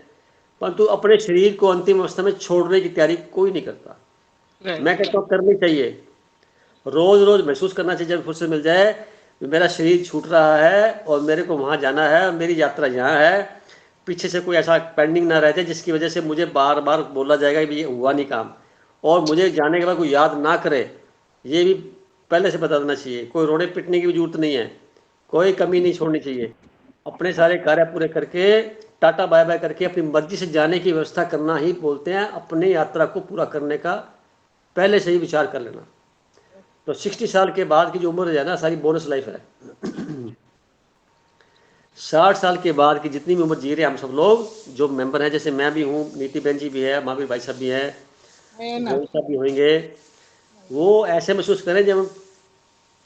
Speaker 1: परंतु अपने शरीर को अंतिम अवस्था में छोड़ने की तैयारी कोई नहीं करता। मैं कहता हूँ करनी चाहिए, रोज रोज महसूस करना चाहिए जब फुर्सत मिल जाए, मेरा शरीर छूट रहा है और मेरे को वहां जाना है, मेरी यात्रा यहाँ है, पीछे से कोई ऐसा पेंडिंग ना रह जाए जिसकी वजह से मुझे बार बार बोला जाएगा कि ये हुआ नहीं काम, और मुझे जाने के बाद कोई याद ना करे। ये भी पहले से बता देना चाहिए। कोई रोने पिटने की भी जरूरत नहीं है, कोई कमी नहीं छोड़नी चाहिए। अपने सारे कार्य पूरे करके टाटा बाय बाय करके अपनी मर्जी से जाने की व्यवस्था करना ही बोलते हैं अपनी यात्रा को पूरा करने का पहले से ही विचार कर लेना। तो 60 साल के बाद की जो उम्र है ना, सारी बोनस लाइफ है। 60 साल के बाद की जितनी भी उम्र जी रहे हैं हम सब लोग जो मेंबर हैं, जैसे मैं भी हूँ, नीति बहन जी भी है, महावीर भाई साहब भी हैं, गोविंद साहब भी होंगे, वो ऐसे महसूस करें जब हम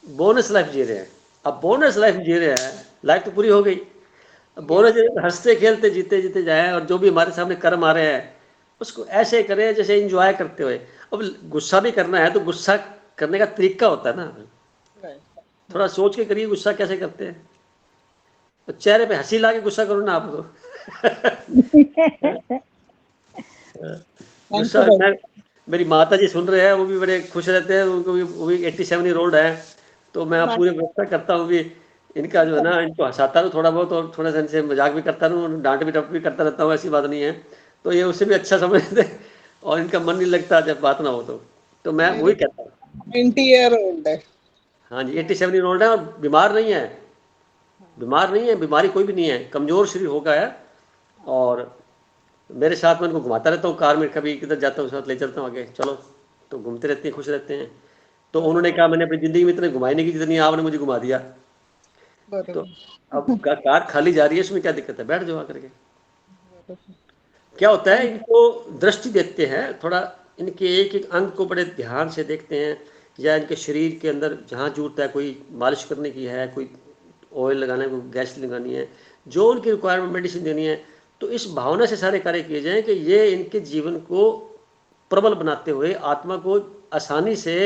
Speaker 1: बोनस लाइफ जी रहे हैं। अब बोनस लाइफ जी रहे हैं, लाइफ तो पूरी हो गई, अब बोनस हंसते खेलते जीते जीते जाए, और जो भी हमारे सामने कर्म आ रहे हैं उसको ऐसे करें जैसे एंजॉय करते हुए। अब गुस्सा भी करना है तो गुस्सा करने का तरीका होता है ना, थोड़ा सोच के करिए गुस्सा कैसे करते हैं, तो चेहरे पे हंसी ला के गुस्सा करो ना आप तो। गुस्सा मेरी माता जी सुन रहे हैं, वो भी बड़े खुश रहते हैं, उनको भी, वो भी 87 ईयर ओल्ड है, तो मैं पूरे व्यवस्था करता हूँ भी इनका जो है ना, इनको हंसाता रहूँ थोड़ा बहुत, और थोड़ा सा इनसे मजाक भी करता रहूँ, डांट भी टप भी करता रहता हूँ, ऐसी बात नहीं है। तो ये उससे भी अच्छा समझते हैं और इनका मन नहीं लगता जब बात ना हो तो मैं वही कहता हूँ।
Speaker 7: 20 ईयर ओल्ड है।
Speaker 1: हाँ जी, 87 ईयर ओल्ड है और बीमार नहीं है, बीमार नहीं है, बीमारी कोई भी नहीं है, कमजोर शरीर हो गया है। और मेरे साथ में उनको घुमाता रहता हूँ कार में, कभी किधर जाता हूँ साथ ले चलता हूँ आगे, चलो, तो घूमते रहते हैं, खुश रहते हैं। तो उन्होंने कहा मैंने अपनी जिंदगी में इतने घुमाई नहीं की जितनी आपने मुझे घुमा दिया, तो अब कार खाली जा रही है, इसमें क्या दिक्कत है, बैठ जाओ आकर के। क्या होता है, इनको दृष्टि देखते हैं, थोड़ा इनके एक एक अंग को बड़े ध्यान से देखते हैं, या इनके शरीर के अंदर जहाँ जरूरत है, कोई मालिश करने की है, कोई ऑयल लगाना है, कोई गैस लगानी है, जो उनकी रिक्वायरमेंट मेडिसिन देनी है, तो इस भावना से सारे कार्य किए जाएं कि ये इनके जीवन को प्रबल बनाते हुए आत्मा को आसानी से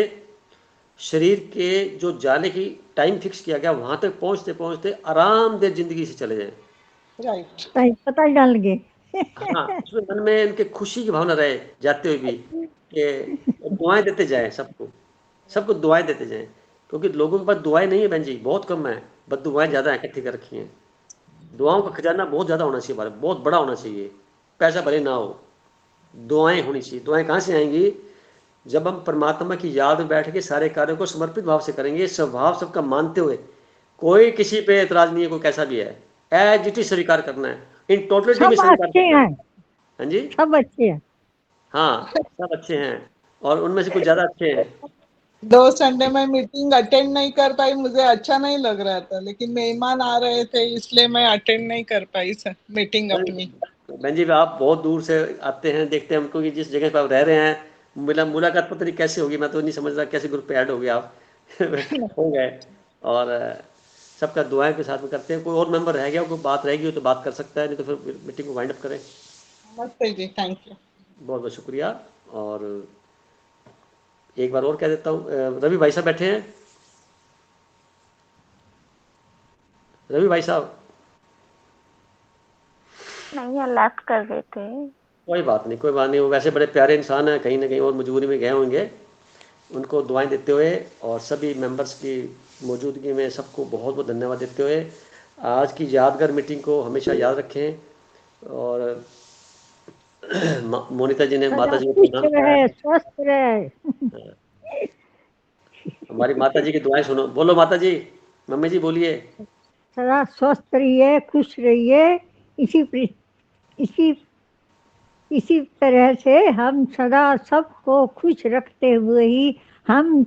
Speaker 1: शरीर के जो जाने की टाइम फिक्स किया गया वहां तक पहुंचते पहुंचते आरामदेह जिंदगी से चले जाएं।
Speaker 7: राइट।
Speaker 4: पता डाल गए।
Speaker 1: हाँ, उसमें मन में इनके खुशी की भावना रहे जाते हुए भी, कि दुआएं देते जाएं, सबको दुआएं देते जाएं, क्योंकि लोगों के पास दुआएं नहीं है बहन जी, बहुत कम है, बस दुआएं ज्यादा है, इकट्ठी कर रखी हैं। दुआओं का खजाना बहुत ज्यादा होना चाहिए, हमारा बहुत बड़ा होना चाहिए, पैसा भले ना हो, दुआएं होनी चाहिए। दुआएं कहाँ से आएंगी, जब हम परमात्मा की याद में बैठ के सारे कार्यों को समर्पित भाव से करेंगे, स्वभाव सबका मानते हुए, कोई किसी पे एतराज नहीं है, कोई कैसा भी है, एज इट इज स्वीकार करना है, इन टोटलिटी में
Speaker 4: सब
Speaker 1: स्वीकार
Speaker 4: अच्छे
Speaker 1: करना है।
Speaker 4: हैं,
Speaker 1: हाँ जी,
Speaker 4: सब अच्छे हैं।
Speaker 1: हाँ, सब अच्छे हैं, और उनमें से कुछ ज्यादा अच्छे हैं।
Speaker 7: 2 संडे में मीटिंग अटेंड नहीं कर पाई, मुझे अच्छा नहीं लग रहा था, लेकिन मेहमान आ रहे थे इसलिए मैं अटेंड नहीं कर पाई मीटिंग अपनी।
Speaker 1: बहन जी, आप बहुत दूर से आते हैं, देखते हैं हमको कि जिस जगह पर आप रह रहे हैं, मुलाकात पता नहीं कैसे होगी, मैं तो नहीं समझ रहा कैसे ग्रुप पे ऐड हो गए आप। हो गए, और सबका दुआएं के साथ में करते हैं। कोई और मेंबर रह गया, कोई बात रहेगी तो बात कर सकता है, नहीं तो फिर मीटिंग को वाइंड अप करें।
Speaker 7: नमस्ते जी, थैंक यू।
Speaker 1: बहुत बहुत शुक्रिया। और एक बार और कह देता हूँ, रवि भाई साहब बैठे हैं, रवि भाई साहब?
Speaker 3: नहीं, लेफ्ट कर रहे थे।
Speaker 1: कोई बात नहीं, कोई बात नहीं, वो वैसे बड़े प्यारे इंसान हैं, कहीं ना कहीं और मजबूरी में गए होंगे, उनको दुआएं देते हुए और सभी मेंबर्स की मौजूदगी में सबको बहुत बहुत धन्यवाद देते हुए आज की यादगार मीटिंग को हमेशा याद रखें। और मोनिता जी ने माता जी को
Speaker 8: खुश
Speaker 1: प्रणाम किया
Speaker 8: रहे,
Speaker 1: है।
Speaker 8: स्वस्थ रहे।
Speaker 1: हमारी माता जी की दुआएं सुनो। बोलो माता जी, मम्मी जी बोलिए।
Speaker 8: सदा स्वस्थ रहिए, खुश रहिए। इसी प्र- इसी इसी तरह से हम सदा सबको खुश रखते हुए ही हम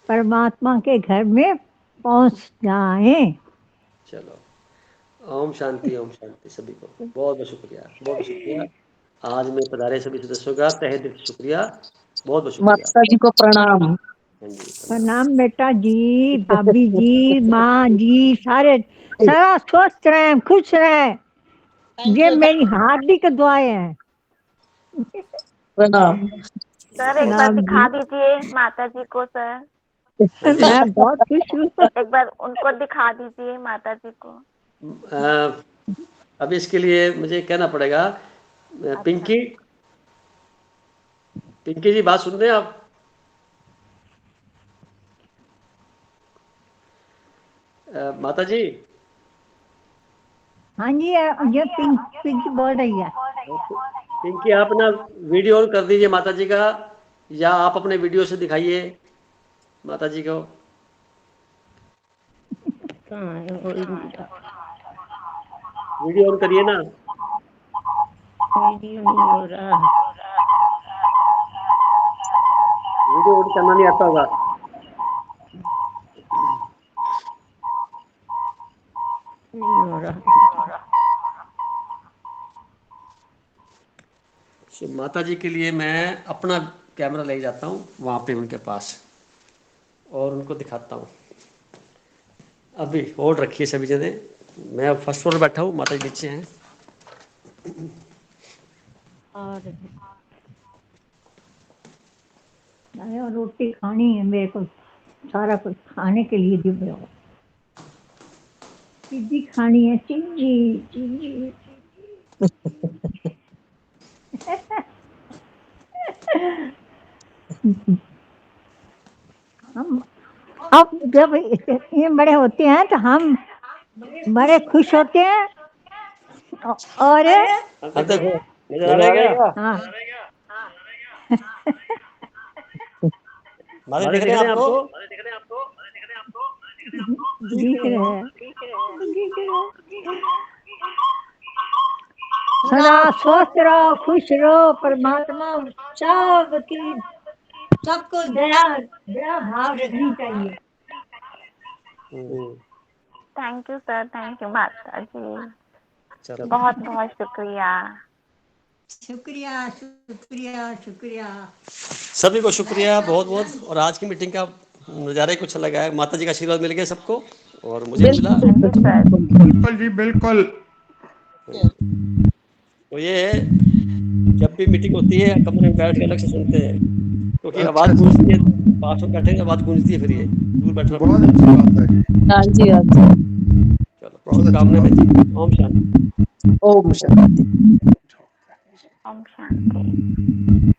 Speaker 8: परमात्मा के घर में पहुंच जाएं।
Speaker 1: चलो, ओम शांति सभी को बहुत बहुत शुक्रिया, बहुत बहुत शुक्रिया। आज में पधारे सभी सदस्यों का तहे दिल से शुक्रिया, बहुत बहुत शुक्रिया।
Speaker 9: माता जी को प्रणाम।
Speaker 1: हाँ जी,
Speaker 8: प्रणाम बेटा जी, भाभी जी, माँ जी, सारे सदा स्वस्थ रहें, खुश रहें। ये मेरी हार्दिक दुआएं हैं।
Speaker 9: प्रणाम।
Speaker 3: सर एक बार
Speaker 8: प्रणाम
Speaker 3: दिखा
Speaker 8: जी।
Speaker 3: दीजिए माता जी को सर,
Speaker 8: मैं बहुत खुश हूँ।
Speaker 3: एक बार उनको दिखा दीजिए माता जी को।
Speaker 1: अब इसके लिए मुझे कहना पड़ेगा, पिंकी पिंकी जी बात सुन रहे हैं आप? माता जी,
Speaker 8: हाँ जी, ये पिंकी बोल रही है।
Speaker 1: पिंकी आप ना वीडियो ऑन कर दीजिए माता जी का, या आप अपने वीडियो से दिखाइए माता जी को। वीडियो ऑन करिए ना।
Speaker 8: वीडियो नहीं हो रहा।
Speaker 1: वीडियो ऑन करना नहीं आता होगा।
Speaker 8: नहीं हो रहा।
Speaker 1: माता जी के लिए मैं अपना कैमरा ले जाता हूँ वहाँ पे उनके पास और उनको दिखाता हूँ। अभी होल्ड रखिए सभी जने, मैं फर्स्ट फ्लोर बैठा हूँ, माता जी नीचे हैं।
Speaker 8: और रोटी खानी है मेरे को, सारा कुछ खाने के लिए भी बनाओ। चिज्जी खानी है, चिज्जी। हम अब जब ये बड़े होते हैं तो हम बड़े खुश होते हैं। और
Speaker 1: देखो नजर आ रहा है क्या?
Speaker 8: हाँ,
Speaker 1: माता दिख रहे हैं आपको?
Speaker 8: दिख रहे हैं। सदा स्वस्थ रहो, खुश रहो। परमात्मा सबको दया दया भाव रखनी चाहिए।
Speaker 3: Thank you sir, thank you माता जी,
Speaker 1: चलो
Speaker 3: बहुत बहुत शुक्रिया।
Speaker 8: शुक्रिया शुक्रिया शुक्रिया।
Speaker 1: सभी को शुक्रिया बहुत बहुत। और आज की मीटिंग का नज़ारा ही कुछ अलग है। माता जी का आशीर्वाद मिल गया सबको और मुझे भी मिला।
Speaker 6: बिल्कुल जी, बिल्कुल।
Speaker 1: तो ये है, जब भी मीटिंग होती है कमरे में बैठ के अलग से सुनते हैं, क्योंकि आवाज़
Speaker 6: अच्छा,
Speaker 1: गूंजती है, पास में बैठे आवाज़ गूंजती है, फिर ये दूर बैठना
Speaker 6: बहुत
Speaker 1: पड़ता है।
Speaker 6: अच्छी बात है जी।
Speaker 9: हाँ जी, हाँ जी।
Speaker 1: चलो शुभकामनाएं में जी। ओम शांति।
Speaker 9: ओम शांति।
Speaker 3: ओम शांति।